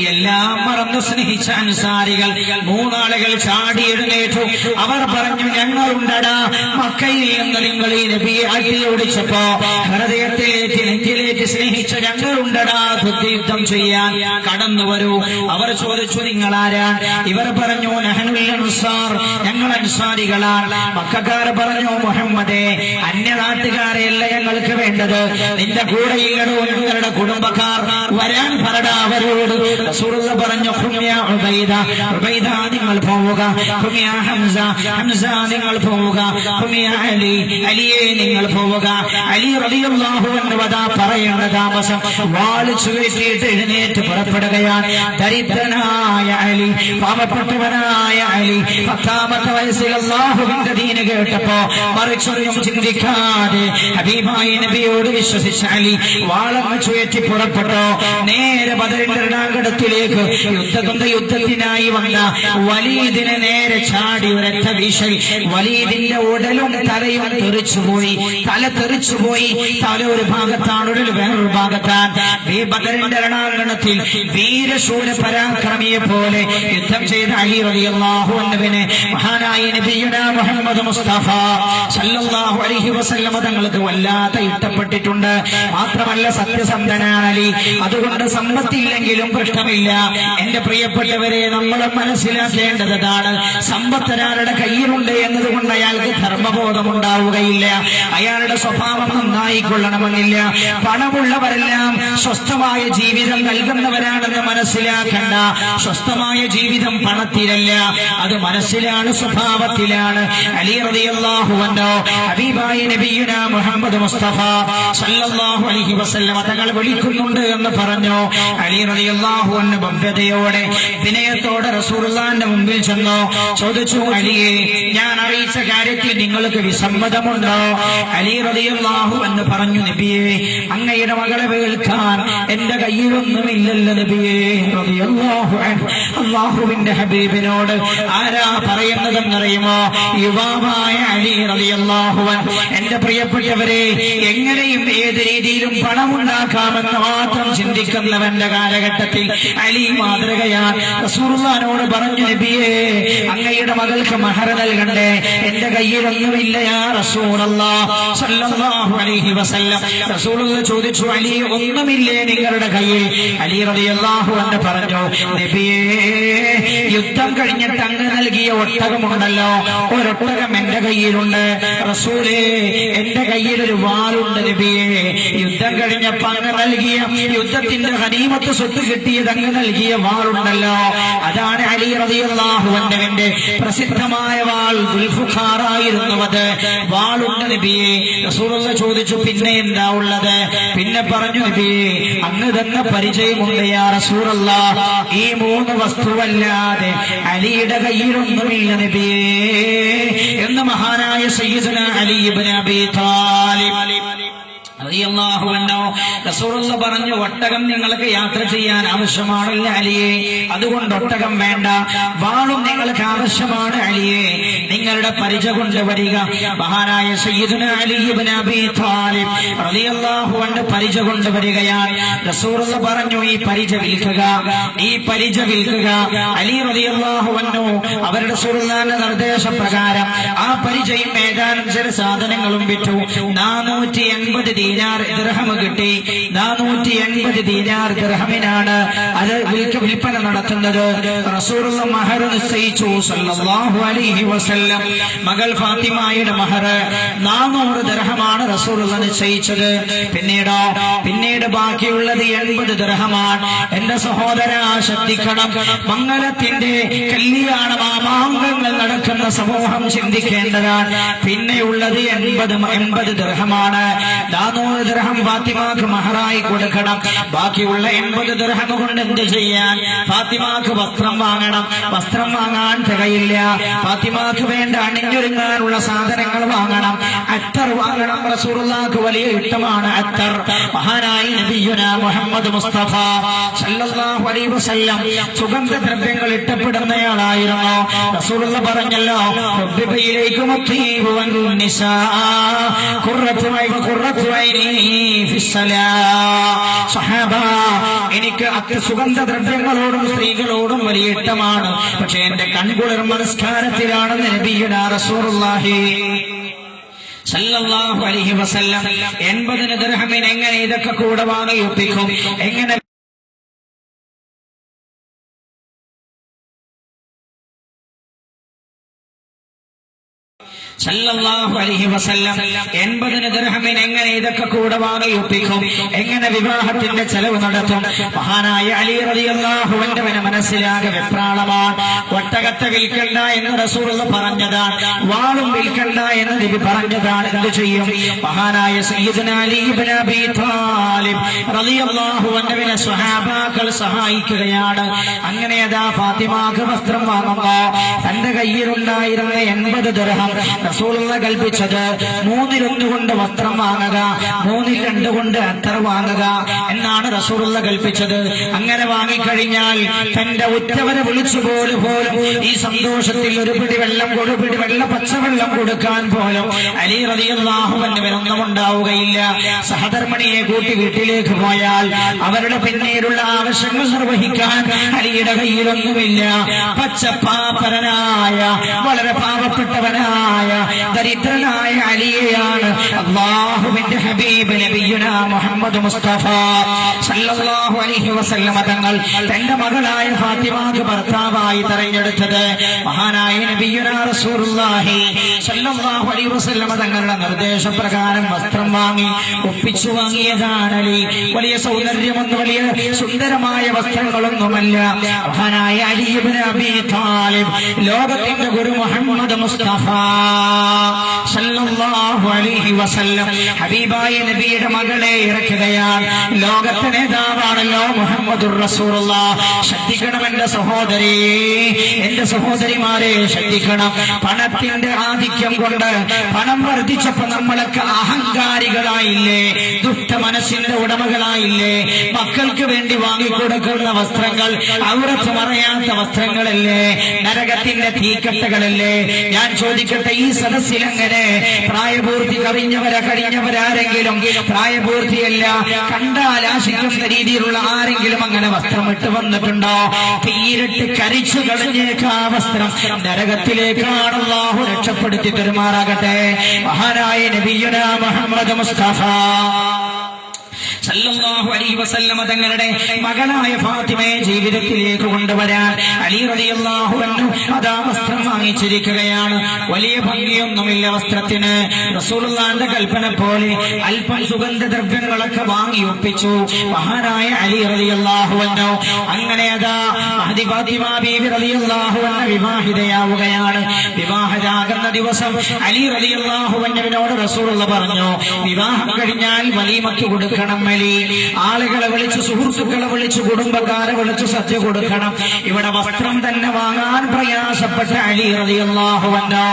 എല്ലാം മറന്നു സ്നേഹിച്ച അൻസാരികൾ 3 ആളുകൾ ചാടി എഴുന്നേറ്റു. അവർ പറഞ്ഞു, ഞങ്ങളുണ്ടടാ. മക്കയിൽ നിന്ന് നിങ്ങൾ ഈ നബിയെ അടിയോടിച്ചപ്പോ ഹൃദയത്തിലേറ്റ് നെഞ്ചിലേറ്റ് സ്നേഹിച്ച ഞങ്ങളുണ്ടടാ, യുദ്ധം ചെയ്യാൻ കടന്നു വരൂ. അവർ ചോദിച്ചു, നിങ്ങളാരാ? ഇവർ പറഞ്ഞു, നഹ്നുൽ അൻസാർ, ഞങ്ങൾ അൻസാരികളാണ്. മക്കക്കാർ പറഞ്ഞു, മുഹമ്മദേ, അന്യനാട്ടുകാരെയല്ല ഞങ്ങൾക്ക് വേണ്ടത്, നിന്റെ കൂടെയില്ലടോ ഞങ്ങളുടെ കുടുംബക്കാർ, വരാൻ പറടാ അവരോട്. റസൂലുള്ള പറഞ്ഞു, ഖുമിയാ ഉബൈദ, ഉബൈദ നിങ്ങൾ പോവുക. ഖുമിയാ ഹംസ, ഹംസ നിങ്ങൾ പോവുക. ഖുമിയാ അലി, അലിയെ നിങ്ങൾ പോവുക. അലി റളിയല്ലാഹു അൻഹു വദാ പറയുന്ന താമസം വാള് ചുഴറ്റിയിട്ട് എഴുന്നേറ്റ് പുറപ്പെടുകയാണ്. ദരിദ്രനായ അലി, പാവപ്പെട്ടവനായ അലി, 10ാമത്തെ വയസ്സിൽ അല്ലാഹുവിന്റെ ദീൻ കേട്ടപ്പോ മറിച്ചൊന്നും ചിന്തിക്കാതെ ഹബീബായ നബിയോട് വിശ്വസിച്ച അലി വാളങ്ങ് ചുഴറ്റി പുറപ്പെട്ടു. നേരെ ബദറിന്റെ രണാങ്കണത്തിലേക്ക് യുദ്ധത്തിനായി വന്ന വലീദിനെ നേരെ ചാടി ഒരൊറ്റ വീശൽ. വലീദിന്റെ ഉടലും തലയും തെറിച്ചുപോയി. തല തെറിച്ചുപോയി. തല ഒരു ഭാഗത്താണ്, ഉടൽ വേറൊരു ഭാഗത്താണ്. ഈ ബദറിന്റെ രണാങ്കണത്തിൽ വീരശൂര പരാക്രമിയെ പോലെ യുദ്ധം ചെയ്ത അലി റളിയല്ലാഹു അൻഹുവിനെ മഹാനായ നബിയുനാ മുഹമ്മദ് മുസ്തഫ സല്ലല്ലാഹു അലൈഹി വസല്ലം തങ്ങൾക്ക് വല്ലാതെ ഇഷ്ടപ്പെട്ടിട്ടുണ്ട്. മാത്രമല്ല സത്യസന്ധനാണ് അലി. അതുകൊണ്ട് സമ്പത്തില്ലെങ്കിലും പ്രശ്നമില്ല. എന്റെ പ്രിയപ്പെട്ടവരെ, നമ്മൾ മനസ്സിലാക്കേണ്ടതാണ്, സമ്പത്ത് ഒരാളുടെ കയ്യിലുണ്ട് എന്നതുകൊണ്ട് അയാൾക്ക് ധർമ്മബോധം ഉണ്ടാവുകയില്ല. അയാളുടെ സ്വഭാവം നന്നായിക്കൊള്ളണമെന്നില്ല. പണമുള്ളവരെല്ലാം സ്വസ്ഥമായ ജീവിതം നൽകുന്നവരാണെന്ന് മനസ്സിലാക്കണ്ട. സ്വസ്ഥമായ ജീവിതം പണത്തിലല്ല, അത് മനസ്സിലാണ്, സ്വഭാവത്തിലാണ്. അലി റളിയല്ലാഹു അൻഹു ഹബീബായ നബിയുനാ മുഹമ്മദ് മുസ്തഫ സല്ലല്ലാഹു അലൈഹി വസല്ലം തങ്ങൾ വിളിക്കുന്നുണ്ട് എന്ന് പറഞ്ഞു. അലി റളിയല്ലാഹു അൻഹു ഭവ്യതയോടെ വിനയത്തോടെ റസൂലുള്ളാഹിന്റെ മുമ്പിൽ ചെന്നു. ചോദിച്ചു, അലിയെ, ഞാൻ അറിയിച്ച കാര്യത്തിൽ നിങ്ങൾക്ക് വിസമ്മതമുണ്ടോ? അലി റളിയല്ലാഹു അൻഹു പറഞ്ഞു, നബിയെ, അങ്ങയുടെ മകളെ വേൽക്കാൻ എന്റെ കയ്യിലൊന്നുമില്ലല്ലോ നബിയെ റളിയല്ലാഹു അൻഹു. അല്ലാഹുവിന്റെ ഹബീബിനോട് ആരാ പറയുന്നതെന്നറിയുമോ? യുവാവായ അലി റളിയല്ലാഹു അൻഹു. എന്റെ പ്രിയപ്പെട്ടവരെ, എങ്ങനെയും ഏത് രീതിയിലും പണമുണ്ടാക്കാമെന്ന് മാത്രം ചിന്തിക്കുന്നവന്റെ കാലഘട്ടത്തിൽ അലി മാതൃകയാണ്. റസൂലുള്ളാഹിനോട് പറഞ്ഞു, നബിയെ, അങ്ങയുടെ മകൾക്ക് മഹർ നൽകണ്ടേ? എന്റെ കയ്യിലൊന്നുമില്ല യാ റസൂലല്ലാഹ് സല്ലല്ലാഹു അലൈഹി വസല്ലം. റസൂലുള്ളാഹി ചോദിച്ചു, അലി, ഒന്നുമില്ലേ നിങ്ങളുടെ കയ്യിൽ? അലി റളിയല്ലാഹു അൻഹു പറഞ്ഞു, നബിയേ, യുദ്ധം കഴിഞ്ഞിട്ട് അങ്ങ് നൽകിയ ഒട്ടകമുണ്ടല്ലോ, ഒരൊട്ടകം എന്റെ കയ്യിലുണ്ട് റസൂലേ, എന്റെ കയ്യിൽ ഒരു വാളുണ്ട് നബിയേ. യുദ്ധം കഴിഞ്ഞപ്പോ അങ്ങ് നൽകിയ യുദ്ധത്തിന്റെ ഗനീമത്ത് സ്വത്ത് കിട്ടിയത് അങ്ങ് നൽകിയ വാളുണ്ടല്ലോ, അതാണ് അലി റളിയല്ലാഹു അൻഹുവിന്റെ പ്രസിദ്ധമായ വാൾ. ദുൽഫുഖാറായിരുന്നു അത്. വാളുണ്ട് നബിയേ. റസൂലുള്ളാഹി ചോദിച്ചു, പിന്നെ എന്താ ഉള്ളത്? പിന്നെ പറഞ്ഞു, നബിയേ അങ്ങ് തന്ന പരിചയമുണ്ട് യാ റസൂലല്ലാഹ്, ഈ 3 വസ്തുവല്ലാതെ അലിയുടെ കയ്യിലൊന്നുമില്ല നബിയേ എന്ന് മഹാനായ സയ്യിദുനാ അലി ഇബ്നു അബീ താലിബ് റളിയല്ലാഹു അൻഹു റസൂലുള്ളാഹി പറഞ്ഞു, ഒട്ടകം നിങ്ങൾക്ക് യാത്ര ചെയ്യാൻ ആവശ്യമാണല്ലോ അലിയെ, അതുകൊണ്ട് ഒട്ടകം വേണ്ട, വാളും നിങ്ങൾക്ക് ആവശ്യമാണ് അലിയെ, നിങ്ങളുടെ പരിച കൊണ്ടുവരിക. മഹാനായ സയ്യിദുനാ അലി ഇബ്നു അബീ താലിബ് റളിയല്ലാഹു അൻഹു പരിച കൊണ്ടുവരികയാണ്. റസൂലുള്ളാഹി പറഞ്ഞു, ഈ പരിച വിൽക്കുക, ഈ പരിച വിൽക്കുക. അലി റളിയല്ലാഹു അൻഹു അവരുടെ റസൂലുള്ളാഹിന്റെ നിർദ്ദേശപ്രകാരം ആ പരിചയും ഏതാനും ചില സാധനങ്ങളും വിറ്റു. 480 ദീനാർ ദിർഹം കിട്ടി. 480 ദീനാർ ദിർഹമിനാണ് അത് വിൽപ്പന നടത്തുന്നത്. റസൂലുള്ളാഹി മഹർ നിശ്ചയിച്ചു സല്ലല്ലാഹു അലൈഹി വസല്ലം. മകൾ ഫാത്തിമയുടെ മഹർ 400 ദിർഹമാണ് റസൂലുള്ളാഹി നിശ്ചയിച്ചത്. പിന്നീട് ബാക്കിയുള്ളത് 80 ദിർഹമാണ്. എന്റെ സഹോദരാ ശ്രദ്ധിക്കണം, മംഗലത്തിന്റെ കല്യാണം മാമാങ്കങ്ങൾ നടക്കുന്ന സമൂഹം ചിന്തിക്കേണ്ടതാണ്. പിന്നെയുള്ളത് 80 ദിർഹമാണ്. 400 ദിർഹം ഫാത്തിമാക്ക് മഹറായി കൊടുക്കണം. ബാക്കിയുള്ള 80 ദിർഹം കൊണ്ട് എന്ത് ചെയ്യാൻ? ഫാത്തിമാക്ക് വസ്ത്രം വാങ്ങണം. വസ്ത്രം വാങ്ങാൻ തികയില്ല. ഫാത്തിമാക്ക് വേണ്ട അണിഞ്ഞൊരുങ്ങാനുള്ള സാധനങ്ങൾ വാങ്ങണം. അത്തർ വാങ്ങണം. റസൂലുള്ളാഹിക്ക് വലിയ ഇഷ്ടമാണ് അത്തർ. മഹാനായി നബിയുനാ മുഹമ്മദ് മുസ്തഫ സല്ലല്ലാഹു അലൈഹി വസല്ലം സുഗന്ധദ്രവ്യങ്ങൾ ഇഷ്ടപ്പെടുന്നയാളായിരുന്നു. റസൂലുള്ളാഹി പറഞ്ഞല്ലോ, ഹുബ്ബിബയിലേക്കും അത്തീബു വന്നിസാ ഖുർറത്തു ഐനി ഫിസ്സലാ. സഹാബ, എനിക്ക് സുഗന്ധദ്രവ്യങ്ങളോടും സ്ത്രീകളോടും വലിയ ഇഷ്ടമാണ്, പക്ഷെ എന്റെ കൺകുളിർമ നമസ്കാരത്തിലാണെന്ന് നബിയുനാ റസൂലുള്ളാഹി സല്ലല്ലാഹു അലൈഹി വസല്ലം. 80 ദിർഹമിന് എങ്ങനെ ഇതൊക്കെ കൂടെ വാങ്ങി ഒപ്പിക്കും? എങ്ങനെ സല്ലല്ലാഹു അലൈഹി വസല്ലം 80 ദിർഹമിന് എങ്ങനെ ഇതൊക്കെ കൂടെ വാങ്ങി ഒപ്പിക്കും? എങ്ങനെ വിവാഹത്തിന്റെ ചെലവ് നടത്തും? മഹാനായ അലി റളിയല്ലാഹു അൻഹുവിന് മനസ്സിലാകെ വെപ്രാളമാണ്. ഒട്ടകത്തെ വിൽക്കണ്ട എന്ന് റസൂലുള്ളാഹി പറഞ്ഞതാണ്, വാളും വിൽക്കണ്ട എന്ന് നബി പറഞ്ഞതാണ്. എന്ത് ചെയ്യും? മഹാനായ സയ്യിദുനാ അലി ഇബ്നു അബീ താലിബ് റളിയല്ലാഹു അൻഹുവിനെ സ്വഹാബാക്കൾ സഹായിക്കുകയാണ്. അങ്ങനെ അതാ ഫാത്തിമാക്ക് വസ്ത്രം വാങ്ങുമ്പോ തന്റെ കയ്യിലുണ്ടായിരുന്ന 80 ദിർഹം റസൂലുള്ളാഹി കൽപ്പിച്ചത് 3-1 കൊണ്ട് വസ്ത്രം വാങ്ങുക, 3-2 കൊണ്ട് അത്തർ വാങ്ങുക എന്നാണ് റസൂലുള്ളാഹി കൽപ്പിച്ചത്. അങ്ങനെ വാങ്ങിക്കഴിഞ്ഞാൽ തന്റെ ഉറ്റവരെ വിളിച്ചുപോലും ഈ സന്തോഷത്തിൽ ഒരു പിടി വെള്ള പച്ചവെള്ളം കൊടുക്കാൻ പോലും അലി റളിയല്ലാഹു അൻഹുവിനൊന്നും ഉണ്ടാവുകയില്ല. സഹധർമ്മിണിയെ കൂട്ടി വീട്ടിലേക്ക് പോയാൽ അവരുടെ പിന്നീടുള്ള ആവശ്യങ്ങൾ നിർവഹിക്കാൻ അലിയുടെ കയ്യിലൊന്നുമില്ല. പച്ചപ്പാപ്പരനായ വളരെ പാവപ്പെട്ടവനായ ദരിദ്രനായ അലിയെയാണ് അല്ലാഹുവിന്റെ ഹബീബ് നബിയുനാ മുഹമ്മദ് മുസ്തഫ സല്ലല്ലാഹു അലൈഹി വസല്ലം തങ്ങൾ തന്റെ മകളായ ഫാത്തിമാക്ക് ഭർത്താവായി തെരഞ്ഞെടുത്തത്. മഹാനായ നബിയുനാ റസൂലുള്ളാഹി സല്ലല്ലാഹു അലൈഹി വസല്ലം തങ്ങളുടെ നിർദ്ദേശപ്രകാരം വസ്ത്രം വാങ്ങി ഒപ്പിച്ചു വാങ്ങിയതാണ് അലി. വലിയ സൗന്ദര്യമൊന്നും വലിയ സുന്ദരമായ വസ്ത്രങ്ങളൊന്നുമല്ല. മഹാനായ അലി ഇബ്നു അബീ താലിബ് ലോകത്തിന്റെ ഗുരു മുഹമ്മദ് മുസ്തഫ സല്ലല്ലാഹു അലൈഹി വസല്ലം ഹബീബായ നബിയുടെ മകളെ ഇറക്കുകയാണ്. ലോകത്തെ നേതാവാണല്ലോ മുഹമ്മദുർ റസൂലുള്ളാഹ്. ശ്രദ്ധിക്കണം എന്റെ സഹോദരി, എന്റെ സഹോദരിമാരെ ശ്രദ്ധിക്കണം. പണത്തിന്റെ ആധിക്യം കൊണ്ട് പണം വർദ്ധിച്ചപ്പോ നമ്മളൊക്കെ അഹങ്കാരികളായില്ലേ, ദുഷ്ട മനസ്സിന്റെ ഉടമകളായില്ലേ? മക്കൾക്ക് വേണ്ടി വാങ്ങിക്കൊടുക്കുന്ന വസ്ത്രങ്ങൾ ഔറത്ത് മറയാത്ത വസ്ത്രങ്ങളല്ലേ, നരകത്തിന്റെ തീക്കട്ടകളല്ലേ? ഞാൻ ചോദിക്കട്ടെ, ഈ സദസ്സിലെങ്ങനെ പ്രായപൂർത്തി കഴിഞ്ഞവരാരെങ്കിലും പ്രായപൂർത്തിയല്ല കണ്ടാൽ ആശിക്കുന്ന രീതിയിലുള്ള ആരെങ്കിലും അങ്ങനെ വസ്ത്രം ഇട്ട് വന്നിട്ടുണ്ടോ? തീരിട്ട് കരിച്ചു കളഞ്ഞേക്കാ വസ്ത്രം നരകത്തിലേക്കാണ് അല്ലാഹു രക്ഷപ്പെടുത്തി പെരുമാറാകട്ടെ. മഹാനായ നബിയുനാ മുഹമ്മദ് മുസ്തഫ സല്ലല്ലാഹു അലൈഹി വസല്ലമ തങ്ങളുടെ മകളായ ഫാത്തിമയെ ജീവിതത്തിലേക്ക് കൊണ്ടുവരാൻ അലി റളിയല്ലാഹു അൻഹു അതാ വസ്ത്രം വാങ്ങിച്ചിരിക്കുകയാണ്. വലിയ ഭംഗിയൊന്നുമില്ല വസ്ത്രത്തിന്. റസൂലുള്ളാഹിന്റെ കൽപ്പന പോലെ അല്പം സുഗന്ധദ്രവ്യങ്ങളൊക്കെ വാങ്ങി ഒപ്പിച്ചു മഹാനായ അലി റളിയല്ലാഹു അൻഹു. അങ്ങനെ അതാ മഹദി ഫാത്തിമ ബീവി റളിയല്ലാഹു അൻഹ വിവാഹിതയാവുകയാണ്. വിവാഹരാകുന്ന ദിവസം അലി റളിയല്ലാഹു അൻഹുവിനോട് റസൂലുള്ളാഹി പറഞ്ഞു, വിവാഹം കഴിഞ്ഞാൽ വലീമത്ത് കൊടുക്കണം. അലി ആളുകളെ വിളിച്ച്, സുഹൃത്തുക്കളെ വിളിച്ച്, കുടുംബക്കാരെ വിളിച്ച് സദ്യ കൊടുക്കണം. ഇവിടെ വസ്ത്രം തന്നെ വാങ്ങാൻ പ്രയാസപ്പെട്ട അലി റളിയല്ലാഹു അൻഹു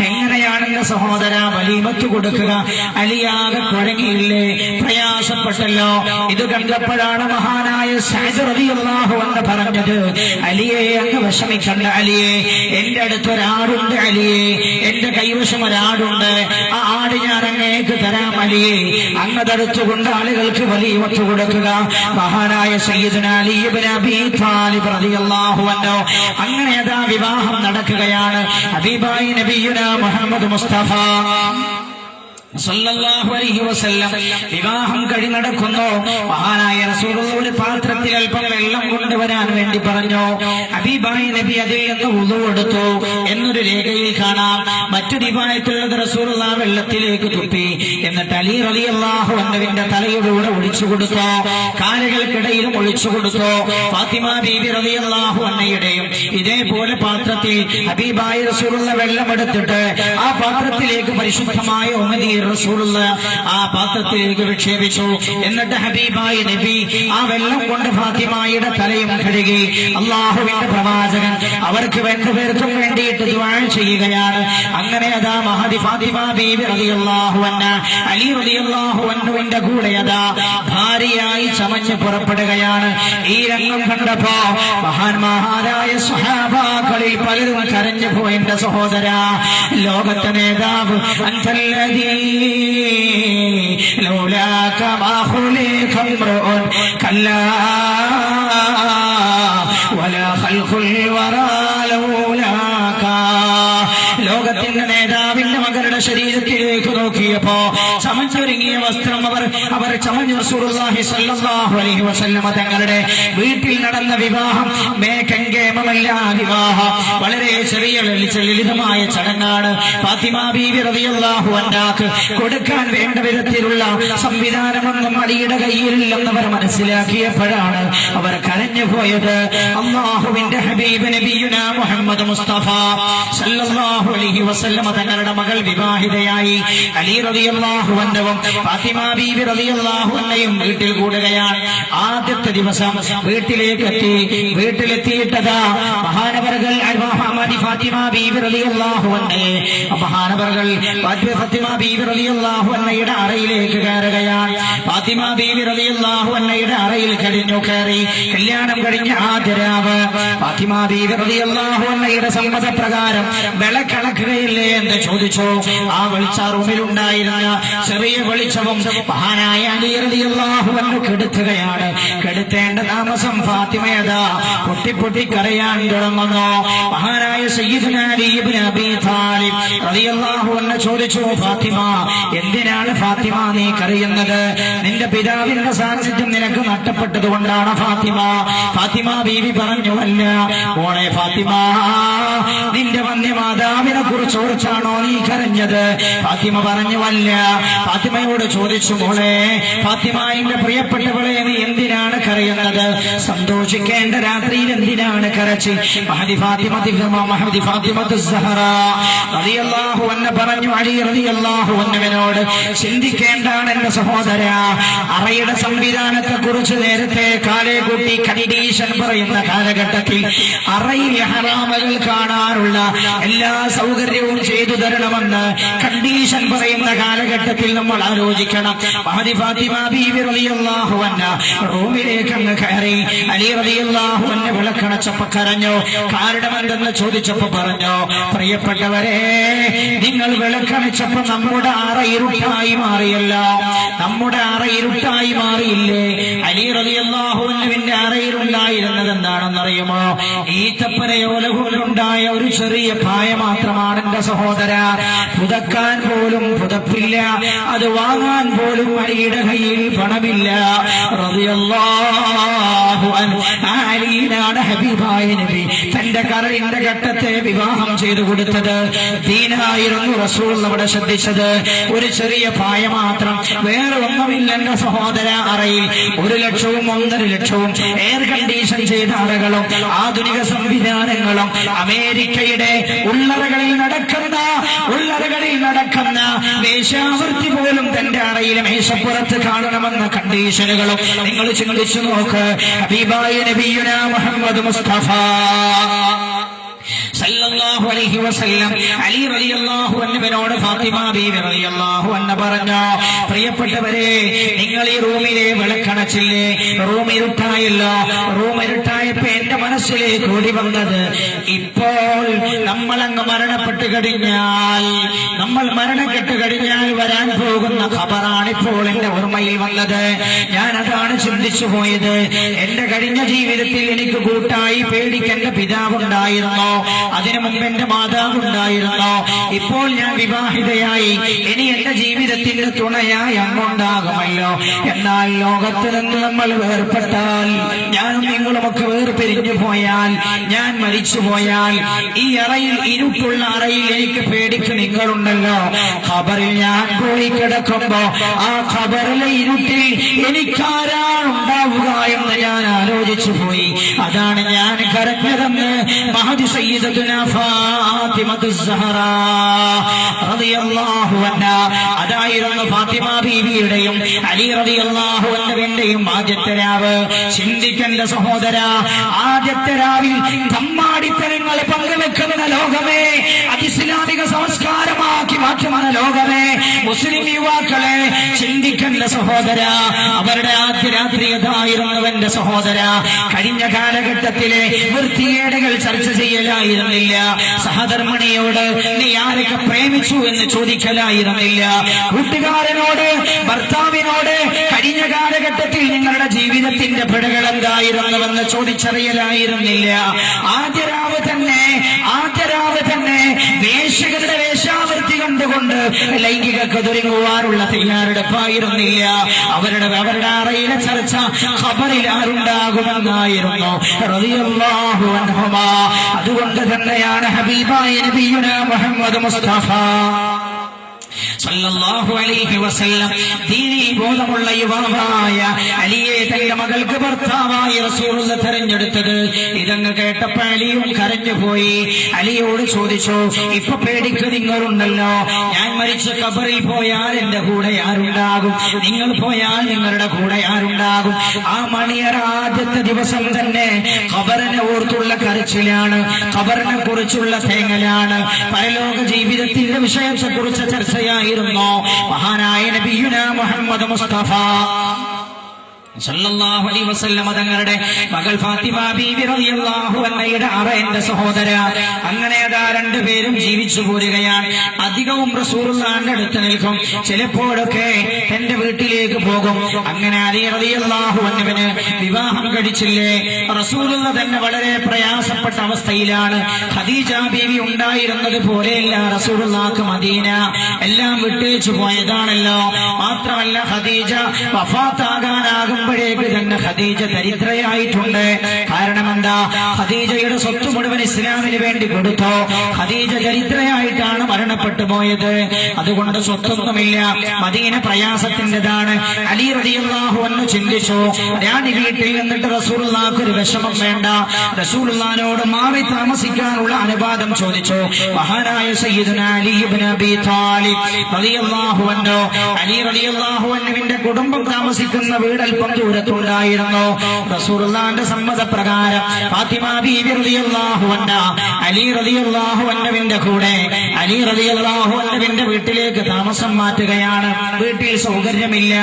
എങ്ങനെയാണെന്റെ സഹോദര വലീമത്ത് കൊടുക്കുക? അലിയാകെ കുഴങ്ങിയില്ലേ, പ്രയാസപ്പെട്ടല്ലോ. ഇത് കണ്ടപ്പോഴാണ് മഹാനായ സഅദ് റളിയല്ലാഹു അൻഹു പറഞ്ഞത്, അലിയെ അങ്ങ് വിഷമിക്കണ്ട അലിയെ, എന്റെ അടുത്തൊരാടുണ്ട് അലിയെ, എന്റെ കൈവശം ഒരാടുണ്ട്, ആ ആട് ഞാൻ അങ്ങേക്ക് തരാം അലിയെ, അങ്ങതടുത്തുകൊണ്ട് ആളുകൾക്ക് വലീമത്ത് കൊടുക്കുക. മഹാനായ സയ്യിദുനാ അലി ഇബ്നു അബീ ത്വാലിബ് റളിയല്ലാഹു അൻഹു അങ്ങനെ അതാ വിവാഹം നടക്കുകയാണ്. ഹബീബായ നബിയുനാ മുഹമ്മദ് മുസ്തഫ സല്ലല്ലാഹു അലൈഹി വസല്ലം വിവാഹം കഴിഞ്ഞ് നടക്കുന്നു. മഹാനായ റസൂലുള്ളാഹി ഒരു പാത്രത്തിൽ അല്പം വെള്ളം കൊണ്ടുവരാൻ വേണ്ടി പറഞ്ഞു. ഹബീബായ നബി അതിൽ നിന്ന് വുളു എടുത്തു എന്നൊരു രേഖയിൽ കാണാം. മറ്റു റിവായത്തുള്ളത് റസൂലുള്ളാഹി വെള്ളത്തിലേക്ക് തുപ്പി, എന്നിട്ട് അലി റളിയല്ലാഹു അൻഹുവിന്റെ തലയിലൂടെ ഒഴിച്ചു കൊടുത്തു, കാലുകൾക്കിടയിലും ഒഴിച്ചു കൊടുത്തു. ഫാത്തിമ ബീബി റളിയല്ലാഹു അൻഹയുടെയും ഇതേപോലെ പാത്രത്തിൽ ഹബീബായ റസൂലുള്ളാഹി വെള്ളം എടുത്തിട്ട് ആ പാത്രത്തിലേക്ക് പരിശുദ്ധമായ ഉമ്മദി റസൂലുള്ളാഹി ആ പാത്രത്തിലേക്ക് വിക്ഷേപിച്ചു. എന്നിട്ട് ഹബീബായ നബി ആ വെള്ളം കൊണ്ട് ഫാത്തിമയുടെ തലയും കഴുകി. അള്ളാഹുവിന്റെ പ്രവാചകൻ അവർക്ക് രണ്ടുപേർക്കും വേണ്ടിയിട്ട് ദുആ ചെയ്യുകയാണ്. അങ്ങനെ അതാ മഹദി ഫാത്തിമ ബീബി റളിയല്ലാഹു അൻഹ അലി റളിയല്ലാഹു അൻഹുവിന്റെ കൂടെ അതാ ഭാര്യയായി ചമഞ്ഞ് പുറപ്പെടുകയാണ്. ഈ രംഗം കണ്ടപ്പോ മഹാന്മാരായ സ്വഹാബാക്കളിൽ പലരും കരഞ്ഞു പോയി. എന്റെ സഹോദര, ലോകത്തെ നേതാവ് അൻതല്ലദീ ലൗലാക മാ ഖുലിഖ ഇംറുഉൻ കല്ലാ വലാ ഖൽഖുൽ വറാ ലൗലാക. ലോകത്തിന്റെ നേതാവിന്റെ മകളുടെ ശരീരത്തിലേക്ക് നോക്കിയപ്പോ ചമഞ്ഞൊരുങ്ങിയ വസ്ത്രം അവർ ചമഞ്ഞു. റസൂലുള്ളാഹി സ്വല്ലല്ലാഹു അലൈഹി വസല്ലമ തങ്ങളുടെ വീട്ടിൽ നടന്ന വിവാഹം മേഘങ്കേമമല്ല. വിവാഹം വളരെ ചെറിയ ലളിതമായ ചടങ്ങാണ്. ഫാത്തിമ ബീവി റളിയല്ലാഹു അൻഹാക്ക് കൊടുക്കാൻ വേണ്ട വിധത്തിലുള്ള സംവിധാനമൊന്നും അലിയുടെ കയ്യിലില്ലെന്നവർ മനസ്സിലാക്കിയപ്പോഴാണ് അവർ കരഞ്ഞുപോയത്. അല്ലാഹുവിന്റെ ഹബീബ് നബിയുനാ മുഹമ്മദ് മുസ്തഫ സല്ലല്ലാഹു അലൈഹി വസല്ലമ തങ്ങളുടെ മകൾ വിവാഹിതയായി. അലി റളിയല്ലാഹു അൻഹുവും ഫാത്തിമ ബീവി റളിയല്ലാഹു അൻഹയും വീട്ടിൽ കൂടുകയാണ്. ആദ്യത്തെ ദിവസം വീട്ടിലേക്ക് എത്തി. വീട്ടിലെത്തിയിട്ടതാ മഹാനവറുകൾ ഫാത്തിമ ബീവി റളിയല്ലാഹു അൻഹയെ മഹാനവറുകൾ ഫാത്തിമ ബീവി റളിയല്ലാഹു അൻഹയുടെ അറയിലേക്ക് കയറുകയാണ്. ഫാത്തിമ ബീവി റളിയല്ലാഹു അൻഹയുടെ അറയിൽ കയറി. കല്യാണം കഴിഞ്ഞ ആദ്യ രാവ് ഫാത്തിമ ബീവി റളിയല്ലാഹു അൻഹയുടെ സമ്മതപ്രകാരം വിളക്കണക്കുകയില്ലേ എന്ന് ചോദിച്ചു. ആ വെളിച്ച റൂമിലുണ്ടായിരുന്ന ചെറിയ വെളിച്ചവും മഹാനായ അലി റളിയല്ലാഹു അൻഹു കെടുത്തുകയാണ്. കെടുത്തേണ്ട താമസം ഫാത്തിമയതാ പൊട്ടി കരയാൻ തുടങ്ങുന്നു. മഹാനായ സയ്യിദുനാ അലി ഇബ്നു അബീ ത്വാലിബ് റളിയല്ലാഹു അൻഹു ചോദിച്ചു, ഫാത്തിമ, എന്തിനാണ് ഫാത്തിമ നീ കരയുന്നത്? നിന്റെ പിതാവിന്റെ സാന്നിധ്യം നിനക്ക് നഷ്ടപ്പെട്ടത് കൊണ്ടാണ് ഫാത്തിമ. ഫാത്തിമ ബീവി പറഞ്ഞു, അല്ല മോളെ ഫാത്തിമ, നിന്റെ വന്യമാതാവിനെ കുറിച്ച് ഓർച്ചാണോ നീ കരഞ്ഞത്? ഫാത്തിമ പറഞ്ഞു, അല്ല. ഫാത്തിമയോട് ചോദിച്ചു, മോളെ ഫാത്തിമ, എന്റെ പ്രിയപ്പെട്ടവളെ, നീ എന്തിനാണ് കരയുന്നത്? സന്തോഷിക്കേണ്ട രാത്രിയിൽ എന്തിനാണ് കരച്ച്? മഹദി ഫാത്തിമത്ത് സഹറ റളിയല്ലാഹു അൻഹ പറഞ്ഞു, അലി റളിയല്ലാഹു അൻഹുവിനോട് ചിന്തിക്കേണ്ടാണ് എന്റെ സഹോദര. അറയുടെ സംവിധാനത്തെ കുറിച്ച് നേരത്തെ കാലേ കൂട്ടി കണ്ടീഷൻ പറയുന്ന കാലഘട്ടത്തിൽ അറയിൽ ഹറാമകൾ കാണാനുള്ള എല്ലാ സൗകര്യവും ചെയ്തു തരണമെന്ന് കണ്ടീഷൻ പറയുന്ന കാലഘട്ടത്തിൽ നമ്മൾ ആലോചിക്കണം. മഹദി ഫാത്തിമ ബീവി റളിയല്ലാഹു അൻഹ റൂമിലേക്ക് അങ്ങ് കയറി. അലി റളിയല്ലാഹു അൻഹു വിളക്കണച്ചപ്പോ കരഞ്ഞു. കാരണം എന്തെന്ന് ചോദിച്ചപ്പോ പറഞ്ഞു, പ്രിയപ്പെട്ടവരെ, നിങ്ങൾ വിളക്കണച്ചപ്പോ നമ്മുടെ അറ ഇരുട്ടായി മാറിയല്ലോ. നമ്മുടെ അറ ഇരുട്ടായി മാറിയില്ലേ? അലി അലി റളിയല്ലാഹു അൻഹുവിന്റെ അറയിലുണ്ടായിരുന്നത് എന്താണെന്നറിയുമോ? ഈത്തപ്പനയോല കൊണ്ടുണ്ടായ ഒരു ചെറിയ പായ മാത്രമാണ് എന്റെ സഹോദര. പുതക്കാൻ പോലും പുതപ്പില്ല, അത് വാങ്ങാൻ പോലും അലിയുടെ കയ്യിൽ പണമില്ല. റളിയല്ലാഹു അൻഹു അലിയിലാണ് ഹബീബായ നബി തന്റെ കരളിന്റെ ഘട്ടത്തെ വിവാഹം ചെയ്തു കൊടുത്തത്. ദീനായിരുന്നു റസൂൽ അവിടെ ശ്രദ്ധിച്ചത്. ഒരു ചെറിയ പായ മാത്രം, വേറെ ഒന്നുമില്ല എന്റെ സഹോദര. അറയിൽ 1 ലക്ഷവും 1.5 ലക്ഷവും എയർ കണ്ടീഷൻ ചെയ്ത അറകളും ആധുനിക സംവിധാനങ്ങളും അമേരിക്കയുടെ ഉള്ളറകളിൽ നടക്കുന്ന വേശ്യാവൃത്തി പോലും തന്റെ അറയിലെ മേശപ്പുറത്ത് കാണണമെന്ന കണ്ടീഷനുകളും നിങ്ങൾ ചിന്തിച്ചു നോക്ക്. ഹബീബായ നബിയുനാ മുഹമ്മദ് മുസ്തഫ സല്ലല്ലാഹു അലൈഹി വസല്ലം അലി റളിയല്ലാഹു അൻഹുവിനോട് ഫാത്തിമ ബീവി റളിയല്ലാഹു അൻഹ പറഞ്ഞു, പ്രിയപ്പെട്ടവരെ, നിങ്ങൾ ഈ റൂമിലെ വിളക്കണച്ചില്ലേ? റൂം ഇരുട്ടായല്ലോ. റൂം ഇരുട്ടായപ്പോ എന്റെ മനസ്സിലേക്ക് ഓടി വന്നത്, ഇപ്പോൾ നമ്മളങ്ങ് മരണപ്പെട്ട് കഴിഞ്ഞാൽ, നമ്മൾ മരണപ്പെട്ട് കഴിഞ്ഞാൽ വരാൻ പോകുന്ന ഖബറാണ് ഇപ്പോൾ എന്റെ ഓർമ്മയിൽ വന്നത്. ഞാൻ അതാണ് ചിന്തിച്ചു പോയത്. എന്റെ കഴിഞ്ഞ ജീവിതത്തിൽ എനിക്ക് കൂട്ടായി പേടിക്കേണ്ട പിതാവുണ്ടായിരുന്നു, അതിനു മുമ്പ് എന്റെ മാതാവുണ്ടായിരുന്നു. ഇപ്പോൾ ഞാൻ വിവാഹിതയായി, ഇനി എന്റെ ജീവിതത്തിന്റെ തുണയായി അങ്ങുണ്ടാകുമല്ലോ. എന്നാൽ ലോകത്ത് നിന്ന് നമ്മൾ വേർപെട്ടാൽ, ഞാനും നിങ്ങളുമൊക്കെ വേർപിരിഞ്ഞു പോയാൽ, ഞാൻ മരിച്ചു പോയാൽ, ഈ അറയിൽ, ഇരുട്ടുള്ള അറയിൽ എനിക്ക് പേടിക്ക് നിങ്ങളുണ്ടല്ലോ. ഖബറിൽ ഞാൻ പോയി കിടക്കുമ്പോ ആ ഖബറിലെ ഇരുട്ടിൽ എനിക്കാരാണ് ഉണ്ടാവുക എന്ന് ഞാൻ ആലോചിച്ചു പോയി. അതാണ് ഞാൻ കരഞ്ഞതെന്ന് മഹദി സയ്യിദത്തുനാ ഫാത്തിമത്തുസ് സഹറാ റളിയല്ലാഹു അൻഹാ, അതായിരുന്നു ഫാത്തിമ ബീവിയുടെയും അലി റളിയല്ലാഹു അൻഹുവിന്റെയും ആദ്യത്തെ രാവ്. ചിന്തിക്കേണ്ട സഹോദര, ആദ്യത്തെ രാവിൽ തമ്മാടിത്തരങ്ങളെ പങ്കുവെക്കുന്ന ലോകമേ, അതിസ്ലാമിക സംസ്കാരമാക്കി മാറ്റുന്ന ലോകമേ, മുസ്ലിം യുവാക്കളെ ചിന്തിക്കേണ്ട സഹോദര, അവരുടെ ആദ്യ രാത്രി ഏതായിരുന്നുവെന്റെ സഹോദര? കഴിഞ്ഞ കാലഘട്ടത്തിലെ വൃത്തികേടുകൾ ചർച്ച ചെയ്യലായിരുന്നില്ല. സഹധർമ്മിണിയോട് നീ ആരൊക്കെ പ്രേമിച്ചു എന്ന് ചോദിക്കലായിരുന്നില്ല. കൂട്ടുകാരനോട്, ഭർത്താവിനോട് കഴിഞ്ഞ കാലഘട്ടത്തിൽ നിങ്ങളുടെ ജീവിതത്തിന്റെ പിഴകൾ എന്തായിരുന്നുവെന്ന് ചോദിച്ചറിയലായിരുന്നില്ല. ആദ്യ രാവ് തന്നെ വേശ്യകളുടെ വേശ്യാവൃത്തി കണ്ടുകൊണ്ട് ലൈംഗികക്ക് ഒരുങ്ങുവാനുള്ള തയ്യാറെടുപ്പായിരുന്നില്ല. അവരുടെ അറയിലെ ചർച്ച ഖബറിൽ ആരുണ്ടാകുമെന്നായിരുന്നു റളിയല്ലാഹു അൻഹുമാ. അതുകൊണ്ട് തന്നെയാണ് ഹബീബായ നബിയുനാ മുഹമ്മദ് മുസ്തഫ സല്ലല്ലാഹു അലൈഹി വസല്ലം ദീനീ ബോധമുള്ള യുവാവായ അലിയെ തന്റെ മകൾക്ക് ഭർത്താവായി റസൂലുള്ളാഹി തെരഞ്ഞെടുത്തത്. ഇതങ്ങ് കേട്ടപ്പോൾ അലിയും കരഞ്ഞുപോയി. അലിയോട് ചോദിച്ചു, ഇപ്പൊ പേടിക്ക് നിങ്ങളുണ്ടല്ലോ, ഞാൻ മരിച്ച് ഖബറിൽ പോയാൽ എന്റെ കൂടെ ആരുണ്ടാകും? നിങ്ങൾ പോയാൽ നിങ്ങളുടെ കൂടെ ആരുണ്ടാകും? ആ മണിയറ ആദ്യത്തെ ദിവസം തന്നെ ഖബറിനെ ഓർത്തുള്ള കരച്ചിലാണ്, ഖബറിനെ കുറിച്ചുള്ള തേങ്ങലാണ്, പരലോക ജീവിതത്തിന്റെ വിഷയത്തെക്കുറിച്ച് ചർച്ചയായിരുന്നു മഹാനായ നബിയുനാ മുഹമ്മദ് മുസ്തഫ സല്ലല്ലാഹു അലൈഹി വസല്ലം തങ്ങളുടെ മകൾ ഫാത്തിമ ബീവി റളിയല്ലാഹു അൻഹയുടെ അറയുടെ സഹോദര. അങ്ങനെ അതാ രണ്ടുപേരും ജീവിച്ചു പോരുകയാണ്. അധികവും റസൂലുള്ളാഹിന്റെ അടുത്ത് നിൽക്കും, ചിലപ്പോഴൊക്കെ തന്റെ വീട്ടിലേക്ക് പോകും. അങ്ങനെ അലി റളിയല്ലാഹു അൻഹുവിന് വിവാഹം കഴിച്ചില്ലേ? റസൂലുള്ളാഹി തന്നെ വളരെ പ്രയാസപ്പെട്ട അവസ്ഥയിലാണ്. ഖദീജ ബീവി ഉണ്ടായിരുന്നത് പോലെയല്ല റസൂലുള്ളാഹിക്ക് മദീന, എല്ലാം വിട്ടേച്ചു പോയതാണല്ലോ. മാത്രമല്ല ഖദീജ വഫാത്താകാനാകും േക്ക് തന്നെ ഖദീജ ദരിദ്രയായിട്ടുണ്ട്. കാരണം എന്താ? ഖദീജയുടെ സ്വത്ത് മുഴുവൻ ഇസ്ലാമിന് വേണ്ടി കൊടുത്തോ. ഖദീജ ദരിദ്രയായിട്ടാണ് മരണപ്പെട്ടു പോയത്. അതുകൊണ്ട് സ്വത്തൊന്നുമില്ല, മദീന പ്രയാസത്തിൻ്റെതാണ്. അലി റളിയല്ലാഹു അൻഹു ചിന്തിച്ചു, ഞാൻ ഈ വീട്ടിൽ നിന്നിട്ട് റസൂലുള്ളാഹിക്ക് ഒരു വിഷമം വേണ്ട, റസൂലുള്ളാഹിനോട് മാറി താമസിക്കാനുള്ള അനുവാദം ചോദിച്ചു. മഹാനായ സയ്യിദുനാ അലി ഇബ്നു അബീ താലിബ് റളിയല്ലാഹു അൻഹു, അലി റളിയല്ലാഹു അൻഹുവിന്റെ കുടുംബം താമസിക്കുന്ന വീട് അല്പം ദൂരത്തുണ്ടായിരുന്നു. റസൂലുള്ളാഹിന്റെ സമ്മതപ്രകാരം ഫാത്തിമ ബീവി റളിയല്ലാഹു അൻഹ അലി റളിയല്ലാഹു അൻഹുവിന്റെ കൂടെ അലി റളിയല്ലാഹു അൻഹുവിന്റെ വീട്ടിലേക്ക് താമസം മാറ്റുകയാണ്. വീട്ടിൽ സൗകര്യമില്ല.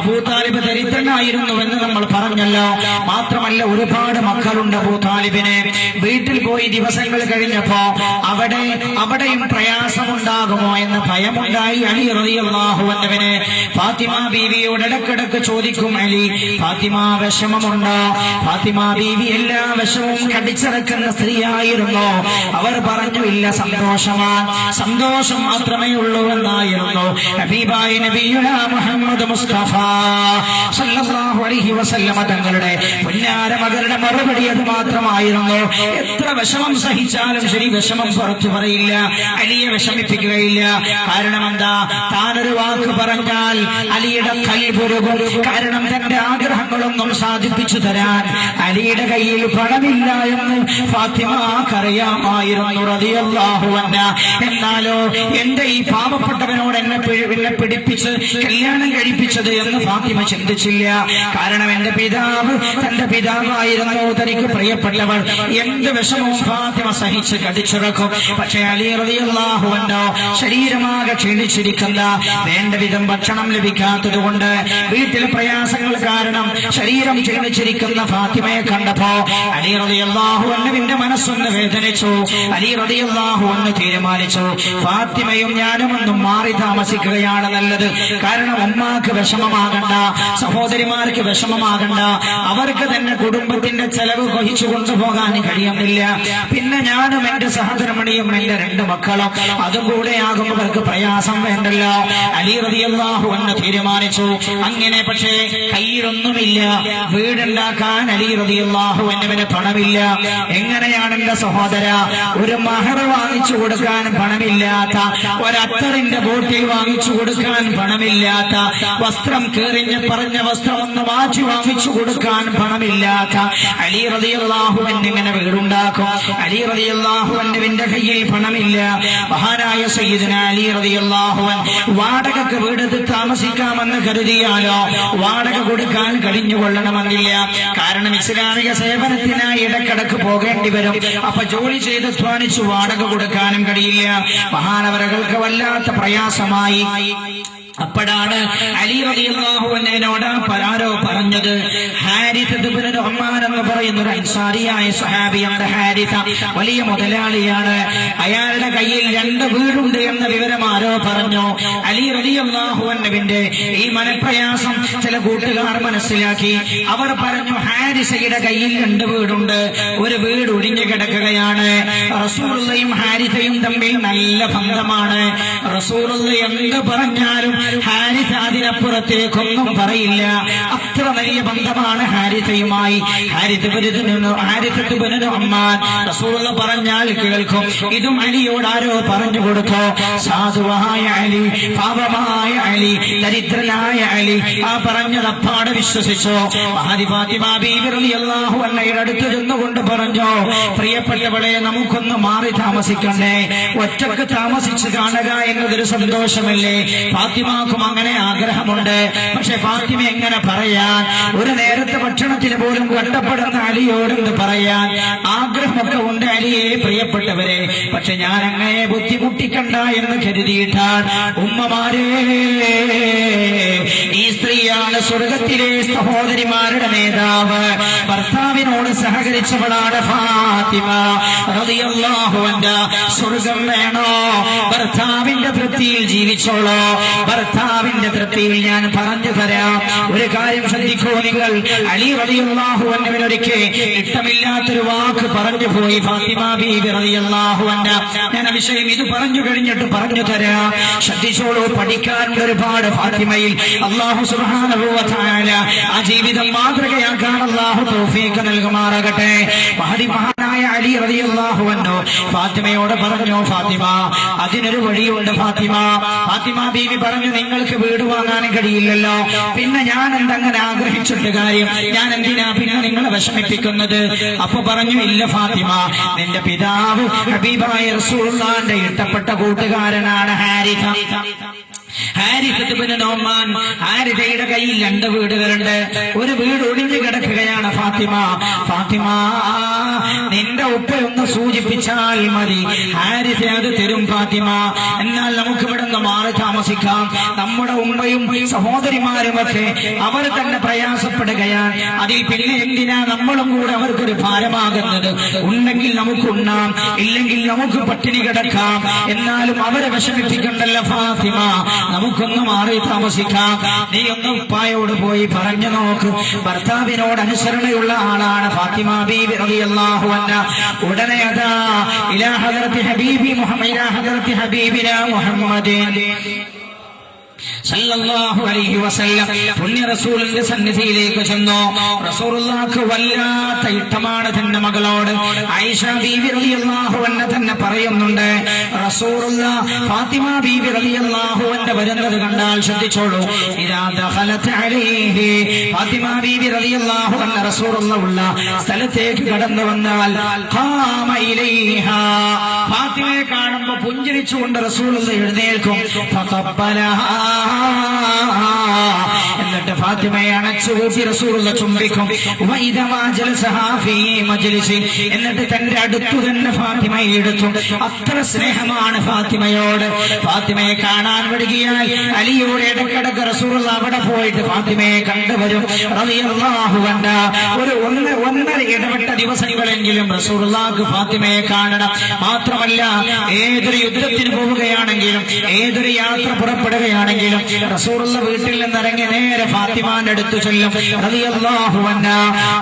അബൂ താലിബ് ദരിദ്രനായിരുന്നുവെന്ന് നമ്മൾ പറഞ്ഞല്ലോ. മാത്രമല്ല ഒരുപാട് മക്കളുണ്ട് അബൂ താലിബിന്. വീട്ടിൽ പോയി ദിവസങ്ങൾ കഴിഞ്ഞപ്പോ അവിടെയും പ്രയാസമുണ്ടാകുമോ എന്ന് ഭയമുണ്ടായി അലി റളിയല്ലാഹു അൻഹുവിന്. ഫാത്തിമ ബീവിയോട് ഇടക്കിടക്ക് ചോദിക്കും, അലി ഫാത്തിമ വിഷമമുണ്ടോ? ഫാത്തിമ ബീവി എല്ലാ വിഷമവും കടിച്ചിറക്കുന്ന സ്ത്രീയായിരുന്നു. അവർ പറഞ്ഞു ഇല്ല, സന്തോഷമാണ്, സന്തോഷം മാത്രമേ ഉള്ളൂ എന്നായിരുന്നു ഹബീബായ നബിയുനാ മുഹമ്മദ് മുസ്തഫ സല്ലല്ലാഹു അലൈഹി വസല്ലമ തങ്ങളുടെ പൊന്നാര മകളുടെ മറുപടി അത് മാത്രമായിരുന്നു. എത്ര വിഷമം സഹിച്ചാലും ശരി, വിഷമം പുറത്തു പറയില്ല, അലിയെ വിഷമിപ്പിക്കുകയില്ല. കാരണം എന്താ? താനൊരു വാക്ക് പറഞ്ഞാൽ അലിയുടെ കൽബുരുകും. കാരണം തന്റെ ആഗ്രഹങ്ങളൊന്നും സാധിപ്പിച്ചു തരാൻ അലിയുടെ കയ്യിൽ പണമില്ല എന്ന് ഫാത്തിമക്കറിയാമായിരുന്നു റളിയല്ലാഹു അൻഹാ. എന്നാലോ എന്റെ ഈ പാവപ്പെട്ടവനോട് എന്നെ പിടിപ്പിച്ച് കല്യാണം കഴിപ്പിച്ചത് എന്ന് ഫാത്തിമ ചിന്തിച്ചില്ല. കാരണം എന്റെ പിതാവ് തന്റെ പിതാവായിരുന്നു, തനിക്ക് പ്രിയപ്പെട്ടവൾ. എന്ത് വിഷമവും ഫാത്തിമ സഹിച്ച് കടിച്ചിറക്കും. പക്ഷേ അലി റളിയല്ലാഹു അൻഹു ശരീരമാകെ ക്ഷീണിച്ചിരിക്കുന്ന, വേണ്ട വിധം ഭക്ഷണം ലഭിക്കാത്തത് കൊണ്ട്, വീട്ടിലെ പ്രയാസങ്ങൾ കാരണം ശരീരം ക്ഷീണിച്ചിരിക്കുന്ന ഫാത്തിമയെ കണ്ടപ്പോ അലി റളിയല്ലാഹു അൻഹുവിന്റെ മനസ്സൊന്ന് വേദനിച്ചു. അലി റളിയല്ലാഹു അൻഹു തീരുമാനിച്ചു, ഫാത്തിമയും ഞാനും ഒന്നും മാറി താമസിക്കുകയാണ് നല്ലത്. കാരണം ഉമ്മാക്ക് വിഷമമാകണ്ട, സഹോദരിമാർക്ക് വിഷമമാകണ്ട, അവർക്ക് തന്നെ കുടുംബത്തിന്റെ ചെലവ് വഹിച്ചു കൊണ്ടുപോകാൻ കഴിയുന്നില്ല. പിന്നെ ഞാനും എന്റെ സഹധർമ്മിണിയും എന്റെ 2 മക്കളും അതും കൂടെ ആകുമ്പോൾ അവർക്ക് പ്രയാസം വേണ്ടല്ലോ. അലി റളിയല്ലാഹു അൻഹു തീരുമാനിച്ചു. അങ്ങനെ പക്ഷേ കയ്യിലൊന്നുമില്ല, വീടുണ്ടാക്കാൻ അലി റളിയല്ലാഹു അൻഹുവിന് പണമില്ല. എങ്ങനെയാണ് എന്റെ സഹോദര, ഒരു മഹർ വാങ്ങിച്ചു കൊടുക്കാൻ പണമില്ലാത്ത, ഒരത്തറിന്റെ ബോട്ടിൽ വാങ്ങിച്ചു കൊടുക്കാൻ പണമില്ലാത്ത, വസ്ത്രം പറഞ്ഞ വസ്ത്രം ഒന്ന് മാറ്റി വാങ്ങിച്ചു കൊടുക്കാൻ പണമില്ലാത്ത അലി റളിയല്ലാഹു അൻഹു ഇങ്ങനെ വീടുണ്ടാക്കും? അലി റളിയല്ലാഹു അൻഹുവിന്റെ കയ്യിൽ പണമില്ല. മഹാനായ സയ്യിദുനാ അലി റളിയല്ലാഹു അൻഹു വാടകയ്ക്ക് വീടെടുത്ത് താമസിക്കാമെന്ന് കരുതിയാലോ വാടക കൊടുക്കാൻ കഴിഞ്ഞുകൊള്ളണമെന്നില്ല. കാരണം ഇസ്ലാമിക സേവനത്തിനായി ഇടക്കിടക്ക് പോകേണ്ടി വരും. അപ്പൊ ജോലി ചെയ്ത് അധ്വാനിച്ചു വാടക കൊടുക്കാനും കഴിയില്ല. മഹാനവരകൾക്ക് വല്ലാത്ത പ്രയാസമായി. അപ്പോഴാണ് അലി റളിയല്ലാഹു അൻഹുവിനോട് ആരോ പറഞ്ഞത്, ഹാരിഥ ഇബ്നു നുഅ്മാൻ എന്ന് പറയുന്ന ഒരു അൻസാരിയായ സ്വഹാബിയാണ്. ഹാരിഥ വലിയ മുതലാളിയാണ്. അയാളുടെ കയ്യിൽ 2 വീടുണ്ട് എന്ന വിവരം ആരോ പറഞ്ഞു. അലി റളിയല്ലാഹു അൻഹുവിന്റെ ഈ മനപ്രയാസം ചില കൂട്ടുകാർ മനസ്സിലാക്കി. അവർ പറഞ്ഞു, ഹാരിസയുടെ കയ്യിൽ 2 വീടുണ്ട്, ഒരു വീട് ഒഴിഞ്ഞു കിടക്കുകയാണ്. റസൂലുള്ളയും ഹാരിഥയും തമ്മിൽ നല്ല ബന്ധമാണ്. റസൂലുള്ള എന്ത് പറഞ്ഞാലും ഹാരിഥ അതിനപ്പുറത്തേക്കൊന്നും പറയില്ല. അത്ര വലിയ ബന്ധമാണ് ഹാരിഥയുമായി. റസൂലുള്ള പറഞ്ഞാൽ കേൾക്കും. ഇതും അലിയോട് ആരോ പറഞ്ഞു കൊടുത്തു. സാധുവായ അലി, പാപമായ അലി, ദരിദ്രനായ അലി ആ പറഞ്ഞത് അപ്പാടെ വിശ്വസിച്ചു. ഫാത്തിമ ബീവി റളിയല്ലാഹു അൻഹയുടെ അടുത്ത് നിന്നുകൊണ്ട് പറഞ്ഞു, പ്രിയപ്പെട്ടവളെ, നമുക്കൊന്ന് മാറി താമസിക്കണ്ടേ? ഒറ്റക്ക് താമസിച്ച് കാണുക എന്നതൊരു സന്തോഷമല്ലേ? ഫാത്തിമക്കും അങ്ങനെ ആഗ്രഹമുണ്ട്. പക്ഷെ ഫാത്തിമ എങ്ങനെ പറയാൻ? ഒരു നേരത്തെ ഭക്ഷണത്തിന് പോലും കഷ്ടപ്പെടുന്ന അലിയോടെന്ന് പറയാൻ ആഗ്രഹമൊക്കെ ഉണ്ട് അലിയെ, പ്രിയപ്പെട്ടവരെ. പക്ഷെ ഞാൻ അങ്ങനെ ബുദ്ധിമുട്ടിക്കണ്ട എന്ന് കരുതിയിട്ടാണ്. ഉമ്മമാരെ, ഈ സ്ത്രീയാണ് സ്വർഗത്തിലെ സഹോദരിമാരുടെ നേതാവ്. ഭർത്താവിനോട് സഹകരിച്ചവളാണ് ഫാത്തിമ റളിയല്ലാഹു അൻഹാ. സ്വർഗം വേണോ? ഭർത്താവിന്റെ തൃപ്തിയിൽ ജീവിച്ചോളോ? ഭർത്താവിന്റെ തൃപ്തിയിൽ ഞാൻ പറഞ്ഞു തരാം. ഒരു കാര്യം ശ്രദ്ധിക്കൂ നിങ്ങൾ. അലി റളിയല്ലാഹു അൻഹുവിനൊരിക്കൽ ഇഷ്ടമില്ലാത്തൊരു വാക്ക് പറഞ്ഞു പോയി ഫാത്തിമ ബീവി റളിയല്ലാഹു അൻഹാ. ഞാൻ ആ വിഷയം ഇത് പറഞ്ഞു കഴിഞ്ഞിട്ട് പറഞ്ഞു തരാം. ശ്രദ്ധിച്ചോളൂ. പഠിക്കാൻ ഒരുപാട് ഫാത്തിമയിൽ. അല്ലാഹു സുബ്ഹാനഹു വ തആല ആ ജീവിതം മാതൃകയാക്കാൻ അല്ലാഹു തൗഫീഖ് നൽകുമാറാകട്ടെ. മഹാനായ അലി റളിയല്ലാഹു അൻഹു ഫാത്തിമയോട് പറഞ്ഞു, ഫാത്തിമ, അതിനൊരു വഴിയുണ്ട് ഫാത്തിമ. ഫാത്തിമ ബീവി പറഞ്ഞു, നിങ്ങൾക്ക് വീട് വാങ്ങാനും കഴിയില്ലല്ലോ, പിന്നെ ഞാൻ എന്തങ്ങനെ ആഗ്രഹിച്ചിട്ട് കാര്യം? ഞാൻ എന്തിനാ പിന്നെ നിങ്ങളെ വിഷമിപ്പിക്കുന്നത്? അപ്പൊ പറഞ്ഞു, ഇല്ല ഫാത്തിമ, നിന്റെ പിതാവ് ഹബീബായ റസൂലുള്ളാഹിന്റെ ഇഷ്ടപ്പെട്ട കൂട്ടുകാരനാണ് ഹാരിഥ. ഹാരിഥയുടെ കയ്യിൽ 2 വീടുകളുണ്ട്. ഒരു വീട് ഒഴിഞ്ഞു കിടക്കുകയാണ് ഫാത്തിമ. ഫാത്തിമ നിന്റെ ഉപ്പയൊന്ന് സൂചിപ്പിച്ചാൽ മതി, ഹാരിസ അത് തരും ഫാത്തിമ. എന്നാൽ നമുക്ക് ഇവിടെ നിന്ന് മാറി താമസിക്കാം. നമ്മുടെ ഉമ്മയും സഹോദരിമാരുമൊക്കെ അവർ തന്നെ പ്രയാസപ്പെടുകയാണ്. അതിൽ പിന്നെ എന്തിനാ നമ്മളും കൂടെ അവർക്കൊരു ഭാരമാകുന്നത്? ഉണ്ടെങ്കിൽ നമുക്ക് ഉണ്ണാം, ഇല്ലെങ്കിൽ നമുക്ക് പട്ടിണി കിടക്കാം. എന്നാലും അവരെ വിഷമിപ്പിക്കണ്ടല്ലോ ഫാത്തിമ, നമുക്കൊന്ന് മാറി താമസിക്കാം. നീ ഒന്ന് ഉപ്പായോട് പോയി പറഞ്ഞു നോക്ക്. ഭർത്താവിനോട് അനുസരണയുള്ള ആളാണ് ഫാത്തിമ ബീവി റളിയല്ലാഹു അൻഹ. ഉടനെ അതാ ഇലാ ഹദറത്തി ഹബീബി മുഹമ്മദ്, ഇലാ ഹദറത്തി ഹബീബിനാ മുഹമ്മദിൻ സല്ലല്ലാഹു അലൈഹി വസല്ലം പുണ്യ റസൂലിന്റെ സന്നിധിയിലേക്ക് ചെന്നു. റസൂലുള്ളാഹിക്ക് വല്ലാത്ത ഇഷ്ടമാണ് തന്റെ മകളോട്. ആയിഷ ബീവി റളിയല്ലാഹു അൻഹ തന്നെ പറയുന്നുണ്ട്, റസൂലുള്ളാഹ് ഫാത്തിമ ബീവി റളിയല്ലാഹു അൻഹ വരുന്നത് കണ്ടാൽ ശ്രദ്ധിച്ചോളൂ. ഇദാ ദഖലത് അലൈഹി, ഫാത്തിമ ബീവി റളിയല്ലാഹു അൻഹ റസൂലുള്ളാഹ് ഉള്ള സ്ഥലത്തേക്ക് കടന്നു വന്നാൽ ഖാമ ഇലൈഹാ, ഫാത്തിമയെ കാണുമ്പോൾ പുഞ്ചിരിച്ചുകൊണ്ട് റസൂലുള്ളാഹ് എഴുന്നേൽക്കും. ഫഖബ്ബലഹാ, എന്നിട്ട് ഫാത്തിമയെ അണച്ചുകൂട്ടി റസൂലുള്ളാഹി ചുംബിക്കും. എന്നിട്ട് തന്റെ അടുത്തു തന്നെ ഫാത്തിമയെ എടുത്തു. അത്ര സ്നേഹമാണ് ഫാത്തിമയോട്. ഫാത്തിമയെ കാണാൻ വരികയാൽ അലിയോട് ഇടക്കിടക്ക് റസൂലുള്ളാഹി അവിടെ പോയിട്ട് ഫാത്തിമയെ കണ്ടുവരും റളിയല്ലാഹു അൻഹ. ഒരു ഒന്നര ഇടപെട്ട ദിവസങ്ങളെങ്കിലും റസൂലുള്ളാഹിക്ക് ഫാത്തിമയെ കാണണം. മാത്രമല്ല ഏതൊരു യുദ്ധത്തിന് പോവുകയാണെങ്കിലും ഏതൊരു യാത്ര പുറപ്പെടുകയാണെങ്കിലും റസൂലുള്ളാഹി വീട്ടിൽ നിന്നിറങ്ങി നേരെ ഫാത്തിമാന്റെ അടുത്ത് ചെല്ലും റളിയല്ലാഹു അൻഹ.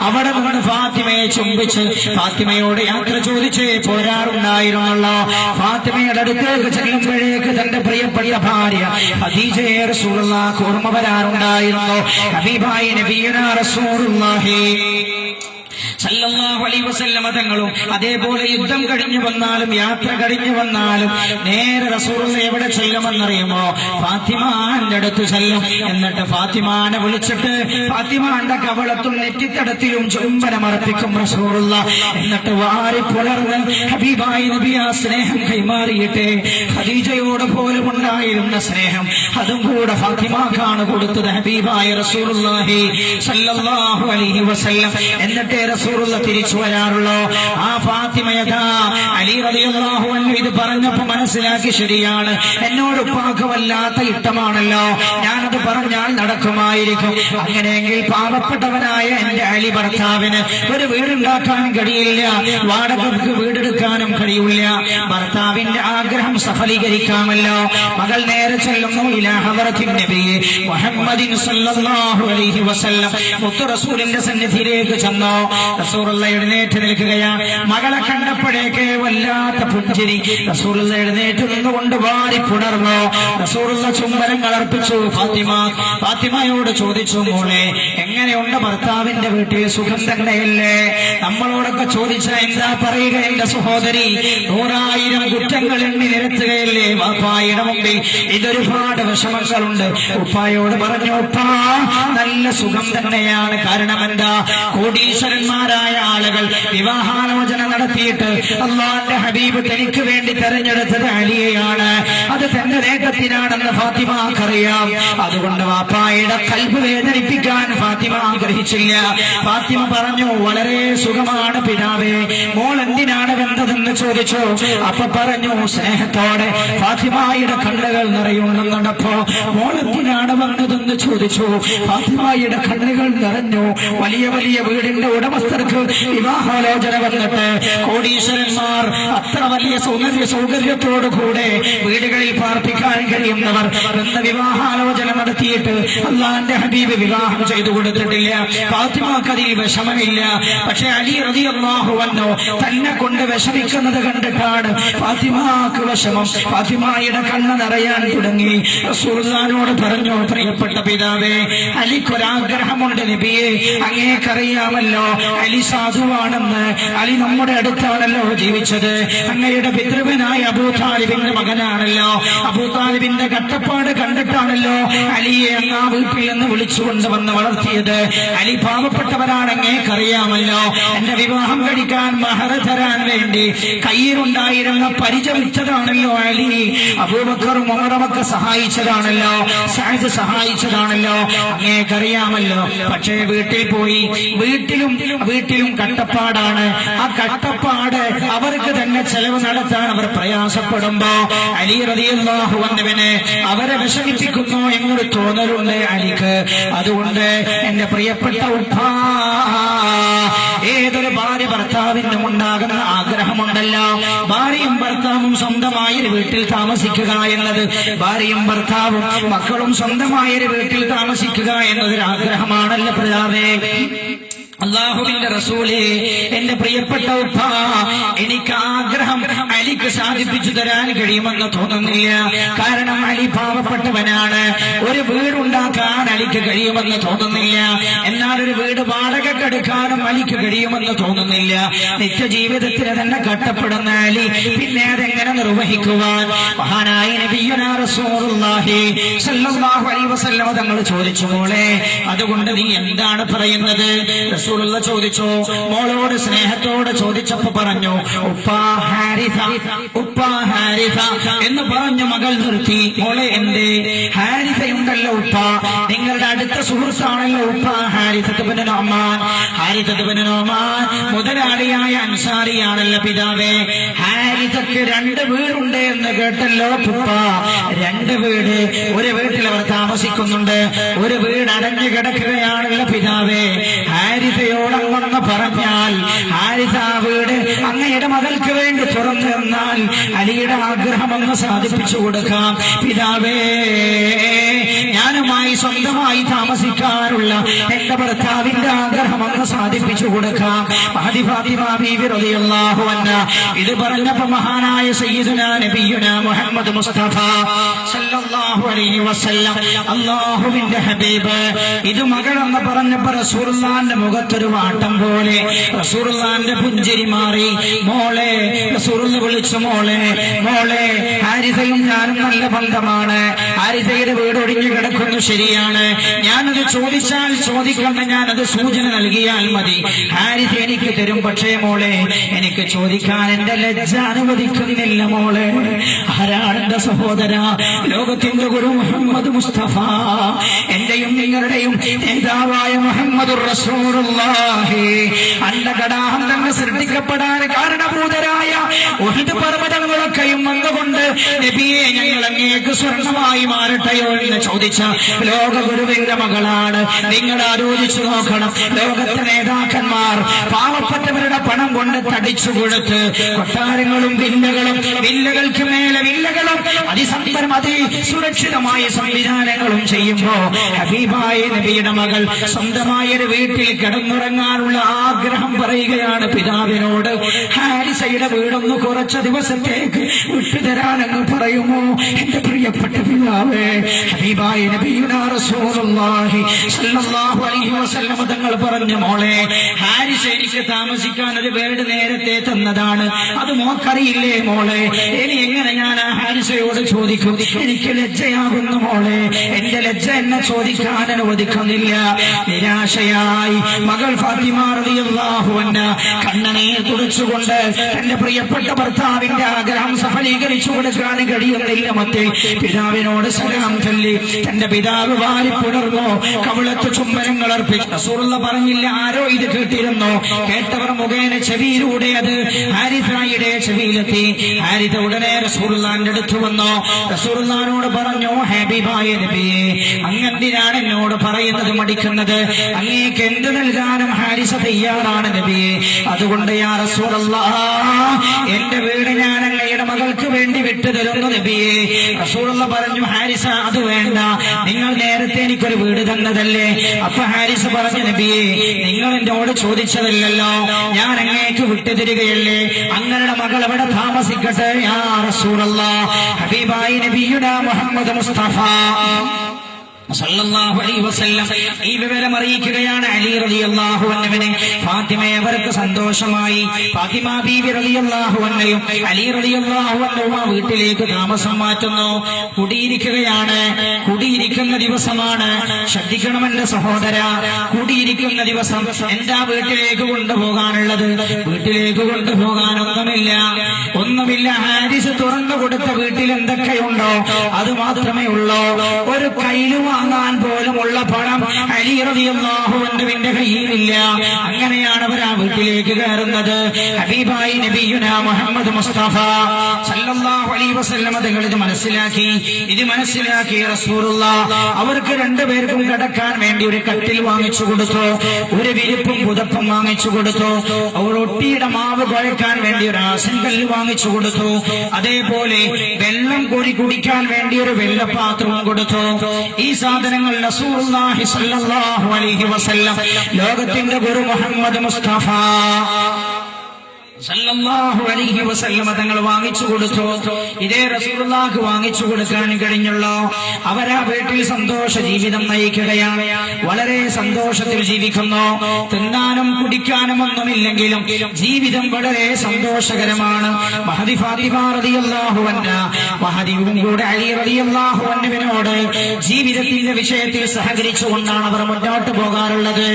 അവിടെ നിന്ന് ഫാത്തിമയെ ചുംബിച്ച് ഫാത്തിമയോട് യാത്ര ചോദിച്ചേ പോരാറുണ്ടായിരുന്നല്ലോ. ഫാത്തിമയുടെ അടുത്തേക്ക് ചെല്ലുമ്പോഴേക്ക് തന്റെ പ്രിയപ്പെട്ട ഭാര്യ ഖദീജയെ റസൂലുള്ളാഹിക്ക് ഓർമ്മ വരാറുണ്ടായിരുന്നു. ഹബീബായ നബിയുനാ റസൂലുള്ളാഹി സല്ലല്ലാഹു അലൈഹി വസല്ലം തങ്ങളും അതേപോലെ യുദ്ധം കഴിഞ്ഞു വന്നാലും യാത്ര കഴിഞ്ഞു വന്നാലും നേരെ റസൂലുള്ളാഹി എവിടെ ചെല്ലുമെന്നറിയുമോ? ഫാത്തിമാന്റെ അടുത്ത് ചെല്ലും. എന്നിട്ട് ഫാത്തിമാനെ വിളിച്ചിട്ട് ഫാത്തിമാന്റെ കവളത്തും നെറ്റിത്തടത്തിലും ചുംബനമർപ്പിക്കും റസൂലുള്ളാഹി. എന്നിട്ട് വാരി പുലർന്ന് ഹബീബായ നബി ആ സ്നേഹം കൈമാറിയിട്ട് ഖദീജയോട് പോലും ഉണ്ടായിരുന്ന സ്നേഹം അതും കൂടെ ഫാത്തിമാക്കാണ് കൊടുത്തത് ഹബീബായ റസൂലുള്ളാഹി സല്ലല്ലാഹു അലൈഹി വസല്ലം. എന്നിട്ട് റസൂലുള്ളാഹി തിരിച്ചു വരാറുള്ളൂ. ആ ഫാത്തിമയതാ അലി റളിയല്ലാഹു അൻഹു ഇത് പറഞ്ഞപ്പോ മനസ്സിലാക്കി, ശരിയാണ്, എന്നോട് ഉപ്പാക്ക് വല്ലാത്ത ഇഷ്ടമാണല്ലോ, ഞാനത് പറഞ്ഞാൽ നടക്കുമായിരിക്കും. അങ്ങനെയെങ്കിൽ പാവപ്പെട്ടവനായ എന്റെ അലി ഭർത്താവിന് ഒരു വീടുണ്ടാക്കാൻ കഴിയില്ല, വാടകയ്ക്ക് വീടെടുക്കാനും കഴിയില്ല, ഭർത്താവിന്റെ ആഗ്രഹം സഫലീകരിക്കാമല്ലോ. മകൾ നേരെ ചെല്ലുന്നു ഇലാ ഹദറത്തിൻ നബി മുഹമ്മദിൻ സല്ലല്ലാഹു അലൈഹി വസല്ലം. മുത്തു റസൂലിന്റെ സന്നിധിയിലേക്ക് ചെന്നു. റസൂലുള്ളാഹി എഴുന്നേറ്റ് നിൽക്കുകയാണ്. മകളെ കണ്ടപ്പോഴേക്ക് വല്ലാത്ത പുഞ്ചിരി. റസൂലുള്ളാഹി എഴുന്നേറ്റ് നിന്നുകൊണ്ട് വാരി പുണർന്നു. റസൂലുള്ളാഹി ചുംബനങ്ങൾ അർപ്പിച്ചു. ഫാത്തിമയോട് ചോദിച്ചു, മോളെ എങ്ങനെയുണ്ട് ഭർത്താവിന്റെ വീട്ടിൽ, സുഖം തന്നെയല്ലേ? നമ്മളോടൊക്കെ ചോദിച്ചാൽ എന്താ പറയുക എന്റെ സഹോദരി? 100,000 കുറ്റങ്ങൾ എണ്ണി നിരത്തുകയല്ലേ വാപ്പായുടെ മുമ്പിൽ. ഇതൊരുപാട് വിഷമങ്ങളുണ്ട്. ഉപ്പായോട് പറഞ്ഞു, ഉപ്പാ നല്ല സുഖം തന്നെയാണ്. കാരണം എന്താ? കോടീശ്വരന്മാരായ ആളുകൾ വിവാഹാലോചന നടത്തിയിട്ട് അല്ലാഹുവിന്റെ ഹബീബ് തനിക്ക് വേണ്ടി തെരഞ്ഞെടുത്തത് അലിയെയാണ്. അത് തന്റെ നേട്ടത്തിനാണെന്ന് ഫാത്തിമക്കറിയാം. അതുകൊണ്ട് വാപ്പായുടെ ഖൽബ് വേദനിപ്പിക്കാൻ ഫാത്തിമ ആഗ്രഹിച്ചില്ല. ഫാത്തിമ പറഞ്ഞു, വളരെ സുഖമാണ് പിതാവേ, മോൾ എന്തിനാണ് വന്നതെന്ന് ചോദിച്ചു. അപ്പൊ പറഞ്ഞു സ്നേഹത്തോടെ. ഫാത്തിമയുടെ കണ്ണുകൾ നിറയുന്നുണ്ടപ്പോ മോൾ എന്തിനാണ് വന്നതെന്ന് ചോദിച്ചു. ഫാത്തിമയുടെ കണ്ണുകൾ നിറഞ്ഞു. വലിയ വലിയ വീടിന്റെ ഉടമസ്ഥർക്ക് വിവാഹാലോചന വന്നിട്ട് കോടീശ്വരന്മാർ അത്ര വലിയ സൗകര്യത്തോടുകൂടെ വീടുകളിൽ പാർപ്പിക്കാൻ കഴിയുന്നവർ എന്ന വിവാഹാലോചന നടത്തിയിട്ട് അല്ലാഹുവിന്റെ ഹബീബ് വിവാഹം ചെയ്തു കൊടുത്തിട്ടില്ല. ഫാത്തിമക്ക് അതിൽ വിഷമമില്ല. പക്ഷെ അലി റളിയല്ലാഹു അൻഹു തന്നെ കൊണ്ട് വിഷമിക്കുന്നത് കണ്ടിട്ടാണ് ഫാത്തിമക്ക് വിഷമം. ഫാത്തിമയുടെ കണ്ണ് നിറയാൻ തുടങ്ങി. റസൂലുള്ളാഹിയോട് പറഞ്ഞു, പ്രിയപ്പെട്ട പിതാവേ, അലിക്കൊരാഗ്രഹമുണ്ട് നബിയെ, അങ്ങേക്കറിയാമല്ലോ അലി സാധുവാണെന്ന്. അലി നമ്മുടെ അടുത്താണല്ലോ ജീവിച്ചത്. അങ്ങയുടെ പിതൃവനായ അബൂതാലിബിന്റെ മകനാണല്ലോ. അബൂതാലിബിന്റെ കട്ടപ്പാട് കണ്ടിട്ടാണല്ലോ അലിയെ അങ്ങ് ആ വീട്ടിൽ നിന്ന് വിളിച്ചുകൊണ്ട് വന്ന് വളർത്തിയത്. പോയത്. അലി പാവപ്പെട്ടവരാണ്, അങ്ങേക്കറിയാമല്ലോ. എന്റെ വിവാഹം കഴിക്കാൻ മഹർ തരാൻ വേണ്ടി കയ്യിലുണ്ടായിരുന്ന പരിചരിച്ചതാണല്ലോ അലി. അബൂബക്കറും ഉമറുമൊക്കെ സഹായിച്ചതാണല്ലോ, സഅദ് സഹായിച്ചതാണല്ലോ, അങ്ങേക്കറിയാമല്ലോ. പക്ഷേ വീട്ടിൽ പോയി, വീട്ടിലും കട്ടപ്പാടാണ്. ആ കട്ടപ്പാട് അവർക്ക് തന്നെ ചെലവ് നടത്താൻ അവർ പ്രയാസപ്പെടുമ്പോ അലി റളിയല്ലാഹു അൻഹുവിനെ അവരെ വിഷമിപ്പിക്കുന്നു എന്നൊരു തോന്നലുണ്ട് അലിക്ക്. അതുകൊണ്ട് എന്റെ പ്രിയപ്പെട്ട ഉപ്പാ, ഏതൊരു ഭാര്യ ഭർത്താവിനും ഉണ്ടാകുന്ന ആഗ്രഹമുണ്ടല്ലോ, ഭാര്യയും ഭർത്താവും സ്വന്തമായൊരു വീട്ടിൽ താമസിക്കുക എന്നത്, ഭാര്യയും ഭർത്താവും മക്കളും സ്വന്തമായൊരു വീട്ടിൽ താമസിക്കുക എന്നതൊരു ആഗ്രഹമാണല്ലോ പിതാവേ. അല്ലാഹുവിന്റെ റസൂലേ, എന്റെ പ്രിയപ്പെട്ട ഉപ്പ, എനിക്ക് ആഗ്രഹം അലിക്ക് സാധിപ്പിച്ചു തരാൻ കഴിയുമെന്ന് തോന്നുന്നില്ല. കാരണം അലി പാവപ്പെട്ടവനാണ്. ഒരു വീടുണ്ടാക്കാൻ അലിക്ക് കഴിയുമെന്ന് തോന്നുന്നില്ല. എന്നാൽ ഒരു വീട് വാടകക്കെടുക്കാനും അലിക്ക് കഴിയുമെന്ന് തോന്നുന്നില്ല. നിത്യജീവിതത്തിന് തന്നെ കട്ടപ്പെടുന്ന അലി പിന്നെ അതെങ്ങനെ നിർവഹിക്കുവാൻ? മഹാനായ നബിയുനാ റസൂലുള്ളാഹി സ്വല്ലല്ലാഹു അലൈഹി വസല്ലം തങ്ങൾ ചോദിച്ചു, മോളെ, അതുകൊണ്ട് നീ എന്താണ് പറയുന്നത്? റസൂലുള്ള ചോദിച്ചു. മോളോട് സ്നേഹത്തോടെ ചോദിച്ചപ്പോ പറഞ്ഞു, ഉപ്പാ ഹാരിഥ, ഉപ്പാ ഹാരിഥ എന്ന് പറഞ്ഞു മകൾ നിർത്തി. മോളെ, എന്തേ? ഹാരിഥയുണ്ടല്ലോ ഉപ്പ, നിങ്ങളുടെ അടുത്ത സുഹൃത്താണല്ലോ ഉപ്പ, ഹാരിഥത്ത് ബിൻ നൊമാൻ. ഹാരിഥത്ത് ബിൻ നൊമാൻ മുതലാളിയായ അൻസാരിയാണല്ലോ പിതാവേ. ഹാരിഥക്ക് 2 വീടുണ്ട് എന്ന് കേട്ടല്ലോ ഉപ്പ. 2 വീട്. ഒരു വീട്ടിൽ അവർ താമസിക്കുന്നുണ്ട്, ഒരു വീട് അടഞ്ഞു കിടക്കുകയാണല്ലോ പിതാവേ. ഹാരിഥയോടങ്ങൊന്ന് പറഞ്ഞാൽ ഹാരിഥ വീട് അങ്ങയുടെ മകൾക്ക് വേണ്ടി തുറന്നു തന്നാൽ അലിയുടെ ആഗ്രഹമൊന്ന് സാധിപ്പിച്ചു കൊടുക്കാം പിതാവേ. ഞാനുമായി സ്വന്തമായി താമസിക്കാനുള്ള എന്റെ ഭർത്താവിന്റെ ആഗ്രഹമൊന്ന് സാധിപ്പിച്ചു കൊടുക്കാം. മഹദി ഫാത്തിമ ബീവി റളിയല്ലാഹു അൻഹാ ഇത് പറഞ്ഞപ്പോ മഹാനായ സയ്യിദുനാ നബിയുനാ മുഹമ്മദ് മുസ്തഫ സല്ലല്ലാഹു അലൈഹി വസല്ലം, അല്ലാഹുവിന്റെ ഹബീബ്, ഇത് മകളെന്ന് പറഞ്ഞപ്പോ റസൂലുള്ളാഹിന്റെ മുഖത്തൊരു വാട്ടം പോലെ റസൂലുള്ളാഹിന്റെ പുഞ്ചിരി മാറി. മോളെ, റസൂലുള്ള വിളിച്ചു, മോളെ, മോളെ, ഹാരിഥയും ഞാനും നല്ല ബന്ധമാണ്. ഹാരിഥയുടെ വീട് ഒടിഞ്ഞു കിടക്കുന്നു, ശരിയാണ്. ഞാനത് ചോദിച്ചാൽ ചോദിക്കണ്ട, ഞാനത് സൂചന നൽകിയാൽ മതി, ഹാരിഥ എനിക്ക് തരും. പക്ഷേ മോളെ, എനിക്ക് ചോദിക്കാൻ എന്റെ ലജ്ജ അനുവദിക്കുന്നില്ല മോളെ. ആരാണ് എന്റെ സഹോദര? ലോകത്തിന്റെ ഗുരു മുഹമ്മദ് മുസ്തഫ, എന്റെയും നിങ്ങളുടെയും നേതാവായ മുഹമ്മദുർ റസൂലുള്ളാഹി, അണ്ടകടാഹം തന്നെ സൃഷ്ടിക്കപ്പെടാൻ കാരണഭൂതരായ ഉഹദ് പർവ്വതങ്ങളൊക്കെയും വന്നുകൊണ്ട് നബിയെ, ഞങ്ങൾ അങ്ങേക്ക് സ്വർണമായി മാറട്ടെയോ എന്ന് ചോദിച്ച ലോകഗുരുവിന്റെ മകളാണ്. നിങ്ങൾ ആലോചിച്ചു നോക്കണം, ലോകത്തെ നേതാക്കന്മാർ പാവപ്പെട്ടവരുടെ പണം കൊണ്ട് തടിച്ചു കൊടുത്ത് കൊട്ടാരങ്ങളും വില്ലകൾക്ക് മേലെ വില്ലകളും അതിസമ്പരം സുരക്ഷിതമായ സംവിധാനങ്ങളും ചെയ്യുമ്പോ ഹബീബായ നബിയുടെ മകൾ സ്വന്തമായൊരു വീട്ടിൽ കിടന്നുറങ്ങാനുള്ള ആഗ്രഹം പറയുകയാണ് പിതാവിനോട്. ഹാരിസയുടെ വീടൊന്ന് കുറച്ച് ദിവസത്തേക്ക് വിട്ടുതരാനെന്ന് പറയുമോ? എന്റെ പ്രിയപ്പെട്ട പിതാവേ, ഹബീബായ നബിയുനാ റസൂലുള്ളാഹി സ്വല്ലല്ലാഹു അലൈഹി വസല്ലം തങ്ങൾ പറഞ്ഞു, മോളെ, ഹാരിസ എനിക്ക് താമസിക്കാൻ ഒരു വീട് നേരത്തെ തന്നതാണ്, അത് മോക്കറിയില്ലേ മോളെ? ഇനി എങ്ങനെ ഞാൻ ആ ഹാരിസയോട് ചോദിക്കും? എനിക്ക് ലജ്ജയാകുന്നു മോളെ, എന്റെ ലജ്ജ എന്നെ ചോദിക്കാൻ അനുവദിക്കുന്നില്ല. നിരാശയായി മകൾ ഫാത്തിമ റളിയല്ലാഹു അൻഹാ കണ്ണുനീർ തുടച്ചുകൊണ്ട് തന്റെ പ്രിയപ്പെട്ട ഭർത്താവിന്റെ ആഗ്രഹം സഫലീകരിച്ചു കൊടുക്കാൻ കഴിയുന്നില്ല മറ്റേ പിതാവിനോട് സലാം ചൊല്ലി തന്റെ പിതാവ് വാരിപ്പുണർന്നു, കവിളത്ത് ചുംബനങ്ങൾ അർപ്പിച്ചു. റസൂലുള്ള പറഞ്ഞില്ല, ആരോ ഇത് കേട്ടിരുന്നു. കേട്ടവർ മുഖേന ചെവിയിലൂടെ അത് ഹാരിഥയുടെ ചെവിയിലെത്തി. ഹാരിഥ ഉടനെ റസൂലുള്ളാഹിന്റെ അടുത്ത് വന്നു. റസൂലുള്ളാഹിനോട് പറഞ്ഞു, ഹബീബായ നബിയെ, അങ്ങെന്തിനാണ് എന്നോട് പറയുന്നത് മടിക്കുന്നത്? അങ്ങേക്ക് എന്ത് നൽകാനും ഹാരിസ തയ്യാറാണ് നബിയെ. അതുകൊണ്ട് യാ റസൂലല്ലാഹ്, എന്റെ വീട് ഞാൻ അങ്ങയുടെ മകൾക്ക് വേണ്ടി വിട്ടുതരുന്നു നബിയെ. റസൂലുള്ള പറഞ്ഞു, ഹാരിസ അത് വേണ്ട, നിങ്ങൾ നേരത്തെ എനിക്കൊരു വീട് തന്നതല്ലേ. അപ്പൊ ഹാരിസ പറഞ്ഞു, നബിയെ, നിങ്ങൾ എന്നോട് ചോദിച്ചതല്ലല്ലോ, ഞാൻ അങ്ങേക്ക് വിട്ടുതരികയല്ലേ, അങ്ങയുടെ മകൾ എവിടെ താമസിക്കട്ടെ യാ റസൂലല്ലാഹ്. ഹബീബായി നബിയുനാ മുഹമ്മദ് മുസ്തഫ സല്ലല്ലാഹു അലൈഹി വസല്ലം ഈ വിവരം അറിയിക്കുകയാണ് അലി റളിയല്ലാഹു അൻഹുവിനെ. ഫാത്തിമയെ അവർക്ക് സന്തോഷമായി. ഫാത്തിമ ബീവി റളിയല്ലാഹു അൻഹയും അലി റളിയല്ലാഹു അൻഹും ആ വീട്ടിലേക്ക് താമസം മാറ്റുന്നു. കുടിയിരിക്കുകയാണ്. കുടിയിരിക്കുന്ന ദിവസമാണ്. ശ്രദ്ധിക്കണം എന്റെ സഹോദര, കുടിയിരിക്കുന്ന ദിവസം എന്താ വീട്ടിലേക്ക് കൊണ്ടുപോകാനുള്ളത്? വീട്ടിലേക്ക് ഒന്നുമില്ല. ഹാരിസ് തുറന്നു കൊടുത്ത വീട്ടിൽ എന്തൊക്കെയുണ്ടോ അത് മാത്രമേ ഉള്ളൂ. ഒരു കയ്യില് വാങ്ങാൻ പോലുമുള്ള പണം അലി റളിയല്ലാഹു അൻഹുവിന്റെ കയ്യിലില്ല. അങ്ങനെയാണ് അവർ ആ വീട്ടിലേക്ക് കയറുന്നത്. ഹബീബായി നബിയുനാ മുഹമ്മദ് മുസ്തഫ സല്ലല്ലാഹു അലൈഹി വസല്ലം തങ്ങൾ ഇത് മനസ്സിലാക്കി റസൂലുള്ളാഹ് അവർക്ക് രണ്ടുപേർക്കും കിടക്കാൻ വേണ്ടി ഒരു കട്ടിൽ വാങ്ങിച്ചു കൊടുത്തു. ഒരു വിരിപ്പും പുതപ്പും വാങ്ങിച്ചു കൊടുത്തു. റൊട്ടിയുടെ മാവ് കുഴക്കാൻ വേണ്ടി ഒരു ആസൻകല്ല് വാങ്ങിച്ചു കൊടുത്തു. അതേപോലെ വെള്ളം കോരി കുടിക്കാൻ വേണ്ടി ഒരു വെള്ളപാത്രവും കൊടുത്തു. ഈ സാധനങ്ങൾ റസൂലുള്ളാഹി സ്വല്ലല്ലാഹു അലൈഹി വസല്ലം ലോകത്തിന്റെ ഗുരു മുഹമ്മദ് മുസ്തഫ സല്ലല്ലാഹു അലൈഹി വസല്ലം തങ്ങൾ വാങ്ങിച്ചു കൊടുത്തു. ഇതേ റസൂലുള്ളാഹിക്ക് വാങ്ങിച്ചു കൊടുക്കാൻ കഴിഞ്ഞുള്ളൂ. അവരാ വീട്ടിൽ സന്തോഷ ജീവിതം നയിക്കുകയാണ്. വളരെ സന്തോഷത്തിൽ ജീവിക്കുന്നു. തിന്നാനും കുടിക്കാനും ഒന്നുമില്ലെങ്കിലും ജീവിതം വളരെ സന്തോഷകരമാണ്. മഹദി ഫാത്തിമ റളിയല്ലാഹു അൻഹ മഹദിയും കൂടെ അലി റളിയല്ലാഹു അൻഹുവിനോട് ജീവിതത്തിന്റെ വിഷയത്തിൽ സഹകരിച്ചുകൊണ്ടാണ് അവർ മുന്നോട്ട് പോകാറുള്ളത്.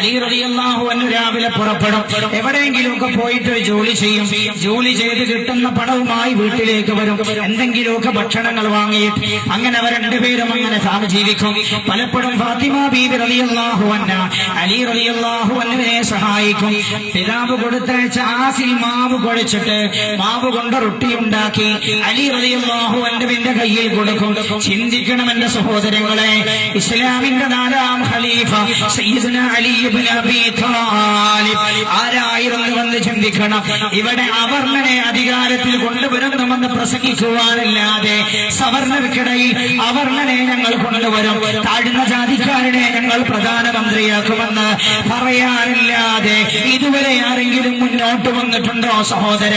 അലി റളിയല്ലാഹു അൻഹു രാവിലെ പുറപ്പെടും. എവിടെയെങ്കിലുമൊക്കെ പോയിട്ട് ജോലി ചെയ്യും. ജോലി ചെയ്ത് കിട്ടുന്ന പണവുമായി വീട്ടിലേക്ക് വരും. എന്തെങ്കിലുമൊക്കെ ഭക്ഷണങ്ങൾ വാങ്ങിയിട്ട് അങ്ങനെ അവർ രണ്ടുപേരും അങ്ങനെ ജീവിക്കും. പലപ്പോഴും ഫാത്തിമ ബീവി റളിയല്ലാഹു അൻഹ അലി റളിയല്ലാഹു അൻഹുവിനെ സഹായിക്കും. പിതാവ് കൊടുത്തയച്ച ആസിൽ മാവ് കുഴച്ചിട്ട് മാവ് കൊണ്ട് റൊട്ടി ഉണ്ടാക്കി അലി റളിയല്ലാഹു അൻഹുവിന്റെ കയ്യിൽ കൊടുക്കും. ചിന്തിക്കണം എന്റെ സഹോദരങ്ങളെ, ഇസ്ലാമിന്റെ 4ാം ഖലീഫ സയ്യിദുനാ അലി ഇബ്നു അബീ ത്വാലിബ് ആരായിരുന്നുവെന്ന് ചിന്തിക്കണം. ഇവിടെ അവർണനെ അധികാരത്തിൽ കൊണ്ടുവരുന്നുവെന്ന് പ്രസംഗിക്കുവാനല്ലാതെ സവർണർക്കിടയിൽ അവർണനെ ഞങ്ങൾ കൊണ്ടുവരും, താഴ്ന്ന ജാതിക്കാരനെ ഞങ്ങൾ പ്രധാനമന്ത്രിയാക്കുമെന്ന് പറയാനില്ലാതെ ഇതുവരെ ആരെങ്കിലും മുന്നോട്ട് വന്നിട്ടുണ്ടോ സഹോദര?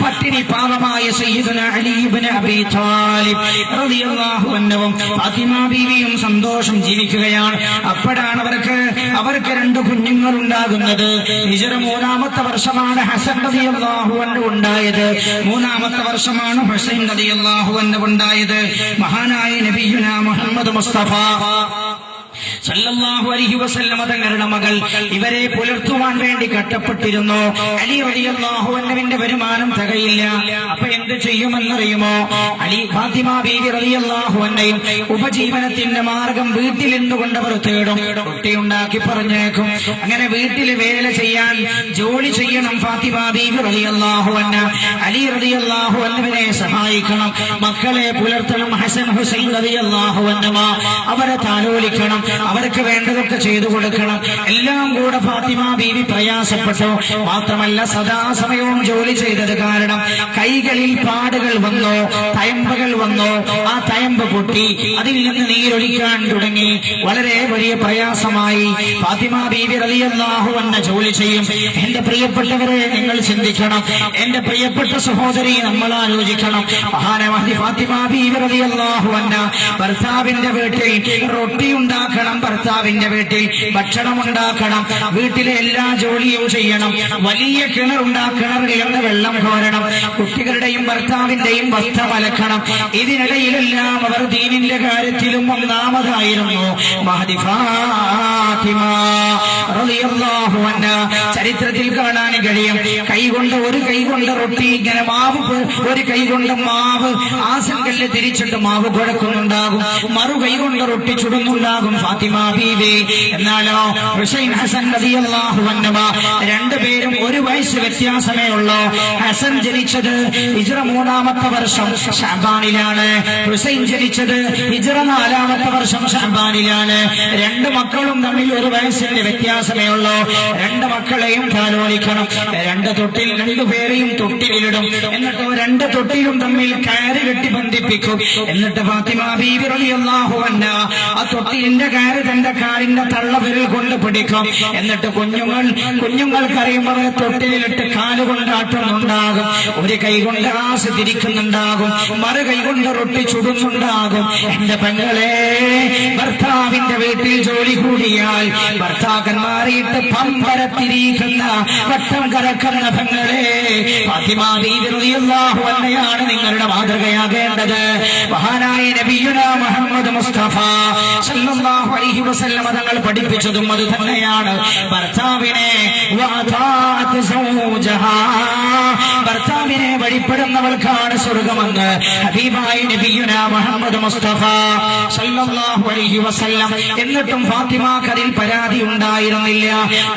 പട്ടിണി പാവമായ സയ്യിദുനാ അലി ഇബ്നു അബീ ത്വാലിബ് റളിയല്ലാഹു അൻഹുവും ഫാത്തിമ ബീവിയും സന്തോഷം ജീവിക്കുകയാണ്. അപ്പോഴാണ് അവർക്ക് 2 കുഞ്ഞുങ്ങൾ ഉണ്ടാകുന്നത്. ഹിജ്റ 3ാമത്തെ വർഷമാണ് ഹസൻ റളിയല്ലാഹു അൻഹു ഉണ്ടായത്. 3ാമത്തെ വർഷമാണ് ഹുസൈൻ റളിയല്ലാഹു അൻഹു ഉണ്ടായത്. മഹാനായ നബിയുനാ മുഹമ്മദ് മുസ്തഫ സല്ലല്ലാഹു അലൈഹി വസല്ലം തങ്ങളുടെ മകൾ ഇവരെ പുലർത്തുവാൻ വേണ്ടി കഷ്ടപ്പെട്ടിരുന്നു. അലി റളിയല്ലാഹു അൻഹുവിന്റെ വരുമാനം തികയില്ല. അപ്പൊ എന്ത് ചെയ്യുമെന്നറിയുമോ? അലി ഫാത്തിമ ബീവി റളിയല്ലാഹു അൻഹയും ഉപജീവനത്തിന്റെ മാർഗം വീട്ടിൽ നിന്നുകൊണ്ട് അവർ തേടും. റൊട്ടിയുണ്ടാക്കി പറഞ്ഞേക്കും. അങ്ങനെ വീട്ടിൽ വേല ചെയ്യാൻ ജോലി ചെയ്യണം ഫാത്തിമ ബീവി റളിയല്ലാഹു അൻഹ. അലി റളിയല്ലാഹു അൻഹുവിനെ സഹായിക്കണം. മക്കളെ പുലർത്തണം. ഹസൻ ഹുസൈൻ റളിയല്ലാഹു അൻഹുമ അവരെ താലോലിക്കണം. അവർക്ക് വേണ്ടതൊക്കെ ചെയ്തു കൊടുക്കണം. എല്ലാം കൂടെ ഫാത്തിമ ബീവി പ്രയാസപ്പെട്ടു. മാത്രമല്ല സദാസമയവും ജോലി ചെയ്തത് കാരണം കൈകളിൽ പാടുകൾ വന്നു, തയമ്പുകൾ വന്നു. ആ തയമ്പ് പൊട്ടി അതിൽ നിന്ന് നീരൊലിക്കാൻ തുടങ്ങി. വളരെ വലിയ പ്രയാസമായി. ഫാത്തിമ ബീവി റളിയല്ലാഹു അൻഹ ജോലി ചെയ്യും. എന്റെ പ്രിയപ്പെട്ടവരെ നിങ്ങൾ ചിന്തിക്കണം. എന്റെ പ്രിയപ്പെട്ട സഹോദരി നമ്മൾ ആലോചിക്കണം. മഹാനവതി ഫാത്തിമ ബീവി റളിയല്ലാഹു അൻഹ ഭർത്താവിന്റെ വീട്ടിൽ റൊട്ടി ഉണ്ടാക്കണം, ഭർത്താവിന്റെ വീട്ടിൽ ഭക്ഷണം ഉണ്ടാക്കണം, വീട്ടിലെ എല്ലാ ജോലിയും ചെയ്യണം, വലിയ കിണറുണ്ടാക്കണം, കിണറിൽ വെള്ളം കോരണം, കുട്ടികളുടെയും ഭർത്താവിന്റെയും വസ്ത്രം അലക്കണം. ഇതിനിടയിലെല്ലാം അവർ ദീനിന്റെ കാര്യത്തിലും ഒന്നാമതായിരുന്നു. മഹദി ഫാത്തിമ റളിയല്ലാഹു അൻഹ ചരിത്രത്തിൽ കാണാൻ കഴിയും. ഒരു കൈ കൊണ്ട് റൊട്ടി ഇങ്ങനെ മാവ്, ഒരു കൈ കൊണ്ട് മാവ് ആസൻകല്ല് തിരിച്ചിട്ട് മാവ് കുഴക്കുന്നുണ്ടാകും, മറു കൈ കൊണ്ട് റൊട്ടി ചുടുന്നുണ്ടാകും ഫാത്തിമ ബീവി. എന്നാലോ ഹുസൈൻ ഹസൻ റളിയല്ലാഹു അൻഹുമ രണ്ടുപേരും 1 വയസ്സ് വ്യത്യാസമേ ഉള്ളൂ. ഹസൻ ജനിച്ചത് ഹിജ്റ 3ാമത്തെ വർഷം ശഅബാനിലാണ്. ഹുസൈൻ ജനിച്ചത് ഹിജ്റ 4ാമത്തെ വർഷം ശഅബാനിലാണ്. 2 മക്കളും തമ്മിൽ 1 വയസ്സിന്റെ വ്യത്യാസം വ്യത്യാസമേ ഉള്ളൂ. രണ്ട് മക്കളെയും താലോലിക്കണം. രണ്ടുപേരെയും തൊട്ടിലിടും. എന്നിട്ട് രണ്ട് തൊട്ടിലും തമ്മിൽ കയറ് കെട്ടി ബന്ധിപ്പിക്കും. എന്നിട്ട് ഫാത്തിമ ബീവി റളിയല്ലാഹു അൻഹ ആ തൊട്ടിലിന്റെ കയറ് തന്റെ കാലിന്റെ തള്ളവിരൽ കൊണ്ട് പിടിക്കും. എന്നിട്ട് കുഞ്ഞുങ്ങൾക്കറിയുമ്പോൾ തൊട്ടിലിട്ട് കാലുകൊണ്ടാട്ടുന്നുണ്ടാകും. ഒരു കൈ കൊണ്ട് ആസ് തിരിക്കുന്നുണ്ടാകും, മറു കൈ കൊണ്ട് റൊട്ടി ചുടുന്നുണ്ടാകും. എന്റെ പെങ്ങളെ, ഭർത്താവിന്റെ വീട്ടിൽ ജോലി കൂടിയാൽ ഭർത്താക്കന്മാരിട്ട് പമ്പരത്തിരിക്കുന്ന വട്ടം കറക്കുന്ന പെങ്ങളെ, ഫാത്തിമ ബീവി റളിയല്ലാഹു അൻഹയാണ് നിങ്ങളുടെ മാതൃകയാകേണ്ടത്. മഹാനായ നബിയുനാ മുഹമ്മദ് മുസ്തഫ സല്ലല്ലാഹു അലൈഹി വസല്ലം തങ്ങൾ പഠിപ്പിച്ചതും അത് തന്നെയാണ്. ഭർത്താവിനെ വഴിപ്പെടുന്നവൾക്കാണ് സ്വർഗമെന്ന് ഹബീബായ നബിയുനാ മുഹമ്മദ് മുസ്തഫ സല്ലല്ലാഹു അലൈഹി വസല്ലം. എന്നിട്ടും ഫാത്തിമാക്ക് അതിൽ പരാതി ഉണ്ടായിരുന്നില്ല.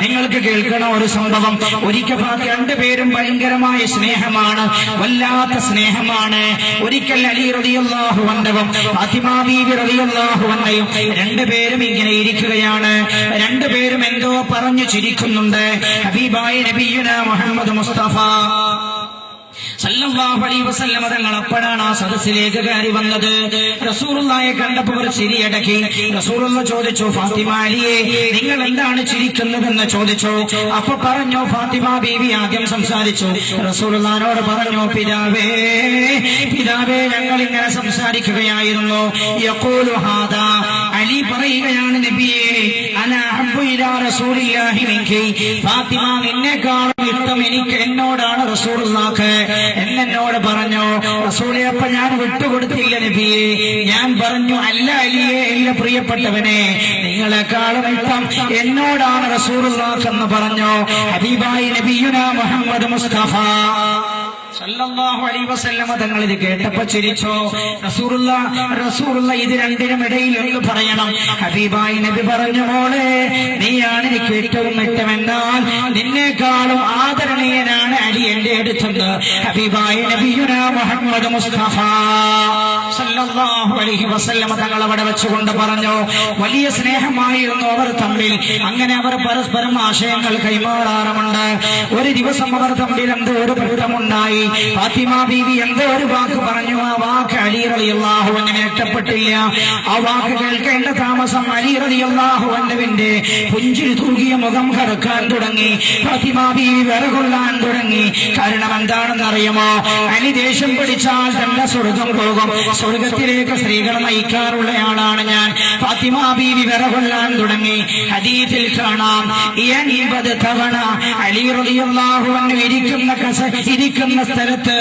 നിങ്ങൾക്ക് കേൾക്കണോ ഒരു സംഭവം? ഒരിക്കൽ രണ്ടുപേരും ഭയങ്കരമായ സ്നേഹമാണ്, വല്ലാത്ത സ്നേഹമാണ്. ഒരിക്കൽ അലി റളിയല്ലാഹു അൻഹുവും ഫാത്തിമ ബീവി റളിയല്ലാഹു അൻഹയും രണ്ടുപേരും ഇങ്ങനെ ഇരിക്കുകയാണ്. രണ്ടുപേരും എന്തോ പറഞ്ഞു ചിരിക്കുന്നുണ്ട്. ഹബീബായ നബിയുനാ മുഹമ്മദ് മുസ്തഫ സല്ലല്ലാഹു അലൈഹി വസല്ലം തങ്ങൾ അപ്പോഴാണ് ആ സദസ്സിലേക്ക് കയറി വന്നത്. റസൂലുള്ളാഹിയെ കണ്ടപ്പോൾ ചിരിയടക്കി. റസൂലുള്ള ചോദിച്ചു, ഫാത്തിമ അലിയെ, നിങ്ങൾ എന്താണ് ചിരിക്കുന്നതെന്ന് ചോദിച്ചു. അപ്പൊ പറഞ്ഞു, ഫാത്തിമ ബീവി ആദ്യം സംസാരിച്ചു. റസൂലുള്ളാഹിനോട് പറഞ്ഞു, പിതാവേ ഞങ്ങൾ ഇങ്ങനെ സംസാരിക്കുകയായിരുന്നു. യഖൂലു ഹാദാ, അലി പറയുകയാണ്, നബിയേ, അനാ അഹബ്ബു ഇലാ റസൂലില്ലാഹി മിൻകി, ഫാത്തിമ നിന്നെക്കാളും ഇഷ്ടം എനിക്ക് എന്നോടാണ് റസൂലുള്ളാഹിക്ക് എന്നോട് പറഞ്ഞു. റസൂലേ, അപ്പൊ ഞാൻ വിട്ടുകൊടുത്തില്ല നബിയെ. ഞാൻ പറഞ്ഞു, അല്ല അലിയെ, എന്റെ പ്രിയപ്പെട്ടവനെ, നിങ്ങളെക്കാളും ഇഷ്ടം എന്നോടാണ് റസൂലുള്ളാഹി എന്ന് പറഞ്ഞു. ഹബീബായ നബിയുനാ മുഹമ്മദ് മുസ്തഫ സല്ലല്ലാഹു അലൈഹി വസല്ലം തങ്ങൾ ഇത് കേട്ടപ്പോ ചിരിച്ചു. റസൂലുള്ള ഇത് രണ്ടിനും ഇടയിൽ ഒന്ന് പറയണം. ഹബീബായ നബി പറഞ്ഞു, മോളെ, നീയാണ് എനിക്ക് ഏറ്റവും ഇഷ്ടമെന്നാൽ നിന്നെക്കാളും ആദരണീയനാണ് അലി എന്റെ അടുത്തുണ്ട്. ഹബീബായ നബിയുനാ മുഹമ്മദ് മുസ്തഫ സല്ലല്ലാഹു അലൈഹി വസല്ലം തങ്ങൾ അവിടെ വെച്ചുകൊണ്ട് പറഞ്ഞു, വലിയ സ്നേഹമായിരുന്നു അവർ തമ്മിൽ. അങ്ങനെ അവർ പരസ്പരം ആശയങ്ങൾ കൈമാറാറുമുണ്ട്. ഒരു ദിവസം അവർ തമ്മിൽ എന്തോ ഒരു ബന്ധമുണ്ടായി. ഫാത്തിമ ബീവി എന്തോ ഒരു വാക്ക് പറഞ്ഞു. ആ വാക്ക് അലി റളിയല്ലാഹു അൻഹു ഇഷ്ടപ്പെട്ടില്ല. ആ വാക്ക് കേൾക്കേണ്ട താമസം അലി റളിയല്ലാഹു അൻഹുവിന്റെ പുഞ്ചിരി തൂകിയ മുഖം കറുക്കാൻ തുടങ്ങി. ഫാത്തിമ ബീവി വിറകൊള്ളാൻ തുടങ്ങി. കാരണം എന്താണെന്ന് അറിയുമോ? അലി ദേഷ്യം പിടിച്ചാൽ തന്നെ സ്വർഗം പോകും. സ്വർഗത്തിലേക്ക് സ്ത്രീകളെ നയിക്കാറുള്ളയാളാണ് ഞാൻ. ഫാത്തിമ ബീവി വിറകൊള്ളാൻ തുടങ്ങി. ഹദീസിൽ കാണാം, 80 തവണ അലി റളിയല്ലാഹു അൻഹു ഇരിക്കുന്ന സ്ഥലത്ത്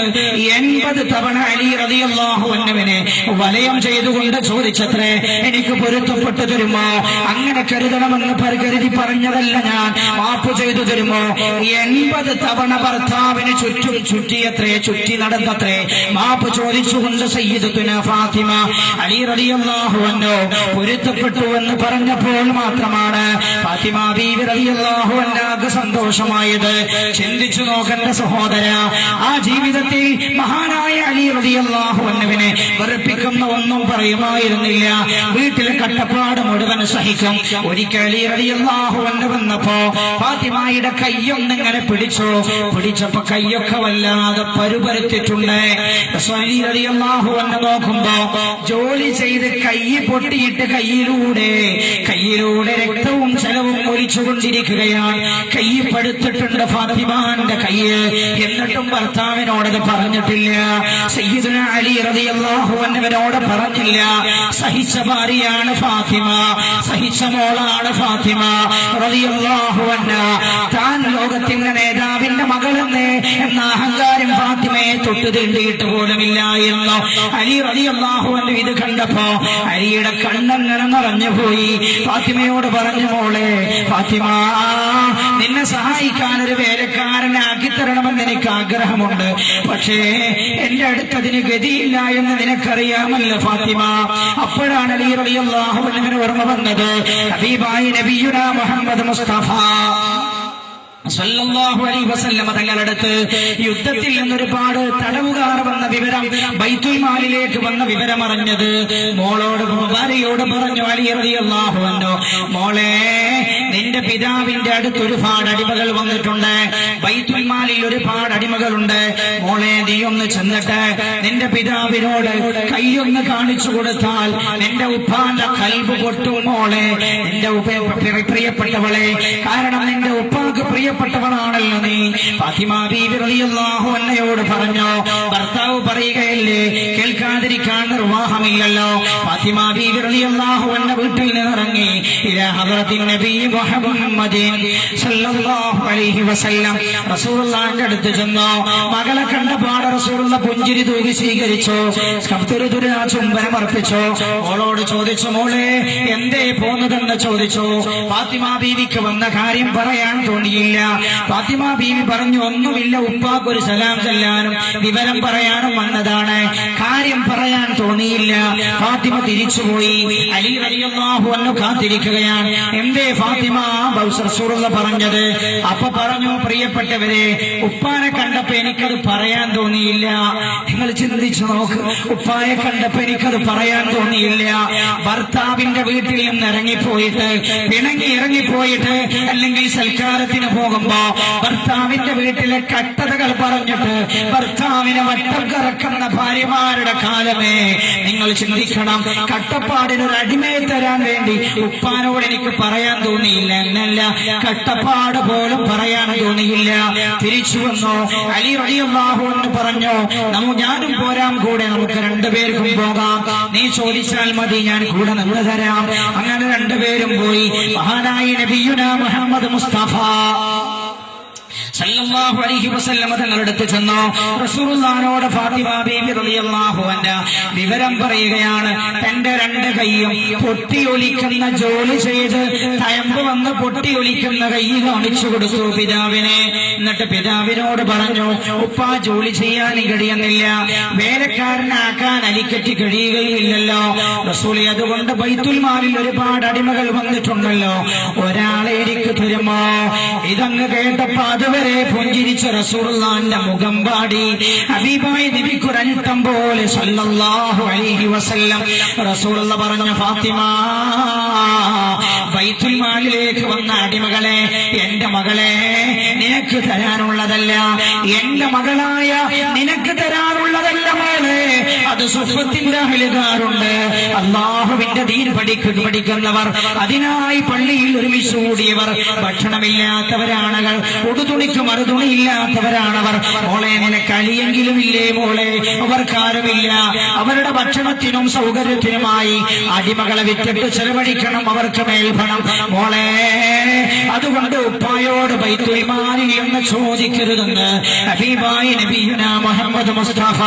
80 തവണ അലി റളിയല്ലാഹു അൻഹുവിനെ വലയം ചെയ്തുകൊണ്ട് ചോദിച്ചത്രേ, എനിക്ക് പൊരുത്തപ്പെട്ടു തരുമോ? അങ്ങനെ കരുതണമെന്ന് കരുതി പറഞ്ഞതല്ല ഞാൻ, മാപ്പ് ചെയ്തു തരുമോ? 80 തവണ ഭർത്താവിന് ചുറ്റും ചുറ്റി നടന്നത്രേ. മാപ്പ് ചോദിച്ചുകൊണ്ട് സയ്യിദത്തുനാ ഫാത്തിമ അലി റളിയല്ലാഹു അൻഹു പൊരുത്തപ്പെട്ടു എന്ന് പറഞ്ഞപ്പോൾ മാത്രമാണ് ഫാത്തിമ ബീവി റളിയല്ലാഹു അൻഹാക്ക് സന്തോഷമായത്. ചിന്തിച്ചു നോക്കേണ്ട സഹോദര, ആ ജീവിതത്തിൽ മഹാനായ അലി റളിയല്ലാഹു അൻഹുവിനെ വെറുപ്പിക്കുന്ന ഒന്നും പറയുമായിരുന്നില്ല. വീട്ടിലെ കട്ടപ്പാട് മുഴുവൻ സഹിക്കും. ഒരിക്കൽ അലി റളിയല്ലാഹു അൻഹു വന്നപ്പോ ഫാത്തിമയുടെ കൈയൊന്നിങ്ങനെ പിടിച്ചപ്പോ കൈയൊക്കെ വല്ലാതെ പരുപരുത്തിട്ടുണ്ട്. അലി റളിയല്ലാഹു അൻഹു നോക്കുമ്പോ ജോലി ചെയ്ത് കൈ പൊട്ടിയിട്ട് കയ്യിലൂടെ രക്തവും ജലവും ഒലിച്ചുകൊണ്ടിരിക്കുകയാണ്. കൈ പഴുത്തിട്ടുണ്ട് ഫാത്തിമാന്റെ കൈ. എന്നിട്ടും ഭർത്താവിനോടത് പറഞ്ഞിട്ടില്ല. സയ്യിദുനാ അലി റളിയല്ലാഹു അൻഹുവിനോട് പറഞ്ഞില്ല. സഹിച്ച ഭാര്യയാണ് ഫാത്തിമ, സഹിച്ച മോളാണ് ഫാത്തിമ റളിയല്ലാഹു അൻഹ. താൻ ലോകത്തിന്റെ നേതാവിന്റെ മകളെന്ന് എന്ന അഹങ്കാരം ഫാത്തിമയെ തൊട്ട് തീണ്ടിയിട്ട് പോലുമില്ലായിരുന്നു. അലി റളിയല്ലാഹു അൻഹു ഇത് കണ്ടപ്പോ അലിയുടെ കണ്ണങ്ങനെ നിറഞ്ഞുപോയി. ഫാത്തിമയോട് പറഞ്ഞു, മോളെ ഫാത്തിമ, നിന്നെ സഹായിക്കാൻ ഒരു വേലക്കാരനെ ആക്കിത്തരണമെന്ന് എനിക്ക് ആഗ്രഹമുണ്ട്. പക്ഷേ എന്റെ അടുത്തതിന് ഗതിയില്ല എന്ന് നിനക്കറിയാമല്ലോ ഫാത്തിമ. അപ്പോഴാണ് അലി റളിയല്ലാഹു അൻഹുവിന് ഓർമ്മ വന്നത് ഹബീബായ നബിയുനാ മുഹമ്മദ് മുസ്തഫ സല്ലല്ലാഹു അലൈഹി വസല്ലം തങ്ങളടുത്ത് യുദ്ധത്തിൽ നിന്നൊരുപാട് തടവുകാർ വന്ന വിവരം, ബൈത്തുൽ മാലിലേക്ക് വന്ന വിവരം അറിഞ്ഞത് മോളോട് ഭാര്യയോട് പറഞ്ഞു, അലി റളിയല്ലാഹു അൻഹു, മോളെ നിന്റെ പിതാവിന്റെ അടുത്ത് ഒരുപാട് അടിമകൾ വന്നിട്ടുണ്ട്, ബൈത്തുൽ മാലിൽ ഒരുപാട് അടിമകളുണ്ട്, മോളെ നീ ഒന്ന് ചെന്നിട്ട് നിന്റെ പിതാവിനോട് കൈയൊന്ന് കാണിച്ചു കൊടുത്താൽ നിന്റെ ഉപ്പാന്റെ ഖൽബ് പൊട്ടും മോളെ, നിന്റെ പ്രിയപ്പെട്ടവളെ, കാരണം നിന്റെ ഉപ്പാക്ക് പ്രിയപ്പെട്ടവളാണല്ലോ നീ. ഫാത്തിമ ബീവി റളിയല്ലാഹു അൻഹയോട് പറഞ്ഞു. ഭർത്താവ് പറയുകയല്ലേ, കേൾക്കാതിരിക്കാൻ നിർവാഹമില്ലല്ലോ. ഫാത്തിമ ബീവി റളിയല്ലാഹു അൻഹ വീട്ടിൽ നിന്നിറങ്ങി ഇലാ ഹദ്റത്തിൻ നബി മുഹമ്മദിൻ സല്ലല്ലാഹു അലൈഹി വസല്ലം റസൂലുള്ളാഹിന്റെ അടുത്ത് ചെന്നു. മകളെ കണ്ടപാട് റസൂലുള്ള പുഞ്ചിരി തൂകി സ്വീകരിച്ചു, ചുംബനം അർപ്പിച്ചു. മോളോട് ചോദിച്ചു, മോളെ എന്തേ പോന്നതെന്ന് ചോദിച്ചു. ഫാത്തിമ ബീവിക്ക് വന്ന കാര്യം പറയാൻ തോന്നിയില്ല. ഫാത്തിമ ബീവി പറഞ്ഞു, ഒന്നുമില്ല, ഉപ്പാക്കൊരു സലാം ചെല്ലാനും വിവരം പറയാനും വന്നതാണ്, കാര്യം പറയാൻ തോന്നിയില്ല. ഫാത്തിമ തിരിച്ചുപോയി. അലി റളിയല്ലാഹു അൻഹു കാത്തിരിക്കുകയാണ്. എന്തേ ഫാത്തിമ റസൂലുള്ള പറഞ്ഞത്? അപ്പൊ പറഞ്ഞു, പ്രിയപ്പെട്ടവരെ, ഉപ്പാനെ കണ്ടപ്പോ എനിക്കത് പറയാൻ തോന്നിയില്ല. നിങ്ങൾ ചിന്തിച്ചു നോക്ക്, ഉപ്പായെ കണ്ടപ്പോ എനിക്കത് പറയാൻ തോന്നിയില്ല. ഭർത്താവിന്റെ വീട്ടിൽ നിന്ന് ഇറങ്ങിപ്പോയിട്ട്, പിണങ്ങി ഇറങ്ങിപ്പോയിട്ട്, അല്ലെങ്കിൽ സൽക്കാരത്തിന് പോകുമ്പോ ഭർത്താവിന്റെ വീട്ടിലെ കട്ടതകൾ പറഞ്ഞിട്ട് ഭർത്താവിനെ വട്ടം കറക്കുന്ന ഭാര്യമാരുടെ കാലമേ, നിങ്ങൾ ചിന്തിക്കണം. കട്ടപ്പാടിനൊരു അടിമയെ തരാൻ വേണ്ടി ഉപ്പാനോട് എനിക്ക് പറയാൻ തോന്നിയില്ല, എന്നല്ല, കട്ടപ്പാട് പോലും പറയാൻ തോന്നിയില്ല. തിരിച്ചു വന്നു. അലി റളിയല്ലാഹു അൻഹു പറഞ്ഞു, ഞാനും പോരാം കൂടെ, നമുക്ക് രണ്ടുപേർക്കും പോകാം, നീ ചോദിച്ചാൽ മതി, ഞാൻ കൂടെ നിന്ന് തരാം. അങ്ങനെ രണ്ടുപേരും പോയി. മഹാനായ നബിയുനാ മുഹമ്മദ് മുസ്തഫ സല്ലല്ലാഹു അലൈഹി വസല്ലം തങ്ങളടുത്ത് ചെന്നു. റസൂലുള്ളാഹിനോട് ഫാത്തിമ ബീവി റളിയല്ലാഹു അൻഹ വിവരം പറയുകയാണ്. തന്റെ രണ്ട് കൈയും പൊട്ടിയൊലിക്കുന്ന ജോലി ചെയ്ത് തയമ്പ് വന്ന് പൊട്ടിയൊലിക്കുന്ന കൈ കാണിച്ചു കൊടുത്തു പിതാവിനെ. എന്നിട്ട് പിതാവിനോട് പറഞ്ഞു, ഉപ്പ ജോലി ചെയ്യാൻ കഴിയുന്നില്ല, വേലക്കാരനാക്കാൻ അലിക്കറ്റി കഴിയുകയില്ലല്ലോ റസൂലേ, അതുകൊണ്ട് ബൈത്തുൽ മാലിൽ ഒരുപാട് അടിമകൾ വന്നിട്ടുണ്ടല്ലോ, ഒരാളെ എനിക്ക് തരുമോ? ഇതങ്ങ് കേട്ടപ്പോ അതുവരെ പുഞ്ചിരിച്ച റസൂലുള്ളാഹിന്റെ മുഖം പാടി ഹബീബായ നബിക്കൊരൽത്തം പോലെ സല്ലല്ലാഹു അലൈഹി വസല്ലം റസൂലുള്ള പറഞ്ഞു, ഫാത്തിമ, ബൈത്തുൽ മാലിലേക്ക് വന്ന അടിമകളെ എന്റെ മകളെ നിനക്ക് തരാനുള്ളതല്ല, എന്റെ മകളായ നിനക്ക് തരാനുള്ളതല്ല മോളെ, അത് സുഫത്തിന്റെ അഹ്ലുകാരുണ്ട്, അല്ലാഹുവിന്റെ ദീൻ പഠിക്കുന്നവർ, അതിനായി പള്ളിയിൽ ഒരുമിച്ച് കൂടിയവർ, ഭക്ഷണമില്ലാത്തവരാണവർ, ഉടുതുണിക്ക് മറുതുണിയില്ലാത്തവരാണവർ. മോളെ നിനക്ക് അലിയെങ്കിലും ഇല്ലേ മോളെ? അവർക്കാരുമില്ല, അവരുടെ ഭക്ഷണത്തിനും സൗകര്യത്തിനുമായി അടിമകളെ വിറ്റിട്ട് ചെലവഴിക്കണം, അവർക്ക് മേൽഭണം മോളെ. അതുകൊണ്ട് ഉപ്പായോട് ബൈത്തുൽ മാലിൽ എന്ന് ചോദിക്കരുതെന്ന് ഹബീബായ നബിയുനാ മുഹമ്മദ് മുസ്തഫ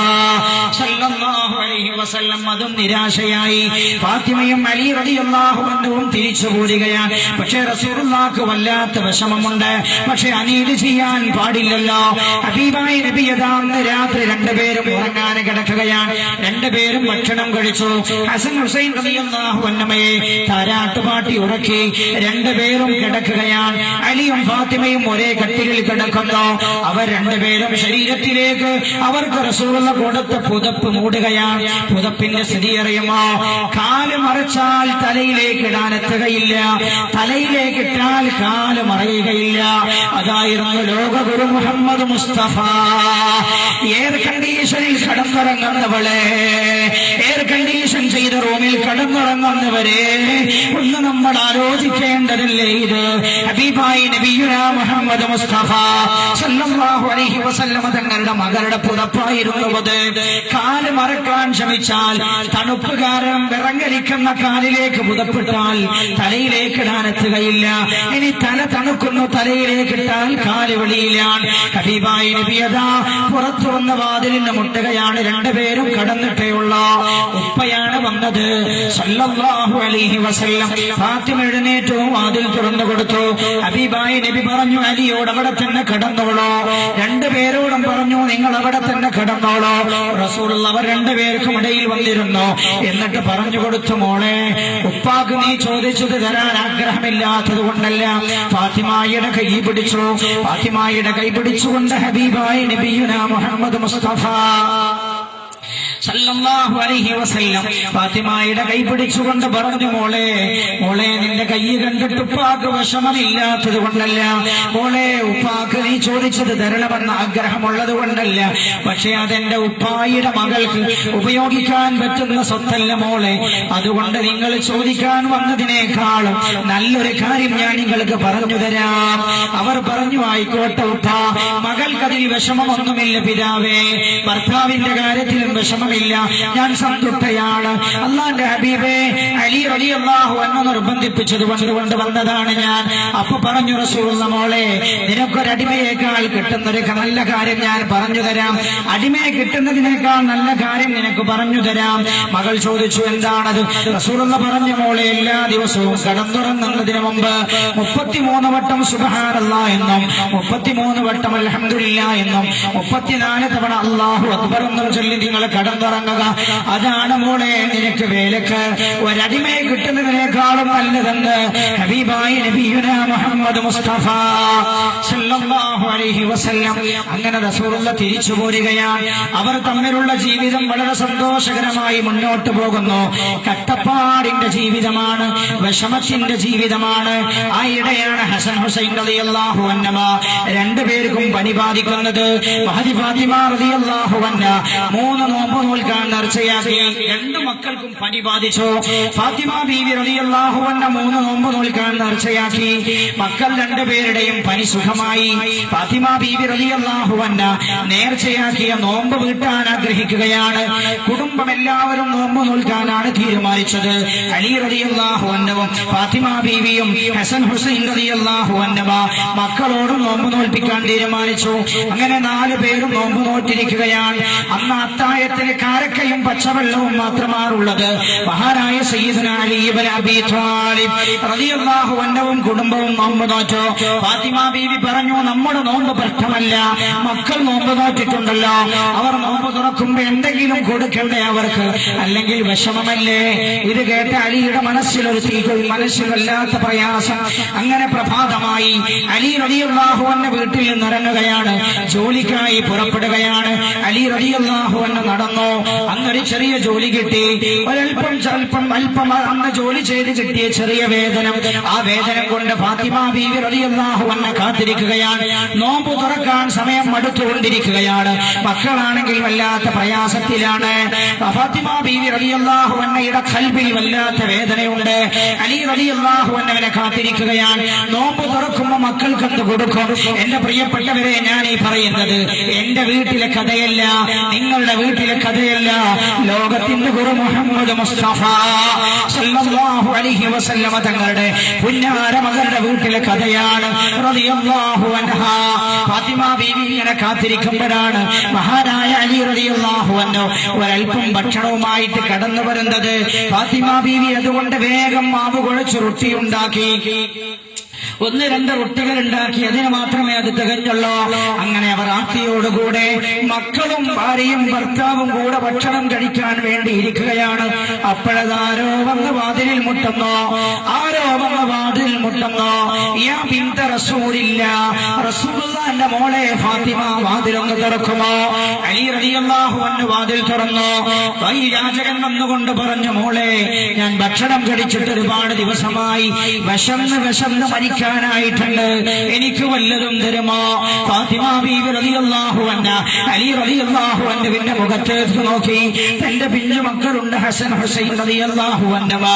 സല്ലല്ലാഹു അലൈഹി വസല്ലം. അതും നിരാശയായി. ഫാത്തിമയും അലി റളിയല്ലാഹു അൻഹുവും തിരിച്ചു പോരുകയാണ്. പക്ഷേ റസൂലുള്ളാഹിക്ക് വല്ലാത്ത വിഷമമുണ്ട്. പക്ഷെ അനീതി ചെയ്യാൻ പാടില്ലല്ലോ. ഹബീബായ നബി അന്ന് രാത്രി രണ്ടുപേരും ഉറങ്ങാൻ കിടക്കുകയാണ്. രണ്ടുപേരും ഭക്ഷണം കഴിച്ചു. ഹസൻ ഹുസൈൻ റളിയല്ലാഹു അൻഹുമയെ താരാട്ടുപാട്ടി ഉറക്കി രണ്ടുപേരും കിടക്കുകയാണ്. അലിയും ഫാത്തിമയും ഒരേ കട്ടിലിൽ കിടക്കുന്നു. അവർ രണ്ടുപേരും ശരീരത്തിലേക്ക് അവർക്ക് റസൂലുള്ള കൊടുത്ത പുതപ്പ് മൂടുകയാണ്. പുതപ്പിന്റെ സ്ഥിതി അറിയുമോ? കാല് മറച്ചാൽ തലയിലേക്ക് ഇടാൻ എത്തുകയില്ല, തലയിലേക്ക് ഇട്ടാൽ കാല് മറയുകയില്ല. അതായിരുന്നു ലോകഗുരു മുഹമ്മദ് മുസ്തഫ. എയർ കണ്ടീഷനിൽ കടന്നുറങ്ങുന്നവളെ, എയർ കണ്ടീഷൻ ചെയ്ത റൂമിൽ കടന്നുറങ്ങുന്നവരെ ഒന്ന് നമ്മൾ ആലോചിക്കേണ്ടതല്ലേ ഇത്? ഹബീബായി നബിയുനാ മുഹമ്മദ് മുസ്തഫ സല്ലല്ലാഹു അലൈഹി വസല്ലം തങ്ങളുടെ മകളുടെ പുതപ്പായിരുന്നു അത്. കാല് മറക്കാൻ ശ്രമിച്ചാൽ തണുപ്പ് കാരണം വിറങ്ങലിക്കുന്ന കാലിലേക്ക് പുതപ്പിട്ടാൽ തലയിലേക്ക് ഇടാനെത്തുകയില്ല. ഇനി തല തണുക്കുന്നു, തലയിലേക്ക് ഇട്ടാൽ കാല് വെളിയിലാണ്. ഹബീബായി നബി അതാ പുറത്തു വന്ന വാതിലിന് മുട്ടുകയാണ്. രണ്ടുപേരും കടന്നിട്ടേ ഉള്ള ഉപ്പയാണ് വന്നത് സല്ലല്ലാഹു അലൈഹി വസല്ലം. ഫാത്തിമ എഴുന്നേറ്റു, വാതിൽ തുറന്നു കൊടുത്തു. ഹബീബായ നബി പറഞ്ഞു, അലിയോട് അവിടെ തന്നെ കിടന്നോളോ. രണ്ടുപേരോടും പറഞ്ഞു, നിങ്ങൾ അവിടെ തന്നെ കിടന്നോളോ. റസൂലുള്ള അവർ രണ്ടുപേർക്കും ഇടയിൽ വന്നിരുന്നു. എന്നിട്ട് പറഞ്ഞു കൊടുത്തു, മോളെ, ഉപ്പാക്ക് നീ ചോദിച്ചത് തരാൻ ആഗ്രഹമില്ലാത്തത് കൊണ്ടല്ല. ഫാത്തിമായുടെ കൈ പിടിച്ചു. ഫാത്തിമായുടെ കൈ പിടിച്ചുകൊണ്ട് ഹബീബായ നബിയുനാ മുഹമ്മദ് മുസ്തഫ സല്ലല്ലാഹു അലൈഹി വസല്ലം ഫാത്തിമയുടെ കൈ പിടിച്ചുകൊണ്ട് പറഞ്ഞു, മോളെ, മോളെ, നിന്റെ കൈ കണ്ടിട്ട് ഉപ്പാക്ക് വിഷമമില്ലാത്തത് കൊണ്ടല്ല. മോളെ, ഉപ്പാക്ക് നീ ചോദിച്ചത് തരണമെന്ന ആഗ്രഹമുള്ളത് കൊണ്ടല്ല. പക്ഷെ അതെന്റെ ഉപ്പായുടെ മകൾക്ക് ഉപയോഗിക്കാൻ പറ്റുന്ന സ്വത്തല്ല മോളെ. അതുകൊണ്ട് നിങ്ങൾ ചോദിക്കാൻ വന്നതിനേക്കാളും നല്ലൊരു കാര്യം ഞാൻ നിങ്ങൾക്ക് പറഞ്ഞു തരാം. അവർ പറഞ്ഞു, ആയിക്കോട്ടെ ഉപ്പ, മകൾക്കതിൽ വിഷമമൊന്നുമില്ല പിതാവേ. ഭർത്താവിന്റെ കാര്യത്തിലും വിഷമമില്ല. ഞാൻ സന്തുഷ്ടയാണ്. അല്ലാഹുവിന്റെ ഹബീബേ അലി റളിയല്ലാഹു അൻഹു നിർബന്ധിപ്പിച്ചത് കൊണ്ട് വന്നതാണ് ഞാൻ. അപ്പൊ പറഞ്ഞു റസൂലുള്ള, മോളെ, നിനക്കൊരടിമയേക്കാൾ കിട്ടുന്നൊരു നല്ല കാര്യം ഞാൻ പറഞ്ഞു തരാം. അടിമയെ കിട്ടുന്നതിനേക്കാൾ നല്ല കാര്യം നിനക്ക് പറഞ്ഞു തരാം. മകൾ ചോദിച്ചു, എന്താണത്? റസൂലുള്ള പറഞ്ഞു, മോളെ, എല്ലാ ദിവസവും കടന്നുറങ്ങുന്നതിന് മുമ്പ് 33 വട്ടം സുബ്ഹാനല്ലാഹ് എന്നും 33 വട്ടം അൽഹംദുലില്ലാഹ് എന്നും 34 തവണ അല്ലാഹു അക്ബർ എന്നും ചൊല്ലി നിങ്ങൾ കടന്നുറങ്ങുക. അതാണ് മോളെ നിനക്ക് വേലക്ക് ഒരടിമയെ കിട്ടുന്നതിനേക്കാളും നല്ലതെന്ന് ഹബീബായ നബിയുനാ മുഹമ്മദ് മുസ്തഫ സല്ലല്ലാഹു അലൈഹി വസല്ലം. അങ്ങനെ റസൂലുള്ള തിരിച്ചു പോരുകയാണ്. അവർ തമ്മിലുള്ള ജീവിതം വളരെ സന്തോഷകരമായി മുന്നോട്ട് പോകുന്നു. കട്ടപ്പാടിന്റെ ജീവിതമാണ്, വിഷമത്തിന്റെ ജീവിതമാണ്. ആ ഇടയാണ് ഹസൻ ഹുസൈൻ റളിയല്ലാഹു അൻഹുമ രണ്ടുപേർക്കും പനി ബാധിക്കുന്നത്. മഹദി ഫാത്തിമ റളിയല്ലാഹു അൻഹ 3 നോമ്പ് നോൽക്കാൻ നേർച്ചയാക്കി. 2 മക്കൾക്കും പനി ബാധിച്ചു. ഫാത്തിമ ബീവി റളിയല്ലാഹു അൻഹ 3 നോമ്പ് നോൽക്കാൻ നേർച്ചയാക്കി. മക്കൾ 2 പേരുടെയും പനി സുഖമായി. ഫാത്തിമ ബീവി റളിയല്ലാഹു അൻഹ നേർച്ചയാക്കിയ നോമ്പ് വീട്ടാൻ ആഗ്രഹിക്കുകയാണ്. കുടുംബം എല്ലാവരും നോമ്പ് നോൽക്കാനാണ് തീരുമാനിച്ചത്. അലി റളിയല്ലാഹു അൻഹുവും ഫാത്തിമ ബീവിയും ഹസൻ ഹുസൈൻ റളിയല്ലാഹു അൻഹുമ മക്കളോടും നോമ്പ് നോൽപ്പിക്കാൻ തീരുമാനിച്ചു. അങ്ങനെ 4 പേരും നോമ്പ് നോറ്റിരിക്കുകയാണ്. അന്ന് അത്തായത്തിന് കാരക്കയും പച്ചവെള്ളവും മാത്രമാണുള്ളത്. മഹാനായ സയ്യിദുനാ അലി ഇബ്നു അബീ ത്വാലിബ് റളിയല്ലാഹു അൻഹുവും കുടുംബവും നോമ്പ് നോറ്റു. ഫാത്തിമ ബീവി പറഞ്ഞു, നമ്മുടെ നോമ്പ് വ്യർത്ഥമല്ല, മക്കൾ നോമ്പ് നോറ്റിട്ടുണ്ടല്ലോ, അവർ നോമ്പ് തുറക്കുമ്പോ എന്തെങ്കിലും കൊടുക്കണ്ടേ അവർക്ക്, അല്ലെങ്കിൽ വിഷമമല്ലേ. ഇത് കേട്ട അലിയുടെ മനസ്സിലൊരു മനസ്സിൽ വല്ലാത്ത പ്രയാസം. അങ്ങനെ പ്രഭാതമായി അലി റളിയല്ലാഹു അൻഹു വീട്ടിൽ നിന്നിറങ്ങുകയാണ്, ജോലിക്കായി പുറപ്പെടുകയാണ്. അലി റളിയല്ലാഹു അൻഹു നടന്നു. അന്നൊരു ചെറിയ ജോലി കിട്ടി. അല്പം അന്ന് ജോലി ചെയ്ത് കിട്ടിയ ചെറിയ വേതനം, ആ വേതനം കൊണ്ട് ഫാത്തിമ ബീവി റളിയല്ലാഹു അൻഹ കാത്തിരിക്കുകയാണ്. നോമ്പ് തുറക്കാൻ സമയം അടുത്തുകൊണ്ടിരിക്കുകയാണ്. മക്കളാണെങ്കിൽ വല്ലാത്ത പ്രയാസത്തിലാണ്. ഫാത്തിമ ബീവി റളിയല്ലാഹു അൻഹയുടെ ഖൽബിൽ വല്ലാത്ത വേദനയുണ്ട്. അലി റളിയല്ലാഹു അൻഹുവിനെ കാത്തിരിക്കുകയാണ്. നോമ്പ് തുറക്കുമ്പോൾ മക്കൾക്ക് എന്ത് കൊടുക്കും? എന്റെ പ്രിയപ്പെട്ടവരെ, ഞാൻ ഈ പറയുന്നത് എന്റെ വീട്ടിലെ കഥയല്ല, നിങ്ങളുടെ വീട്ടിലെ കഥയല്ല. ലോകത്തിന്റെ ഗുരു മുഹമ്മദ് മുസ്തഫ സല്ലല്ലാഹു അലൈഹി വസല്ലമ തങ്ങളുടെ പുന്നാര മകളുടെ വീട്ടിലെ കഥയാണ്. റളിയല്ലാഹു അൻഹാ ഫാത്തിമ ബീവി ഇങ്ങനെ കാത്തിരിക്കുമ്പോഴാണ് മഹാനായ അലി റളിയല്ലാഹു അൻഹു ഒരൽപ്പം ഭക്ഷണവുമായിട്ട് കടന്നു വരുന്നത്. ഫാത്തിമ ബീവി അതുകൊണ്ട് വേഗം മാവ് കുഴച്ച് റൊട്ടിയുണ്ടാക്കി. 1-2 റൊട്ടികൾ ഉണ്ടാക്കി. അതിന് മാത്രമേ അത് തികഞ്ഞുള്ളൂ. അങ്ങനെ അവർ ആർത്തിയോടുകൂടെ മക്കളും ഭാര്യയും ഭർത്താവും കൂടെ ഭക്ഷണം കഴിക്കാൻ വേണ്ടി ഇരിക്കുകയാണ്. അപ്പോഴതാരോ വന്ന് വാതിലിൽ മുട്ടുന്നു. ആരോ വന്ന് വാതിലിൽ മുട്ടുന്നു. യാ ബിന്ത റസൂലില്ല, റസൂലുള്ളാഹിന്റെ മോളെ ഫാത്തിമ, വാതിലൊന്ന് തുറക്കുമോ? അലി റളിയല്ലാഹു അൻഹു വാതിൽ തുറന്നു. ഈ യാചകൻ വന്നുകൊണ്ട് പറഞ്ഞു, മോളെ, ഞാൻ ഭക്ഷണം കഴിച്ചിട്ട് ഒരുപാട് ദിവസമായി, വിശന്ന് മരിക്കാനായിട്ടുണ്ട്, എനിക്ക് വല്ലതും തരുമോ? ഫാത്തിമ ബീവി റളിയല്ലാഹു അൻഹ അലി റളിയല്ലാഹു അൻഹുവിന്റെ മുഖത്തേക്ക് നോക്കി. തന്റെ പിഞ്ചു മക്കളുണ്ട്, ഹസൻ ഹുസൈൻ റളിയല്ലാഹു അൻഹു.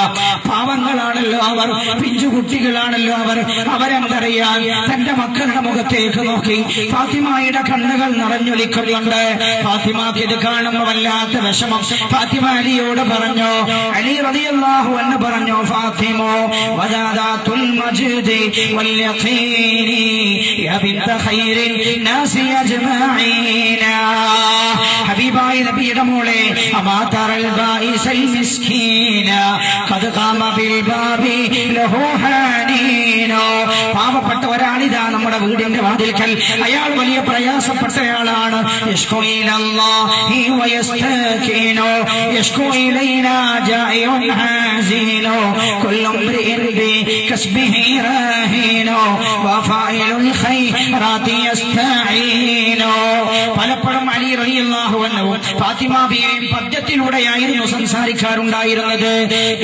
പാവങ്ങളാണല്ലോ അവർ, പിഞ്ചു കുട്ടികളാണല്ലോ അവർ. അവരെന്തറിയ അറിയാൻ തന്റെ മക്കളുടെ മുഖത്തേക്ക് നോക്കി. ഫാത്തിമയുടെ കണ്ണുകൾ നിറഞ്ഞൊലിക്കുന്നുണ്ട്. ഫാത്തിമക്ക് ഇത് കാണുമ്പോൾ വല്ലാത്ത വിഷമം. ഫാത്തിമ അലിയോട് പറഞ്ഞു, അലി റളിയല്ലാഹു അൻഹു പറഞ്ഞു, ഫാത്തിമോ വദാദാത്തുൽ മജ്ദി വൽ യഖീനി യാ ബിൻത ഖൈരിൻ നാസി അജ്മഈന. ഹബീബായ നബിയുടെ മോളെ, അമാ തറൽ ബായിസൽ മിസ്കീന ഖദ് ഖാമ ബിൽ ബാബി ലഹു ഹാനീനോ. പാവപ്പെട്ട ഒരാളിതാ നമ്മുടെ വീടിന്റെ വാതിൽക്കൽ. അയാൾ വലിയ പ്രയാസപ്പെട്ടയാളാണ്. യശ്കു ഇലല്ലാഹി വയസ്തകീനോ യശ്കു ഇലൈനാ ജാഇഉൻ ഹാസീനോ കുല്ലു ഇംറിഇൻ ബികസ്ബിഹി റാഹീനോ വഫായിലുൽ ഖൈറാതി യസ്തഈനോ. പലപ്പോഴും അലി റളിയല്ലാഹു അൻഹു ഫാത്തിമ ബീവിയും പദ്യത്തിലൂടെയായിരുന്നു സംസാരിക്കാറുണ്ടായിരുന്നത്.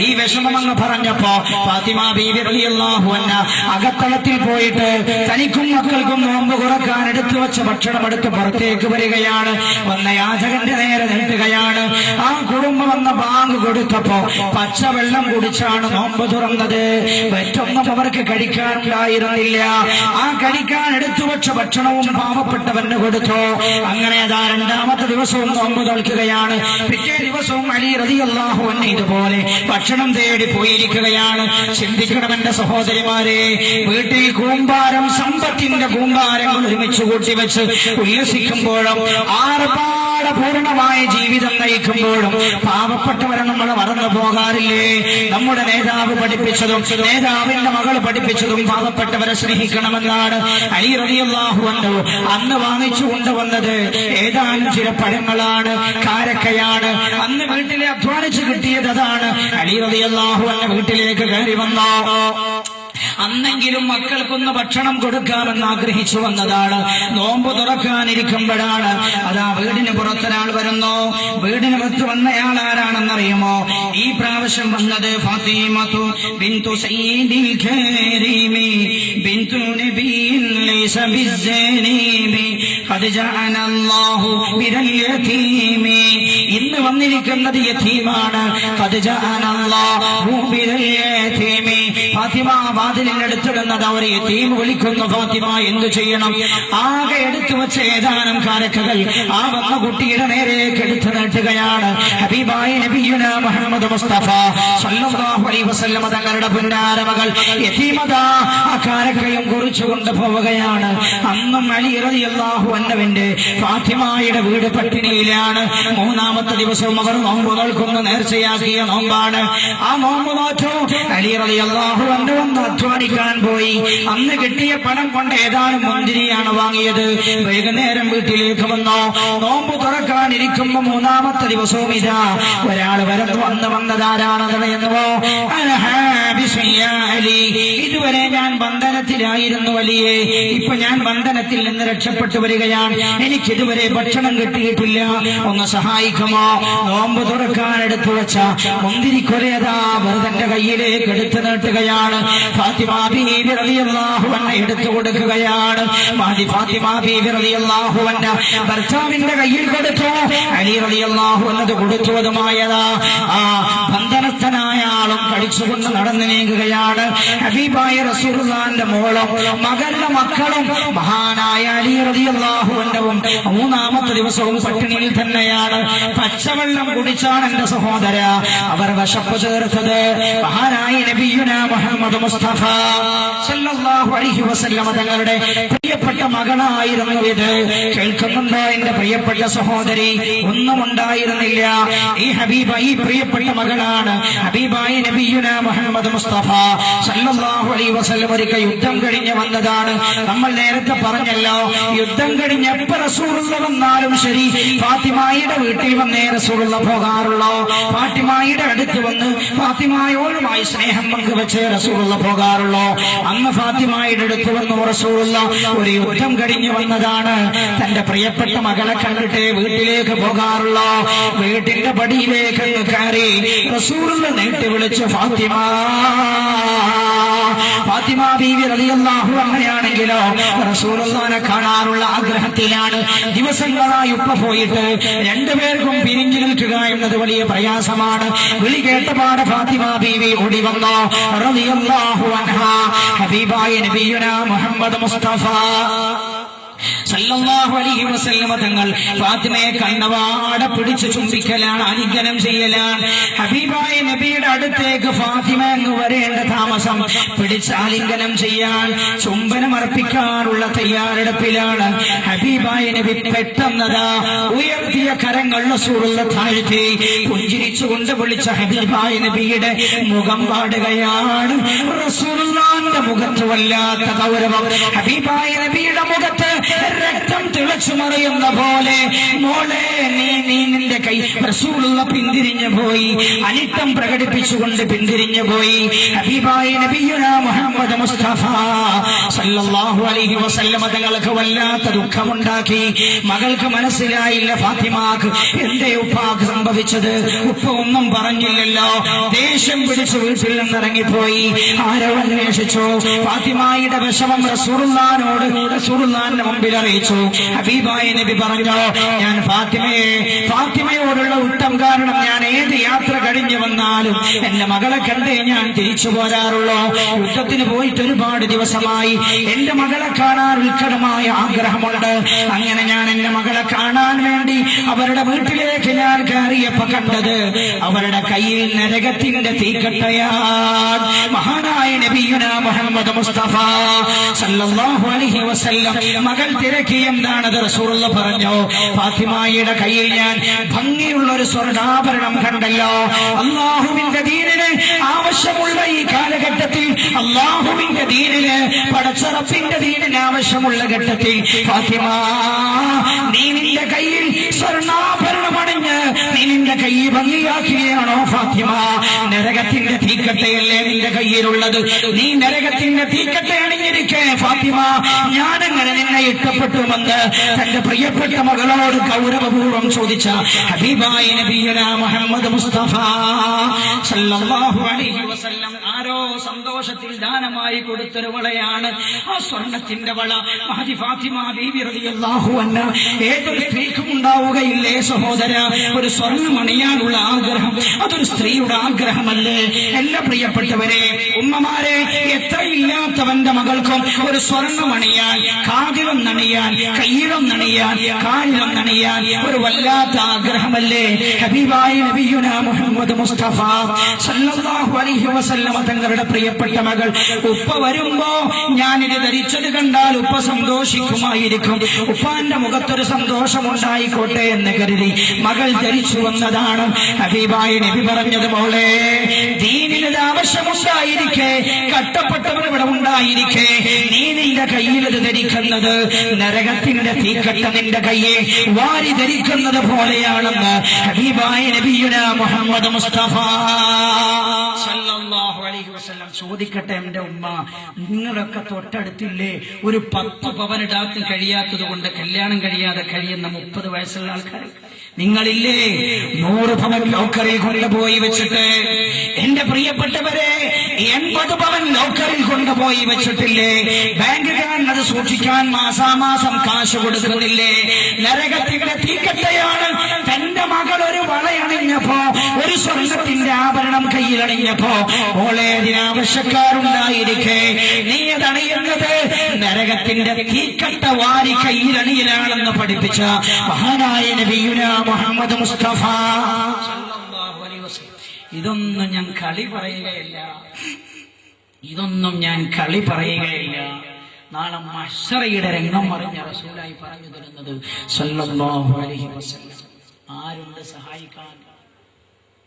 ഈ വിഷമം അങ്ങ് പറഞ്ഞപ്പോ ഫാത്തിമ ബീവി റളിയല്ലാഹു അൻഹ അകത്തളത്തിൽ പോയിട്ട് തനിക്കും മക്കൾക്കും നോമ്പ് കുറക്കാൻ എടുത്തു വെച്ച ഭക്ഷണം എടുത്ത് പുറത്തേക്ക് വരികയാണ്. വന്ന യാചകന്റെ നേരെ നീട്ടുകയാണ്. ആ കുടുംബം വന്ന ബാങ്ക് കൊടുത്തപ്പോ പച്ചവെള്ളം കുടിച്ചാണ് നോമ്പ് തുറന്നത്. മറ്റൊന്നും അവർക്ക് കഴിക്കാനുണ്ടായിരുന്നില്ല. ആ കഴിക്കാൻ എടുത്തു വെച്ച ഭക്ഷണവും പാവപ്പെട്ടവന് കൊടുത്തു. അങ്ങനെ അതാ രണ്ടാമത്തെ ദിവസവും നോമ്പ് തോൽക്കുകയാണ്. പിറ്റേ ദിവസവും അലി റളിയല്ലാഹു അൻഹു ഇതുപോലെ ഭക്ഷണം തേടി പോയിരിക്കുകയാണ്. ചിന്തിക്കണം എന്റെ സഹോദരിമാരെ, വീട്ടിൽ കൂമ്പാരം, സമ്പത്തിന്റെ കൂമ്പാരങ്ങൾ ഒരുമിച്ച് കൂട്ടിവെച്ച് ഉല്ലസിക്കുമ്പോഴും ആർഭാടപൂർണമായ ജീവിതം നയിക്കുമ്പോഴും പാവപ്പെട്ടവരെ നമ്മൾ മറന്നു പോകാറില്ലേ? നമ്മുടെ നേതാവ് പഠിപ്പിച്ചതും നേതാവിന്റെ മകൾ പഠിപ്പിച്ചതും പാവപ്പെട്ടവരെ സ്നേഹിക്കണമെന്നാണ്. അലി റളിയല്ലാഹു അൻഹു അന്ന് വാങ്ങിച്ചു കൊണ്ടുവന്നത് ഏതാനും ചില പഴങ്ങളാണ്, കാരക്കയാണ്. അന്ന് വീട്ടിലെ അധ്വാനിച്ച് കിട്ടിയത് അതാണ്. അലി റളിയല്ലാഹു അൻഹു വീട്ടിലേക്ക് കയറി വന്നോ. അന്നെങ്കിലും മക്കൾക്കൊന്ന് ഭക്ഷണം കൊടുക്കാമെന്ന് ആഗ്രഹിച്ചു വന്നതാണ്. നോമ്പ് തുറക്കാനിരിക്കുമ്പോഴാണ് അതാ വീടിന് പുറത്തൊരാൾ വരുന്നു. വീടിന് പുറത്ത് വന്നയാൾ ആരാണെന്നറിയുമോ? ഈ പ്രാവശ്യം വന്നത് ഫാത്തിമത്തു ബിന്തു സയ്യിദിൽ കരീമി ബിന്തു നബിയിൻ ലൈസ ബിസ്സനീമി ഖദ് ജഅനല്ലാഹു ബിൽ യതീമി. ഇന്ന് വന്നിരിക്കുന്നത് യതീമാണ്. ഖദ് ജഅനല്ലാഹു ബിൽ യതീമി. ഫാത്തിമ വാതിലിനടുത്തിടുന്നത് അവർ യതീം വിളിക്കുന്നു. ഫാത്തിമ എന്തു ചെയ്യണം? ആകെ എടുത്തു വെച്ച ഏതാനും കാരക്കകൾ ആ വന്ന കുട്ടിയുടെ നേരേക്ക് എടുത്തു നീട്ടുകയാണ്. ഹബീബായ നബിയുനാ മുഹമ്മദ് മുസ്തഫ സല്ലല്ലാഹു അലൈഹി വസല്ലം തങ്ങളുടെ പുന്നാരമകൾ യതീമത ആ കാരക്കയും കുറിച്ചു കൊണ്ടുപോവുകയാണ്. അന്നും അലി റളിയല്ലാഹു അൻഹുവിന്റെ ഫാത്തിമയുടെ വീട് പട്ടിണിയിലാണ്. മൂന്നാമത്തെ ദിവസവും അവർ നോമ്പ് നോൽക്കുന്ന നേർച്ചയാക്കിയ നോമ്പാണ്. ആ നോമ്പ് നോറ്റു. അലി റളിയല്ലാഹു അൻഹു വന്ന് അധ്വാനിക്കാൻ പോയി. അന്ന് കിട്ടിയ പണം കൊണ്ട് ഏതാനും മുന്തിരിയാണ് വാങ്ങിയത്. വൈകുന്നേരം വീട്ടിലേക്ക് വന്നോ. നോമ്പ് തുറക്കാനിരിക്കുമ്പോ മൂന്നാമത്തെ ദിവസവും ഇതാ ഒരാൾ വന്നതാരാണെന്നറിയുന്നുവോ? ഇതുവരെ ഞാൻ ബന്ധനത്തിലായിരുന്നു വലിയേ, ഇപ്പൊ ഞാൻ ബന്ധനത്തിൽ നിന്ന് രക്ഷപ്പെട്ടു വരികയാണ്. എനിക്കിതുവരെ ഭക്ഷണം കിട്ടിയിട്ടില്ല, ഒന്ന് സഹായിക്കുമോ? നോമ്പ് തുറക്കാൻ എടുത്തു വെച്ച മുന്തിരിക്കൊലയതാ വെറുതെ കയ്യിലേക്ക് എടുത്തു നീട്ടുകയാണ്. ഫാത്തിമ ബീവി റളിയല്ലാഹു അൻഹ എടുത്തു കൊടുക്കുകയാണ്. ഫാത്തിമ ബീവി റളിയല്ലാഹു അൻഹ ഭർത്താവിന്റെ കയ്യിൽ കൊടുത്തു. അലി റളിയല്ലാഹു അൻഹു കൊടുത്തുവതുമായതാ ആ ബന്ധനസ്ഥനായ ആളും കഴിച്ചുകൊണ്ട് നടന്നു നീങ്ങുകയാണ്. ഹബീബായ റസൂലുള്ളാഹിന്റെ മോളും മകളുടെ മക്കളും മഹാനായ അലി റളിയല്ലാഹു അൻഹുവും മൂന്നാമത്തെ ദിവസവും പട്ടിണിയിൽ തന്നെയാണ്. പച്ചവെള്ളം കുടിച്ചാണ് എന്റെ സഹോദര അവർ വിശപ്പ് ചേർത്തത്. മഹാനായ നബിയുനാ മുഹമ്മദ് മുസ്തഫ സല്ലല്ലാഹു അലൈഹി വസല്ലം തങ്ങളുടെ പ്രിയപ്പെട്ട മകളായിരുന്നു ഇത്. കേൾക്കുന്നുണ്ടോ എന്റെ പ്രിയപ്പെട്ട സഹോദരി? ഒന്നും ഉണ്ടായിരുന്നില്ല. ഈ പ്രിയപ്പെട്ട മകളാണ് ഹബീബായ നബിയുനാ മുഹമ്മദ് മുസ്തഫ സല്ലല്ലാഹു അലൈഹി വസല്ലം ഒരിക്കൽ യുദ്ധം കഴിഞ്ഞ് വന്നതാണ്. നമ്മൾ നേരത്തെ പറഞ്ഞല്ലോ, യുദ്ധം കഴിഞ്ഞ് എപ്പോ റസൂലുള്ള വന്നാലും ശരി ഫാത്തിമയുടെ വീട്ടിൽ വന്നേ റസൂലുള്ള പോകാറുള്ളൂ. ഫാത്തിമയുടെ അടുത്ത് വന്ന് ഫാത്തിമയോടുമായി സ്നേഹം പങ്കുവെച്ച് റസൂലുള്ള പോകാറുള്ളൂ. അന്ന് ഫാത്തിമയുടെ അടുത്ത് വന്നു റസൂലുള്ള ഒരു യുദ്ധം കഴിഞ്ഞ് വന്നതാണ്. തന്റെ പ്രിയപ്പെട്ട മകളെ കണ്ടിട്ട് വീട്ടിലേക്ക് പോകാറുള്ളൂ. വീട്ടിന്റെ പടിയിലേക്ക് കയറി റസൂലുള്ള നീട്ടി വിളിച്ച് ഫാത്തിമ. ഫാത്തിമ ബീവി റളിയല്ലാഹു അൻഹയാണെങ്കിലോ റസൂലുള്ളാഹിനെ കാണാനുള്ള ആഗ്രഹത്തിലാണ്. ദിവസങ്ങളായി ഉപ്പ പോയിട്ട് രണ്ടുപേർക്കും പിരിഞ്ഞു നിൽക്കുക എന്നത് വലിയ പ്രയാസമാണ്. വിളി കേട്ടപാട് ഫാത്തിമ ബീവി ഓടി വന്നു റളിയല്ലാഹു അൻഹാ. ഹബീബായ നബിയുനാ മുഹമ്മദ് മുസ്തഫ സല്ലല്ലാഹു അലൈഹി വസല്ലമ തങ്ങൾ ഫാത്തിമയെ കണ്ണവാട പിടിച്ച് ചുംബിക്കലാണ്, ആലിംഗനം ചെയ്യലാണ്. ഹബീബായ നബിയുടെ അടുത്തേക്ക് ഫാത്തിമ അങ്ങ് വരേണ്ട താമസം, പിടിച്ച് ആലിംഗനം ചെയ്യാൻ, ചുംബനം അർപ്പിക്കാനുള്ള തയ്യാറെടുപ്പിലാണ്. ഹബീബായ നബി പെട്ടെന്നതാ ഉയർത്തിയ കരങ്ങൾ റസൂലുള്ളാഹി താഴ്ത്തി പുഞ്ചിരിച്ചുകൊണ്ട് വിളിച്ച ഹബീബായ നബിയുടെ മുഖം പാടുകയാണ്. റസൂലുള്ളാഹിന്റെ മുഖത്ത് വല്ലാത്ത ഗൗരവം. ഹബീബായ നബിയുടെ മുഖത്ത് രക്തം തിളച്ചു മറിയുന്ന പോലെ, മോളെ നീ നിന്റെ കൈ. റസൂലുള്ളാഹി പിന്തിരിഞ്ഞു പോയി, അനിഷ്ടം പ്രകടിപ്പിച്ചുകൊണ്ട് പിന്തിരിഞ്ഞു പോയി. ഹബീബായ നബിയുനാ മുഹമ്മദ് മുസ്തഫ സല്ലല്ലാഹു അലൈഹി വസല്ലമ തങ്ങൾക്ക് വല്ലാത്ത ദുഃഖമുണ്ടാക്കി. മകൾക്ക് മനസ്സിലായില്ല ഫാത്തിമാക്ക് എന്തേ ഉപ്പാക്ക് സംഭവിച്ചത്. ഉപ്പ ഒന്നും പറഞ്ഞില്ലല്ലോ. ദേഷ്യം പിടിച്ച് വീട്ടിൽ നിന്നിറങ്ങിപ്പോയി. ആരോ അന്വേഷിച്ചു. ഫാത്തിമായുടെ വിഷമം റസൂലുള്ളാഹിന്റെ മുമ്പിൽ അറിയിച്ചു. ഹബീബായ നബി പറഞ്ഞു, ഞാൻ ഫാത്തിമയോടുള്ള ഉത്തം കാരണം ഞാൻ ഏത് യാത്ര കഴിഞ്ഞു വന്നാലും എന്റെ മകളെ കണ്ടേ ഞാൻ തിരിച്ചു പോരാറുള്ളൂ. യുദ്ധത്തിന് പോയിട്ട് ഒരുപാട് ദിവസമായി. എന്റെ മകളെ കാണാൻ ഉത്കടമായ ആഗ്രഹമുണ്ട്. അങ്ങനെ ഞാൻ എന്റെ മകളെ കാണാൻ വേണ്ടി അവരുടെ വീട്ടിലേക്ക് ഞാൻ കയറിയപ്പോ കണ്ടത് അവരുടെ കയ്യിൽ നരകത്തിന്റെ തീക്കട്ടയാണ്. മഹാനായ നബിയുനാ മുഹമ്മദ് മുസ്തഫ സല്ലല്ലാഹു അലൈഹി വസല്ലം മകൾ തിരക്കി. എന്താണത്? റസൂലുള്ളാഹി പറഞ്ഞു, ഫാത്തിമയുടെ കയ്യിൽ ഞാൻ ഭംഗിയുള്ള ഒരു സ്വർണ്ണാഭരണം കണ്ടല്ലോ. അല്ലാഹുവിന്റെ ദീനിന് ആവശ്യമുള്ള ഈ കാലഘട്ടത്തിൽ, അല്ലാഹുവിന്റെ ദീനിന്, പടച്ചറപ്പിന്റെ ദീനിന് ആവശ്യമുള്ള ഘട്ടത്തിൽ ഫാത്തിമ, നീ നിന്റെ കയ്യിൽ സ്വർണ്ണാഭരണം അണിഞ്ഞ് നീ നിന്റെ കൈ ഭംഗിയാക്കുകയാണോ ഫാത്തിമ? നരകത്തിന്റെ തീക്കട്ടയല്ലേ നിന്റെ കയ്യിലുള്ളത്? നീ നരകത്തിന്റെ തീക്കട്ട അണിഞ്ഞിരിക്കെ ഫാത്തിമ, ഞാനെങ്ങനെ നിന്നെ ഇഷ്ടപ്പെട്ടുമെന്ന് തന്റെ പ്രിയപ്പെട്ട മകളോട് ഗൗരവപൂർവ്വം ചോദിച്ച ഹബീബായ നബിയുനാ മുഹമ്മദ് മുസ്തഫ സല്ലല്ലാഹു അലൈഹി വസല്ലം ആരോ സന്തോഷത്തിൽ ദാനമായി കൊടുത്തൊരു വളയാണ് ആ സ്വർണത്തിന്റെ വള. മഹദി ഫാത്തിമ ബീവി റളിയല്ലാഹു അൻഹ. ഏതൊരു സ്ത്രീക്കും ഉണ്ടാവുകയില്ലേ സഹോദര ഒരു സ്വർണ്ണം അണിയാനുള്ള ആഗ്രഹം? അതൊരു സ്ത്രീയുടെ ആഗ്രഹമല്ലേ? എല്ലാ പ്രിയപ്പെട്ടവരെ, ഉമ്മമാരെ, എത്രയില്ലാത്തവന്റെ മകൾക്കും ഒരു സ്വർണ്ണം അണിയാൻ, കാതിലൊന്നണിയാൻ, കയ്യിലൊന്നണിയാൻ, കാലിലൊന്നണിയാൻ ഒരു വല്ലാത്ത ആഗ്രഹമല്ലേ? ഹബീബായ നബിയുനാ മുഹമ്മദ് മുസ്തഫ സല്ലല്ലാഹു അലൈഹി വസല്ലം തങ്ങളുടെ പ്രിയപ്പെട്ട മകൾ ഉപ്പ വരുമ്പോ ഞാനിത് ധരിച്ചത് കണ്ടാൽ ഉപ്പ സന്തോഷിക്കുമായിരിക്കും. ഉപ്പാന്റെ മുഖത്തൊരു സന്തോഷമുണ്ടായിക്കോട്ടെ എന്ന് കരുതി മകൾ ധരിച്ചു വന്നതാണ്. ഹബീബായ നബി പറഞ്ഞത്, മോളെ, ദീനിന് ആവശ്യമുണ്ടായിരിക്കെ, കട്ടപ്പെട്ടവർ ഇവിടെ ഉണ്ടായിരിക്കെ, നീ നിന്റെ കയ്യിലത് ധരിക്കുന്നത് നരകത്തിന്റെ തീക്കട്ട നിന്റെ കയ്യെ വാരി ധരിക്കുന്നത് പോലെയാണെന്ന് ഹബീബായ നബിയുനാ മുഹമ്മദ് മുസ്തഫ സല്ലല്ലാഹു അലൈഹി വസല്ലം. ചോദിക്കട്ടെ എന്റെ ഉമ്മ, നിങ്ങളൊക്കെ തൊട്ടടുത്തില്ലേ ഒരു 10 പവനിടാൻ കഴിയാത്തത് കൊണ്ട് കല്യാണം കഴിയാതെ കഴിയുന്ന 30 വയസ്സുള്ള ആൾക്കാർ? നിങ്ങളില്ലേ 100 പവൻ ലോക്കറിൽ കൊണ്ടുപോയി വെച്ചിട്ട്? എന്റെ പ്രിയപ്പെട്ടവരെ, 80 പവൻ ലോക്കറിൽ കൊണ്ടുപോയി വെച്ചിട്ടില്ലേ? ബാങ്കുകാരൻ അത് സൂക്ഷിക്കാൻ മാസാമാസം കാശ് കൊടുക്കുന്നില്ലേ? നരകത്തിന്റെ തീക്കട്ടയാണ്. തന്റെ മകൾ ഒരു വളയണിഞ്ഞപ്പോ, ഒരു സ്വർണ്ണത്തിന്റെ ആഭരണം കയ്യിലണിഞ്ഞപ്പോ, മോളെ, അതിനാവശ്യക്കാരുണ്ടായിരിക്കെ നീ അതണിയുന്നത് നരകത്തിന്റെ തീക്കട്ട വാരി കയ്യിലണിയിലാണെന്ന് പഠിപ്പിച്ച മഹാനായ നബിയുനാ മുഹമ്മദ് മുസ്തഫ സല്ലല്ലാഹു അലൈഹി വസല്ലം. ഇതൊന്നും ഞാൻ കളി പറയുകയില്ല, ഇതൊന്നും ഞാൻ കളി പറയുകയില്ല. നാളെ മഹ്ശറയുടെ രംഗം അറിഞ്ഞ റസൂലായി പറഞ്ഞു തരുന്നത് സല്ലല്ലാഹു അലൈഹി വസല്ലം. ആരുണ്ട് സഹായിക്കാൻ?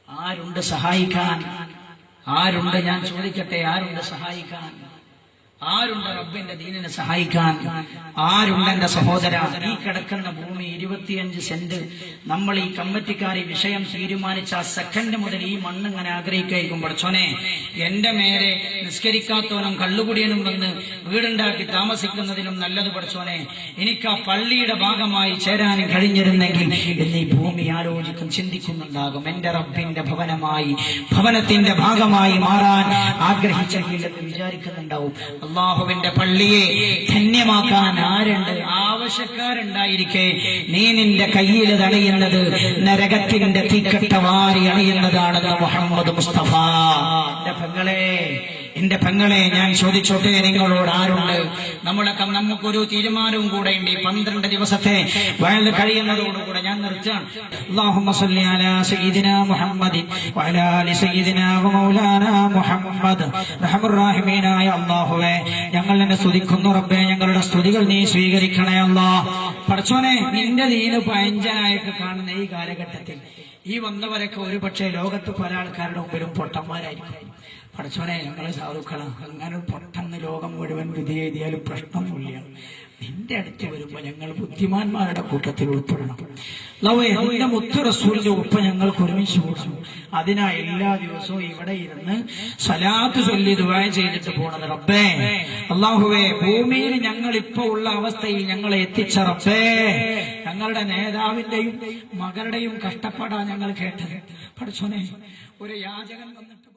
ആരുണ്ട് സഹായിക്കാൻ? ആരുണ്ട്? ഞാൻ ചോദിക്കട്ടെ, ആരുണ്ട് സഹായിക്കാൻ? ആരുണ്ട് റബ്ബിന്റെ ദീനിനെ സഹായിക്കാൻ? ആരുണ്ട് എന്റെ സഹോദര? ഈ കിടക്കുന്ന ഭൂമി 25 സെന്റ്. നമ്മൾ ഈ കമ്മിറ്റിക്കാർ ഈ വിഷയം തീരുമാനിച്ച ആ സെക്കൻഡ് മുതൽ ഈ മണ്ണിങ്ങനെ ആഗ്രഹിക്കും. പഠിച്ചോനെ, എന്റെ മേലെ നിസ്കരിക്കാത്തവനും കള്ളുകുടിയനും വന്ന് വീടുണ്ടാക്കി താമസിക്കുന്നതിനും നല്ലത് പഠിച്ചോനെ, എനിക്ക് ആ പള്ളിയുടെ ഭാഗമായി ചേരാനും കഴിഞ്ഞിരുന്നെങ്കിൽ എന്ന് ഈ ഭൂമി ആലോചിക്കും, ചിന്തിക്കുന്നുണ്ടാകും. എന്റെ റബ്ബിന്റെ ഭവനമായി, ഭവനത്തിന്റെ ഭാഗമായി മാറാൻ ആഗ്രഹിച്ചെങ്കിൽ എന്ന് വിചാരിക്കുന്നുണ്ടാവും. അള്ളാഹുവിന്റെ പള്ളിയെ ധന്യമാക്കാൻ ആരുണ്ട്? ആവശ്യക്കാരുണ്ടായിരിക്കെ നീ നിന്റെ കയ്യിൽ തണിയുന്നത് നരകത്തിന്റെ തീക്കട്ട വാരി അണിയുന്നതാണെന്ന് മുഹമ്മദ് മുസ്തഫ. എന്റെ പെങ്ങളെ, ഞാൻ ചോദിച്ചോട്ടെ നിങ്ങളോട്, ആരുണ്ട്? നമുക്കൊരു തീരുമാനവും കൂടെ ഉണ്ട്. 12 ദിവസത്തെ വയൽ കഴിയുന്നതോടുകൂടെ ഞാൻ നിർത്തുകയാണ്. അല്ലാഹുമ്മ സ്വല്ലി അലാ സയ്യിദിനാ മുഹമ്മദിൻ വഅലാ ആലി സയ്യിദിനാ വമൗലാനാ മുഹമ്മദ്. റഹ്മത്തുർ റഹീമീനായ അല്ലാഹുവേ, ഞങ്ങൾ നിന്നെ സ്തുതിക്കുന്നു റബ്ബേ, ഞങ്ങളുടെ സ്തുതികൾ നീ സ്വീകരിക്കണേ അല്ലാഹ്. പടച്ചോനെ, നിന്റെ ദീന് പഴഞ്ചനായിട്ട് കാണുന്ന ഈ കാലഘട്ടത്തിൽ ഈ വന്നവരൊക്കെ ഒരുപക്ഷെ ലോകത്ത് പല ആൾക്കാരുടെ മുമ്പിലും പൊട്ടന്മാരായിരിക്കും. പടച്ചോനെ, ഞങ്ങളെ സാധുക്കളാണ്. അങ്ങനെ പൊട്ടന്ന് ലോകം മുഴുവൻ വിധി എഴുതിയാലും പ്രശ്നമൊന്നുമില്ല. നിന്റെ അടുത്ത് വരുമ്പോ ഞങ്ങൾ ബുദ്ധിമാന്മാരുടെ കൂട്ടത്തിൽ ഉൾപ്പെടണം. എന്റെ മുത്ത് റസൂലിന്റെ ഉപ്പ ഞങ്ങൾക്ക് ഒരുമിച്ച് കൂടണം. അതിനാ എല്ലാ ദിവസവും ഇവിടെ ഇരുന്ന് സലാത്ത് ചൊല്ലി ദുആ ചെയ്തിട്ട് പോണത്. റബ്ബേ അല്ലാഹുവേ, ഭൂമിയിൽ ഞങ്ങൾ ഇപ്പൊ ഉള്ള അവസ്ഥയിൽ ഞങ്ങളെ എത്തിച്ച റബ്ബേ, ഞങ്ങളുടെ നേതാവിന്റെയും മകളുടെയും കഷ്ടപ്പാടാ ഞങ്ങൾ കേട്ടത്. പഠിച്ചോനെ, ഒരു യാചകൻ വന്നിട്ട്